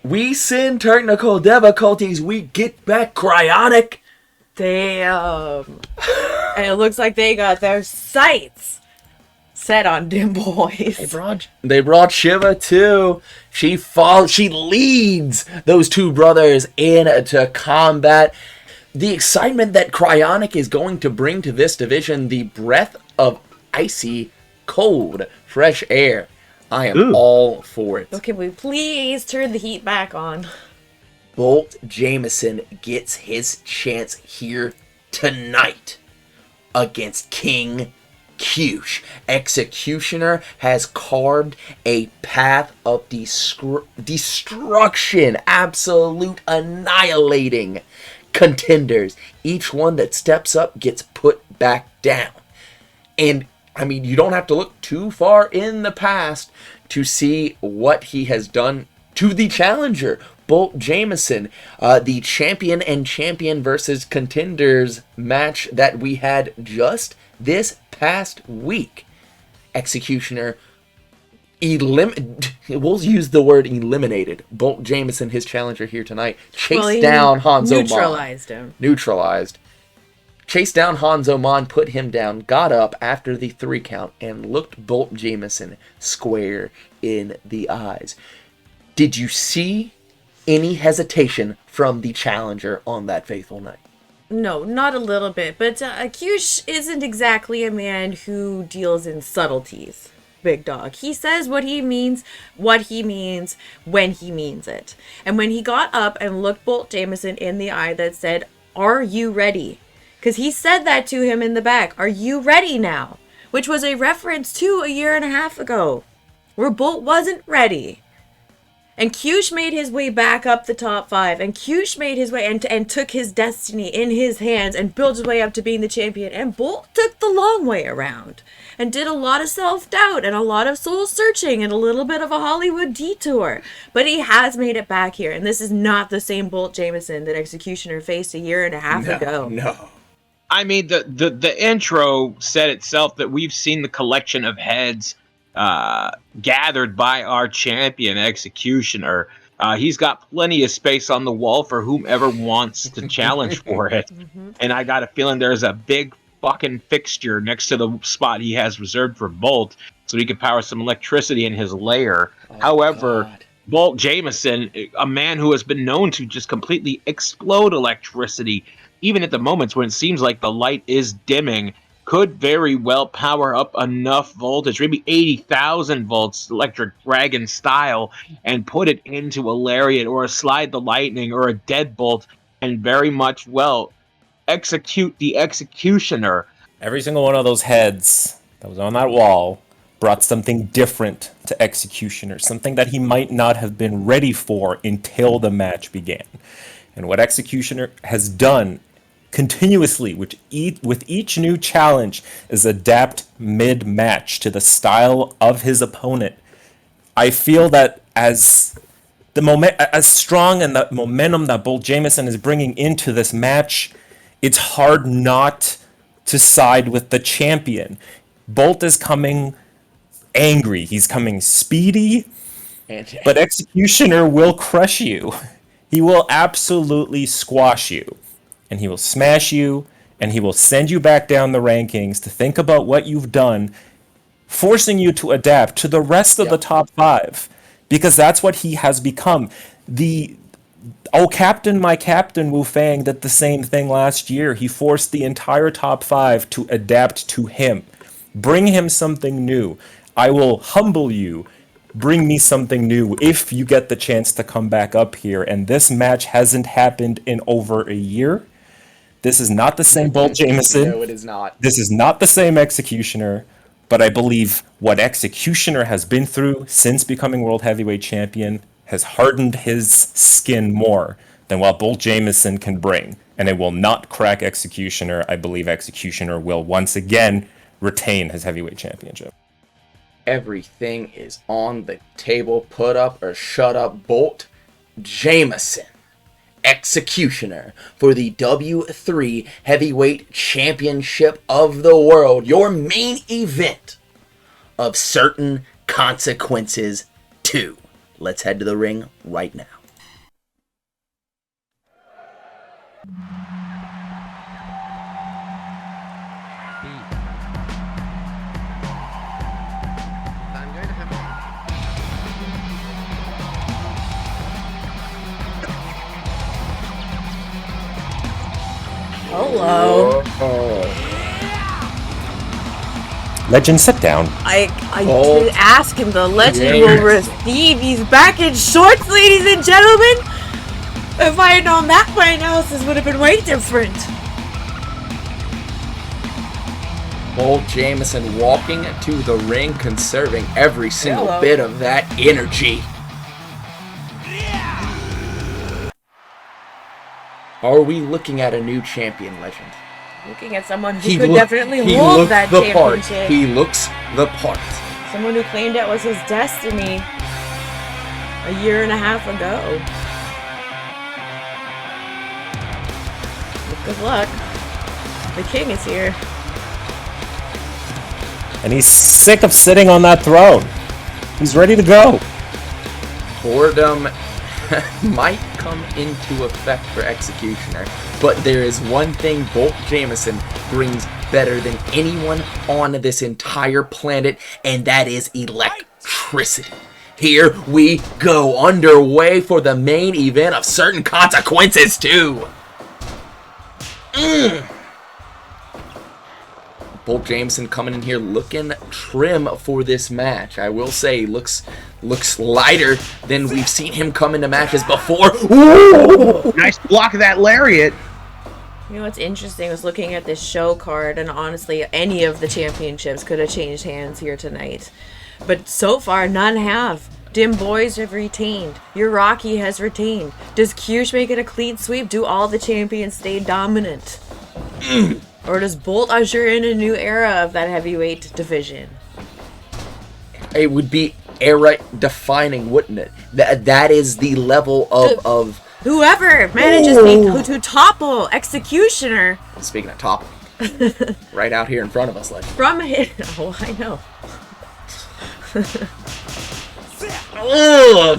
We send technical difficulties. We get back Cryonic. Damn. And it looks like they got their sights set on Dim Boys. They brought Shiva too. She leads those two brothers into combat. The excitement that Cryonic is going to bring to this division, the breath of icy, cold, fresh air. I am all for it. So can we please turn the heat back on? Bolt Jamison gets his chance here tonight against King Kyush. Executioner has carved a path of destruction, absolute annihilating contenders. Each one that steps up gets put back down. And I mean, you don't have to look too far in the past to see what he has done to the challenger, Bolt Jamison. The champion and champion versus contenders match that we had just this past week. Executioner we'll use the word eliminated Bolt Jamison, his challenger here tonight. Chased down Hanzo Mon. Neutralized. Chased down Hanzo Mon, put him down, got up after the 3 count, and looked Bolt Jamison square in the eyes. Did you see any hesitation from the challenger on that fateful night? No, not a little bit. But Kyush isn't exactly a man who deals in subtleties, big dog. He says what he means, when he means it. And when he got up and looked Bolt Jamison in the eye, that said, "Are you ready?" Because he said that to him in the back. "Are you ready now?" Which was a reference to a year and a half ago, where Bolt wasn't ready. And Kyush made his way back up the top 5. And Kyush made his way and took his destiny in his hands and built his way up to being the champion. And Bolt took the long way around and did a lot of self-doubt and a lot of soul-searching and a little bit of a Hollywood detour. But he has made it back here. And this is not the same Bolt Jamison that Executioner faced a year and a half ago. No. I mean, the intro said itself that we've seen the collection of heads gathered by our champion Executioner. He's got plenty of space on the wall for whomever wants to challenge for it. And I got a feeling there's a big fucking fixture next to the spot he has reserved for Bolt, so he can power some electricity in his lair. However, God. Bolt Jamison, a man who has been known to just completely explode electricity, even at the moments when it seems like the light is dimming, could very well power up enough voltage, maybe 80,000 volts, Electric Dragon style, and put it into a lariat or a Slide the Lightning or a Deadbolt, and very much, well, execute the Executioner. Every single one of those heads that was on that wall brought something different to Executioner, something that he might not have been ready for until the match began. And what Executioner has done continuously with each new challenge is adapt mid-match to the style of his opponent. I feel that as strong and the momentum that Bolt Jamison is bringing into this match, it's hard not to side with the champion. Bolt is coming angry. He's coming speedy, but Executioner will crush you. He will absolutely squash you. And he will smash you, and he will send you back down the rankings to think about what you've done, forcing you to adapt to the rest of the top 5, because that's what he has become. Captain, my captain, Wu-Fang did the same thing last year. He forced the entire top 5 to adapt to him. Bring him something new. I will humble you. Bring me something new if you get the chance to come back up here. And this match hasn't happened in over a year. This is not the same Bolt Jamison. No, it is not. This is not the same Executioner, but I believe what Executioner has been through since becoming World Heavyweight Champion has hardened his skin more than what Bolt Jamison can bring. And it will not crack Executioner. I believe Executioner will once again retain his Heavyweight Championship. Everything is on the table. Put up or shut up, Bolt Jamison, Executioner, for the W3 Heavyweight Championship of the World. Your main event of certain consequences 2. Let's head to the ring right now. Hello. Legend, sit down. I Oh. did ask him. The legend Yeah. will receive. He's back in shorts, ladies and gentlemen. If I had known that, my analysis would have been way different. Bolt Jamison walking to the ring, conserving every single Hello. bit of that energy. Are we looking at a new champion, Legend? Looking at someone who could definitely he hold looked that the part. championship. He looks the part. Someone who claimed it was his destiny a year and a half ago. Good luck. The king is here. And he's sick of sitting on that throne. He's ready to go. Boredom might come into effect for Executioner, but there is one thing Bolt Jamison brings better than anyone on this entire planet, and that is electricity. Here we go, underway for the main event of certain consequences 2. Bolt Jamison coming in here looking trim for this match. I will say, looks lighter than we've seen him come into matches before. Ooh! Nice block of that lariat. You know what's interesting was looking at this show card, and honestly, any of the championships could have changed hands here tonight. But so far, none have. Dim Boys have retained. Uraki has retained. Does Kyush make it a clean sweep? Do all the champions stay dominant? Or does Bolt usher in a new era of that heavyweight division? It would be era defining, wouldn't it? That is the level of Whoever manages to topple Executioner speaking of top, right out here in front of us, like from his... Oh, I know.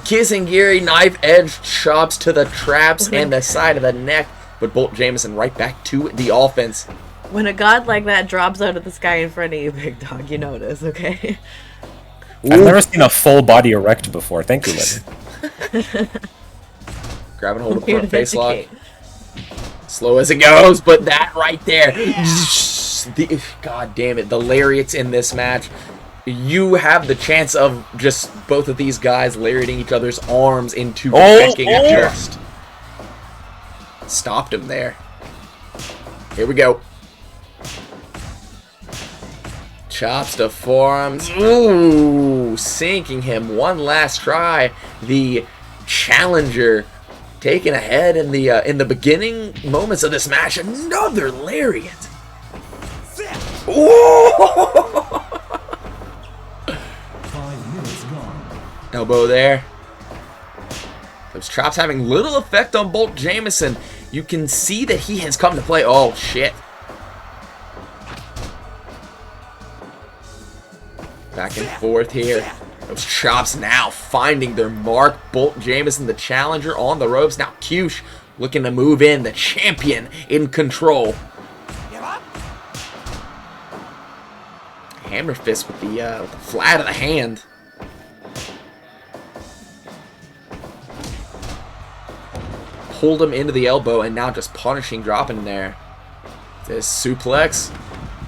Kissing Geary, knife edge chops to the traps and the side of the neck, but Bolt Jamison right back to the offense. When a god like that drops out of the sky in front of you, big dog, you notice, okay? I've never seen a full body erect before. Thank you, Legend. Grabbing hold of Here front to face lock. educate. Slow as it goes, but that right there. God damn it. The lariats in this match. You have the chance of just both of these guys lariating each other's arms into making a chest. Stopped him there. Here we go. Chops to forearms. Ooh, sinking him. One last try. The challenger taken ahead in the beginning moments of this match. Another lariat. Ooh. Elbow there. Those chops having little effect on Bolt Jamison. You can see that he has come to play. Oh, shit. Back and forth here. Those chops now finding their mark. Bolt Jamison, the challenger, on the ropes. Now Kyush looking to move in. The champion in control. Hammer fist with the flat of the hand. Pulled him into the elbow and now just punishing, dropping there. This suplex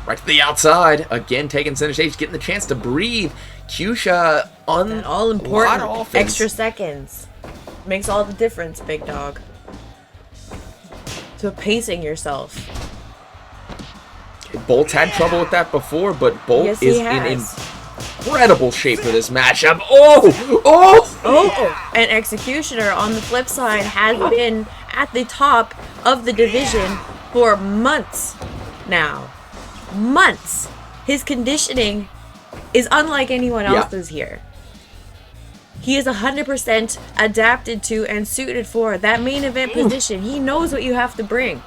right to the outside. Again, taking center stage, getting the chance to breathe. Kyusha on That all important offense. extra seconds. Makes all the difference, big dog. to pacing yourself. Bolt's had trouble with that before, but Bolt Yes, is he in has. incredible shape for this matchup. Oh! And Executioner, on the flip side, has been at the top of the division for months now. Months. His conditioning is unlike anyone else's here. He is 100% adapted to and suited for that main event position. He knows what you have to bring.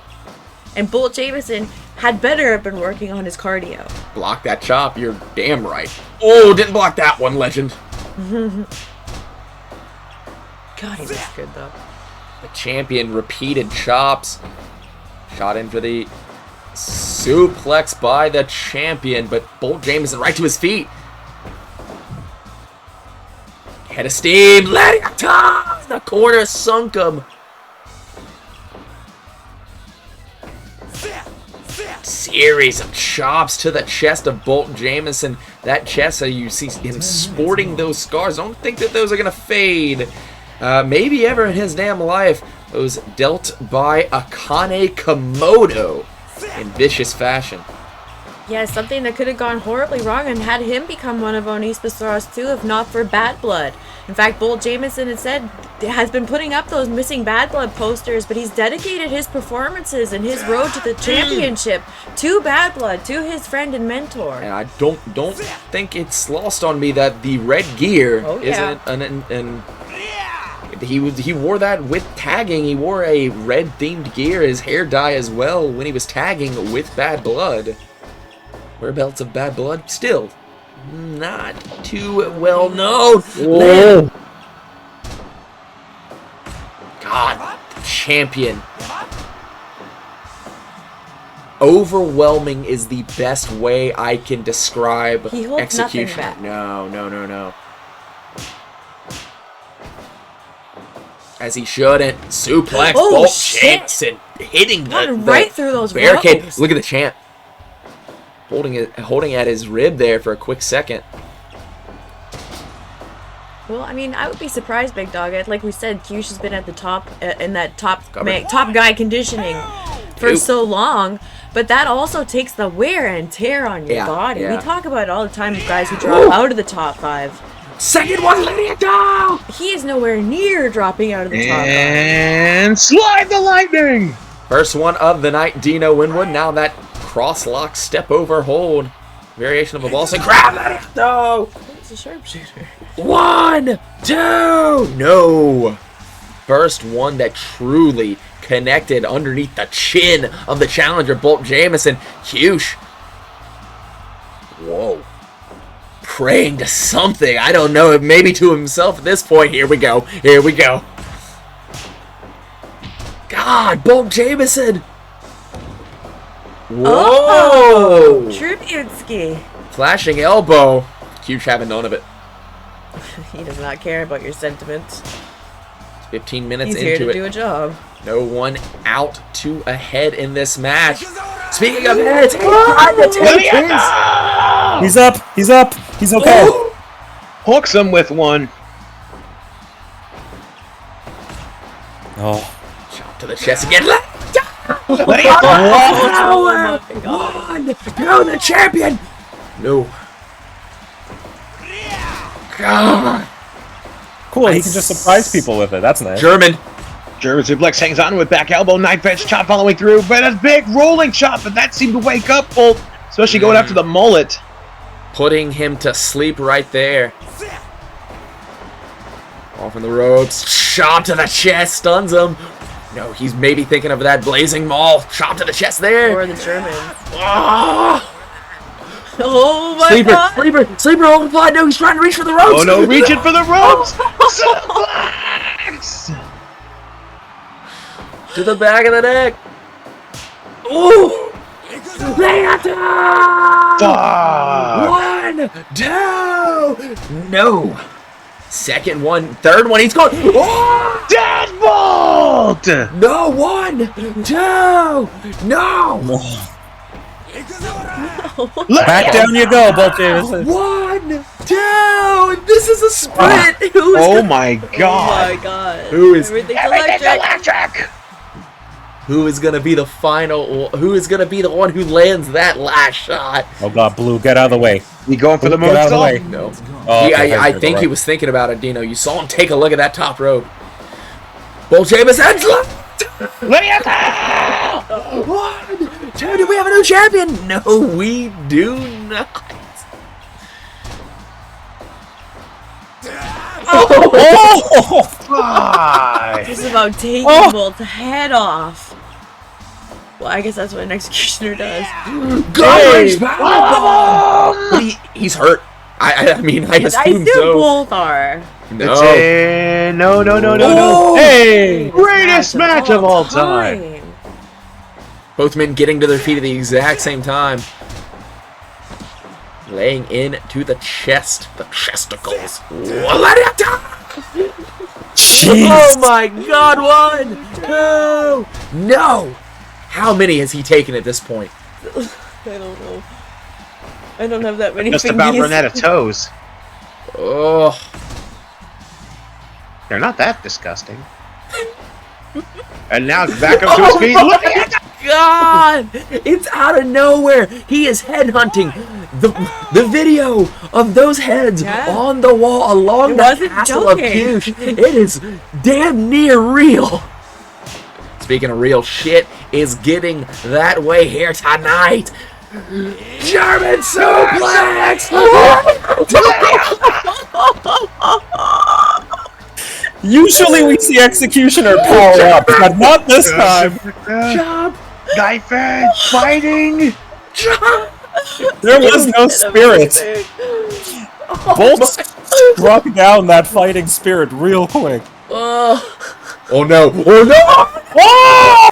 And Bolt Jamison had better have been working on his cardio. Block that chop, you're damn right. Oh, didn't block that one, legend. God, he looks good though. The champion repeated chops. Shot in for the suplex by the champion, but Bolt Jamison right to his feet. Head of steam, letting it top. The corner sunk him. Series of chops to the chest of Bolt Jamison. That chest, you see him sporting those scars. Don't think that those are going to fade. Maybe ever in his damn life. Those dealt by Akane Komodo in vicious fashion. Yeah, something that could have gone horribly wrong and had him become one of Onispa's stars too, if not for Bad Blood. In fact, Bolt Jamison has been putting up those missing Bad Blood posters, but he's dedicated his performances and his road to the championship to Bad Blood, to his friend and mentor. And I don't think it's lost on me that the red gear isn't an he wore that with tagging. He wore a red themed gear, his hair dye as well when he was tagging with Bad Blood. Whereabouts of Bad Blood? Still not too well known. Whoa. God, the champion. Overwhelming is the best way I can describe He holds execution. nothing back. No. As he shouldn't. Suplex, Bolt Jamison hitting the right through those barricade. ropes. Look at the champ. Holding at his rib there for a quick second. Well, I mean, I would be surprised, Big Dog. Like we said, Kyush has been at the top in that top guy conditioning for so long, but that also takes the wear and tear on your body. Yeah. We talk about it all the time with guys who drop out of the top 5. Second one, letting it down. He is nowhere near dropping out of the top 5. And slide the lightning. First one of the night, Dino Winwood. Now that cross-lock step over hold. Variation of a ball. Grab that. No. It's a sharpshooter. 1, 2. No. First one that truly connected underneath the chin of the challenger, Bolt Jamison. Huge. Whoa. Praying to something. I don't know. Maybe to himself at this point. Here we go. God, Bolt Jamison. Whoa! Tribute ski. Flashing elbow. Huge having none of it. He does not care about your sentiments. 15 minutes He's into here to it. do a job. No one out to a head in this match. Speaking of heads, He's up. He's okay. Oh. Hooks him with one. Oh. Chop to the chest again. One. No, the champion. No. God. Cool, he can just surprise people with it. That's nice. German suplex hangs on with back elbow, knife edge chop following through, but a big rolling chop, but that seemed to wake up Bolt, especially going after the mullet. putting him to sleep right there. Off in the ropes. Chop to the chest. Stuns him. No, he's maybe thinking of that blazing maul. Chop to the chest there. Or the German. Oh, Oh my god! Sleeper, hold the fly. No, he's trying to reach for the ropes. Oh no, reaching for the ropes! Suplex! To the back of the neck. Ooh! Fuck! 1, 2, no. Second one, third one, he's going. Oh! Deadbolt! No, 1, 2, no. Back down you go, Bolt Jamison. 1, 2. This is a sprint. Oh my god! Oh my god! Who is- Everything's Everything's electric. electric! who is going to be the who is going to be the one who lands that last shot. Oh god, Blue, get out of the way. You going for the Blue, get out of the way. No. Oh, okay, I think he was thinking about it, Dino. You saw him take a look at that top rope. Bolt Jamison. Radiator! 1, 2, do we have a new champion? No, we do not. This is about taking Bolt's head off. Well, I guess that's what an executioner does. Garbage powerbomb! But he's hurt. I mean, I assume so. Both are. No. No. Hey! Greatest match of all time. Both men getting to their feet at the exact same time. Laying into the chest. The chesticles. Jeez. Oh my god, 1, 2. No! How many has he taken at this point? I don't know. I don't have that many Just fingies. about run out of toes. Oh. They're not that disgusting. And now back up to his feet. Look at that! God! It's out of nowhere. He is headhunting the video of those heads on the wall along the castle of Kyush. It is damn near real. Speaking of real, shit is getting that way here tonight. German suplex! Usually we see Executioner power up, but not this time. Job! Knife edge fighting! There was no spirit. Bolt struck down that fighting spirit real quick. Oh no! Oh no! Oh!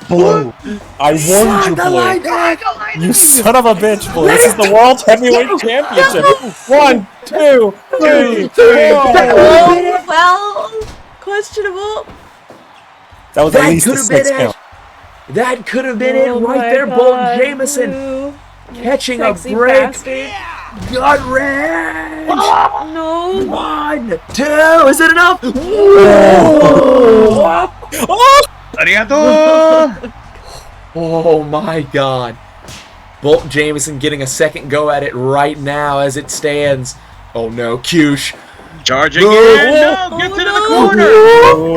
Blue, I warned you, Blue. You son of a bitch, Blue. This is the World Heavyweight Championship. 1, 2, 3, 4. Well, questionable. That was at least a 6 count. That could have been it right there, Bolt Jamison. Catching a break. Gut wrench. No. 1, 2. Is it enough? Radiator! Oh my god. Bolt Jamison getting a second go at it right now as it stands. Oh no, Kyush. Charging in! No! Get to the corner!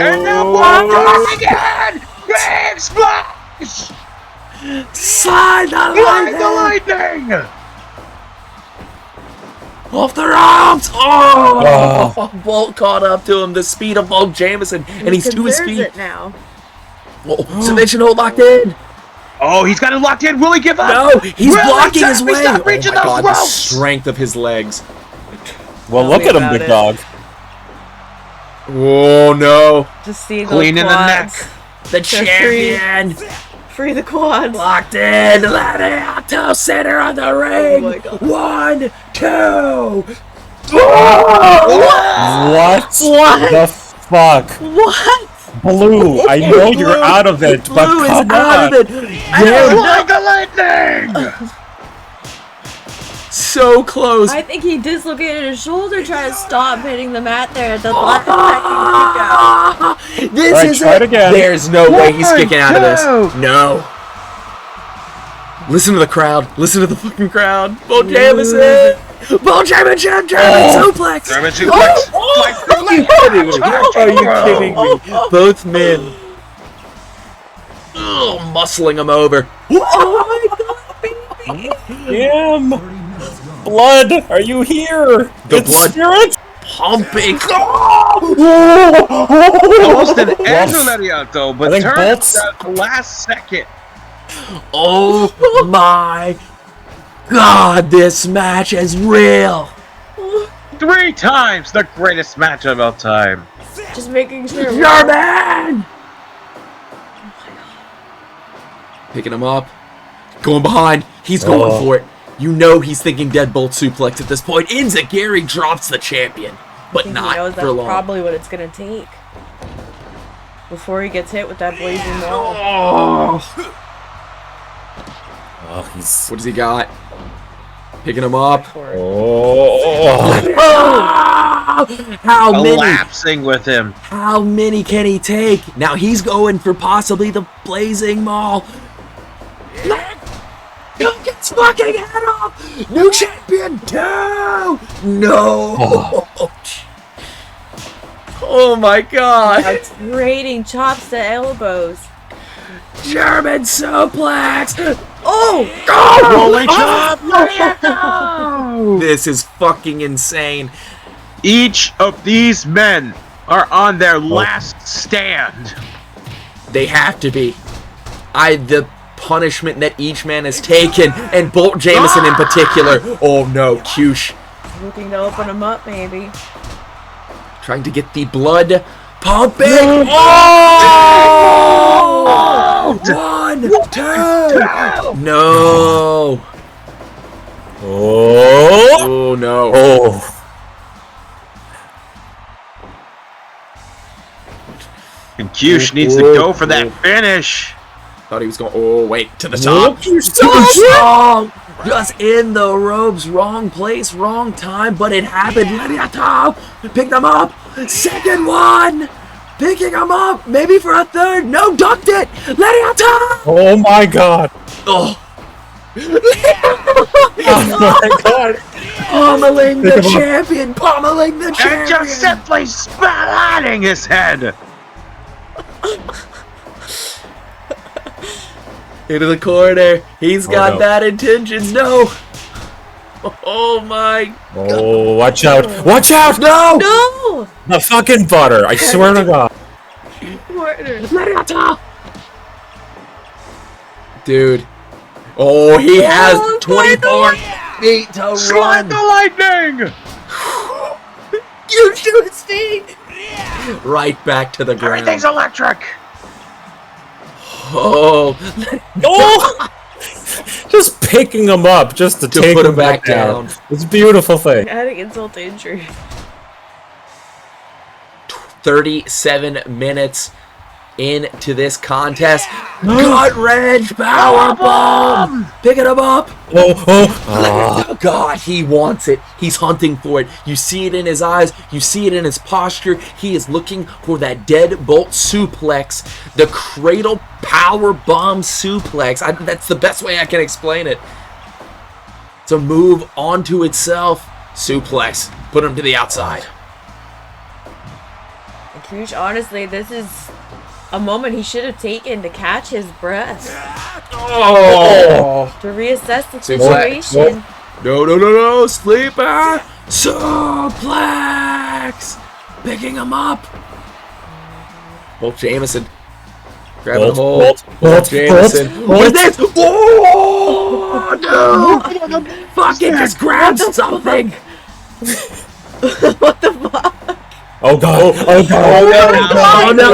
And now one again! Big splash! Slide the lightning! Off the ropes! Oh! Bolt caught up to him, the speed of Bolt Jamison, and he's to his feet. It now. Oh, submission hold locked in. Oh, he's got it locked in. Will he give up? No, he's blocking his way. He's not reaching oh my those god, ropes. the strength of his legs. Well, look at him, big dog. Oh no. Just see Clean in the neck. The champion. Free the quads. Locked in. Let it out to center of the ring. Oh my god. 1, 2. What? The fuck? What? Blue, I know you're out of it, but Blue come is out on. of it. Like the lightning! So close. I think he dislocated his shoulder trying to stop hitting the mat there at the last second. This All right, is try it again. There's no way he's kicking out of this. Two. No. Listen to the crowd. Listen to the fucking crowd. Bolt Jamison. Bolt Jamison. German suplex. German suplex. Are you kidding me? Are you kidding me? Both men. Muscling him over. Oh my god, baby. Damn. Blood, are you here? The blood spirit pumping. Almost an Radiator, but I think turned Bolt's- at the last second. Oh my god, this match is real. 3 times the greatest match of all time. Just making sure. German! Picking him up. Going behind. He's going for it. You know he's thinking deadbolt suplex at this point. Enziguri drops the champion. But He not knows for that's long. probably what it's gonna take before he gets hit with that blazing wall. Oh. Oh, he's... What does he got? Picking him up. Oh. How many? Collapsing with him. How many can he take? Now he's going for possibly the Blazing Maul. Look, it's fucking head off! New champion 2! No! Oh my god! Trading chops to elbows. German suplex! Oh! Rolling chop! This is fucking insane. Each of these men are on their last stand. They have to be. The punishment that each man has taken, and Bolt Jamison in particular. Oh no, Kyush. Looking to open him up, maybe. Trying to get the blood pumping. Oh! 1, 2. No. Oh no. Oh. And Kyush needs to go for that finish. Thought he was going. Oh wait, to the top. You're So strong. Just in the ropes, wrong place, wrong time, but it happened. Radiator, pick them up. Second one, picking them up. Maybe for a third. No, ducked it. Radiator. Oh my god. Oh. Oh my god. Pummeling the champion. Pummeling the And champion. just simply splatting his head. Into the corner. He's got no. bad intentions. No. Oh my. Oh, watch out. Watch out. No. No! The fucking butter. I swear to god. Radiator. Dude. Oh, he has 24 feet to Slide run. the lightning. You shoot Steve. Right back to the ground. Everything's electric. Oh. Oh! Just picking him up just to take put him him back down. It's a beautiful thing. Adding insult to injury. 37 minutes into this contest. Gut wrench power bomb. Picking him up. Oh God, he wants it. He's hunting for it. You see it in his eyes. You see it in his posture. He is looking for that deadbolt suplex, the cradle power bomb suplex. That's the best way I can explain it. To move onto itself, suplex, put him to the outside. And Kush, honestly, this is a moment he should have taken to catch his breath. Oh! To reassess the Suplex. situation. No, sleeper! Suplex! Picking him up! Bolt Jamison. Grabbing a hold. Bolt Jamison. What is this? Oh! No! Fucking just grab something! What the fuck? Oh god. Oh god. Oh no!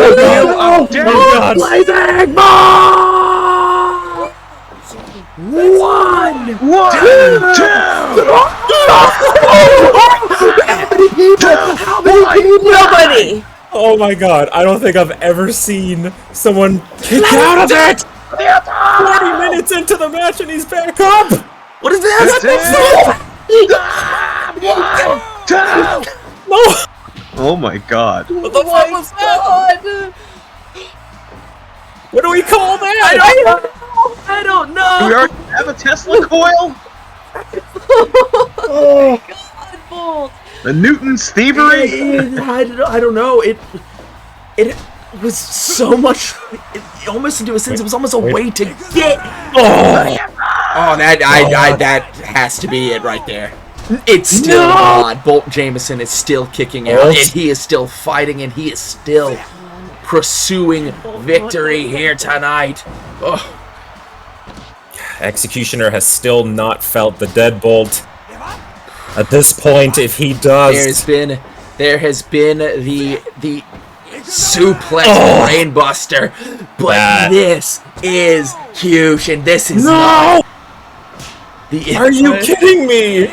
Oh god. Blazing Ball! 1, 2! How many people? Nobody! Oh my god. I don't think I've ever seen someone kick out of it! 40 minutes into the match and he's back up! What is this? No! Oh my god. What the fuck was that? God! What do we call that? I don't Do we know. already have a Tesla coil? Oh God, Bolt! The Newton's thievery? I don't know. It was so much. It almost into a sense. It was almost a way to get. Oh, that has to be it right there. It's still on. Bolt Jamison is still kicking out, and he is still fighting, and he is still pursuing victory here tonight. Oh. Executioner has still not felt the deadbolt. At this point, if he does, there has been the suplex brainbuster, but this is huge, and this is not the. Are you kidding me?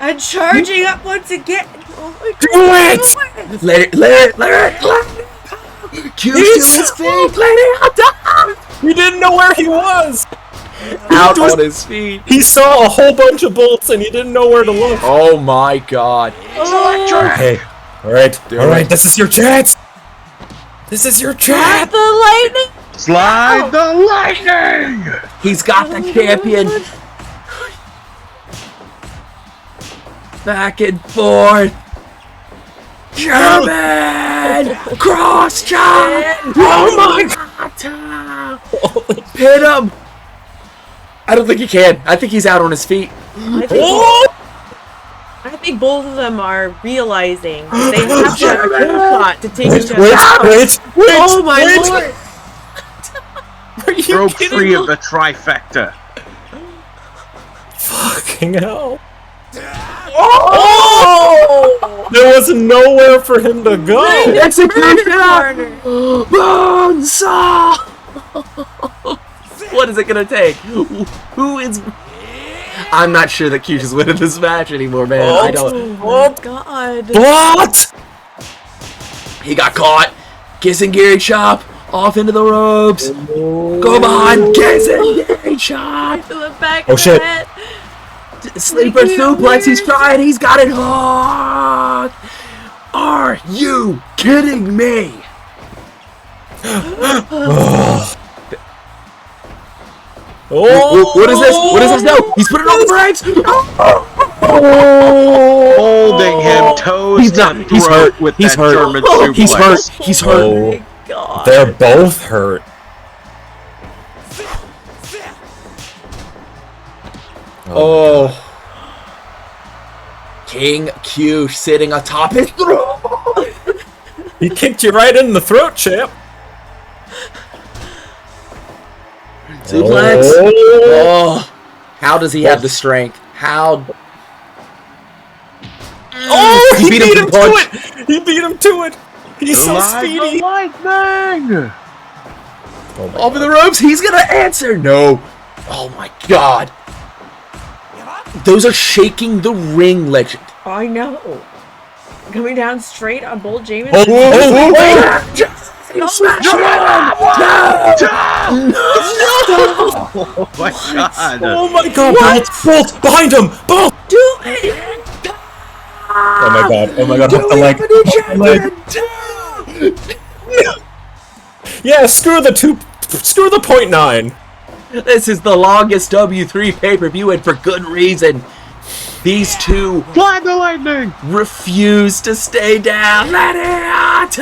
I'm charging up once again. Oh my Do God. it! Let it. Q to his feet. Let it out. We didn't know where he was. out on his feet. He saw a whole bunch of bolts and he didn't know where to look. Oh my god. Okay. All right. This is your chance. This is your chance. The lightning. Slide the lightning! He's got the champion. Back and forth. German! Cross chop! Oh my god! Hit him! I don't think he can. I think he's out on his feet. I think both of them are realizing that they have to have a shot to take each other out. Wait! Oh my lord! Are you Broke kidding free me? of the trifecta. Fucking hell. Oh! There was nowhere for him to go. Execution! Bonesaw! What is it gonna take? Who is... I'm not sure that Kyushu's winning this match anymore, man. I don't... Oh god. What? He got caught. Gary chop off into the ropes. Come on, Gary chop. To the back Oh, of shit. the head. Sleeper suplex. He's trying. He's got it hooked. Are you kidding me? Oh! What is this? What is this? No, he's putting on the brakes. Holding him toes He's to not- he's throat hurt. with He's that hurt. German He's suplex. hurt. He's hurt. Oh, God. they're both hurt. Oh. King Q sitting atop his throne. He kicked you right in the throat, champ. Suplex. Oh. Oh. How does he have the strength? How? Oh, he beat him with a to punch. it. He beat him to it. He's so speedy. Lightning! Off of the ropes. He's gonna answer. No. Oh my god. Those are shaking the ring, legend. I know. Coming down straight on Bolt Jamison. You smash Oh my god! Oh my god, Bolt, behind him, Bolt! Do it! Oh my god, hook the leg. Hook the leg. Yeah, screw the 0.9. This is the longest W3 pay-per-view, and for good reason. These two Fly the lightning! refuse to stay down. Let it out!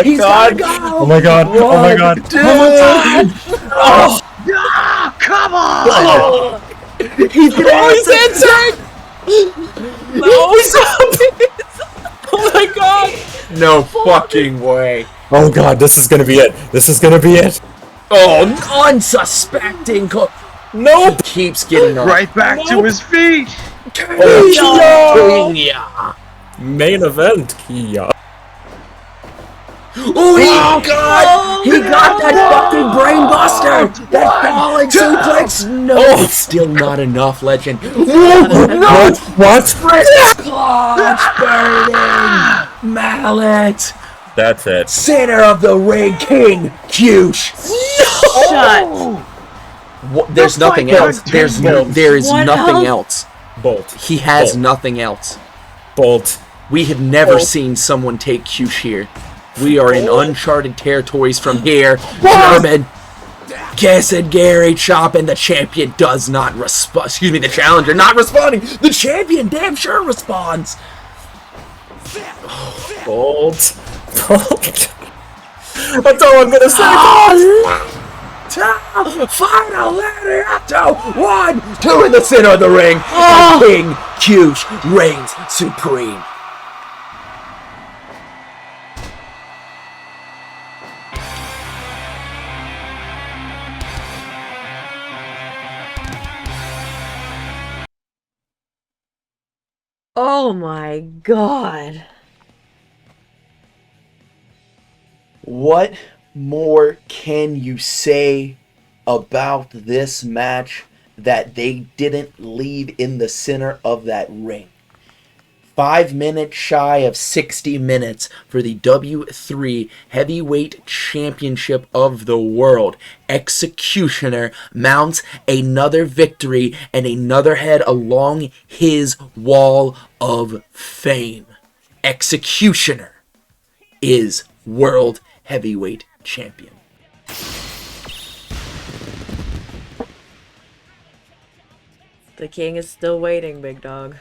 He's God. gotta go! Oh my god, oh my god. Dude. Oh, Ah, come on! He's gonna answer! no, he's up! Oh my god! No fucking way. Oh god, this is gonna be it. This is gonna be it. Oh, unsuspecting. Nope! Keeps getting up. Right back to his feet! Oh, Yeah. Main event, Kia. Oh, he got that fucking brain buster! That falling suplex! No, it's still not enough, legend. No! What? Clutch burning! Mallet! That's it. Center of the ring, King Cush! Shut. There's nothing else. There is What nothing else? else. Bolt. He has Bolt. nothing else. Bolt. We have never Bolt. seen someone take Cush here. We are in uncharted territories from here. German, Gary chop, and the champion does not respond. Excuse me, the challenger not responding. The champion damn sure responds. Bolt. Bolt. That's all I'm gonna say. Final Radiator! 1, 2 in the center of the ring. And King Cush reigns supreme. Oh my god. What more can you say about this match that they didn't leave in the center of that ring? 5 minutes shy of 60 minutes for the W3 Heavyweight Championship of the World. Executioner mounts another victory and another head along his wall of fame. Executioner is World Heavyweight Champion. The king is still waiting, big dog.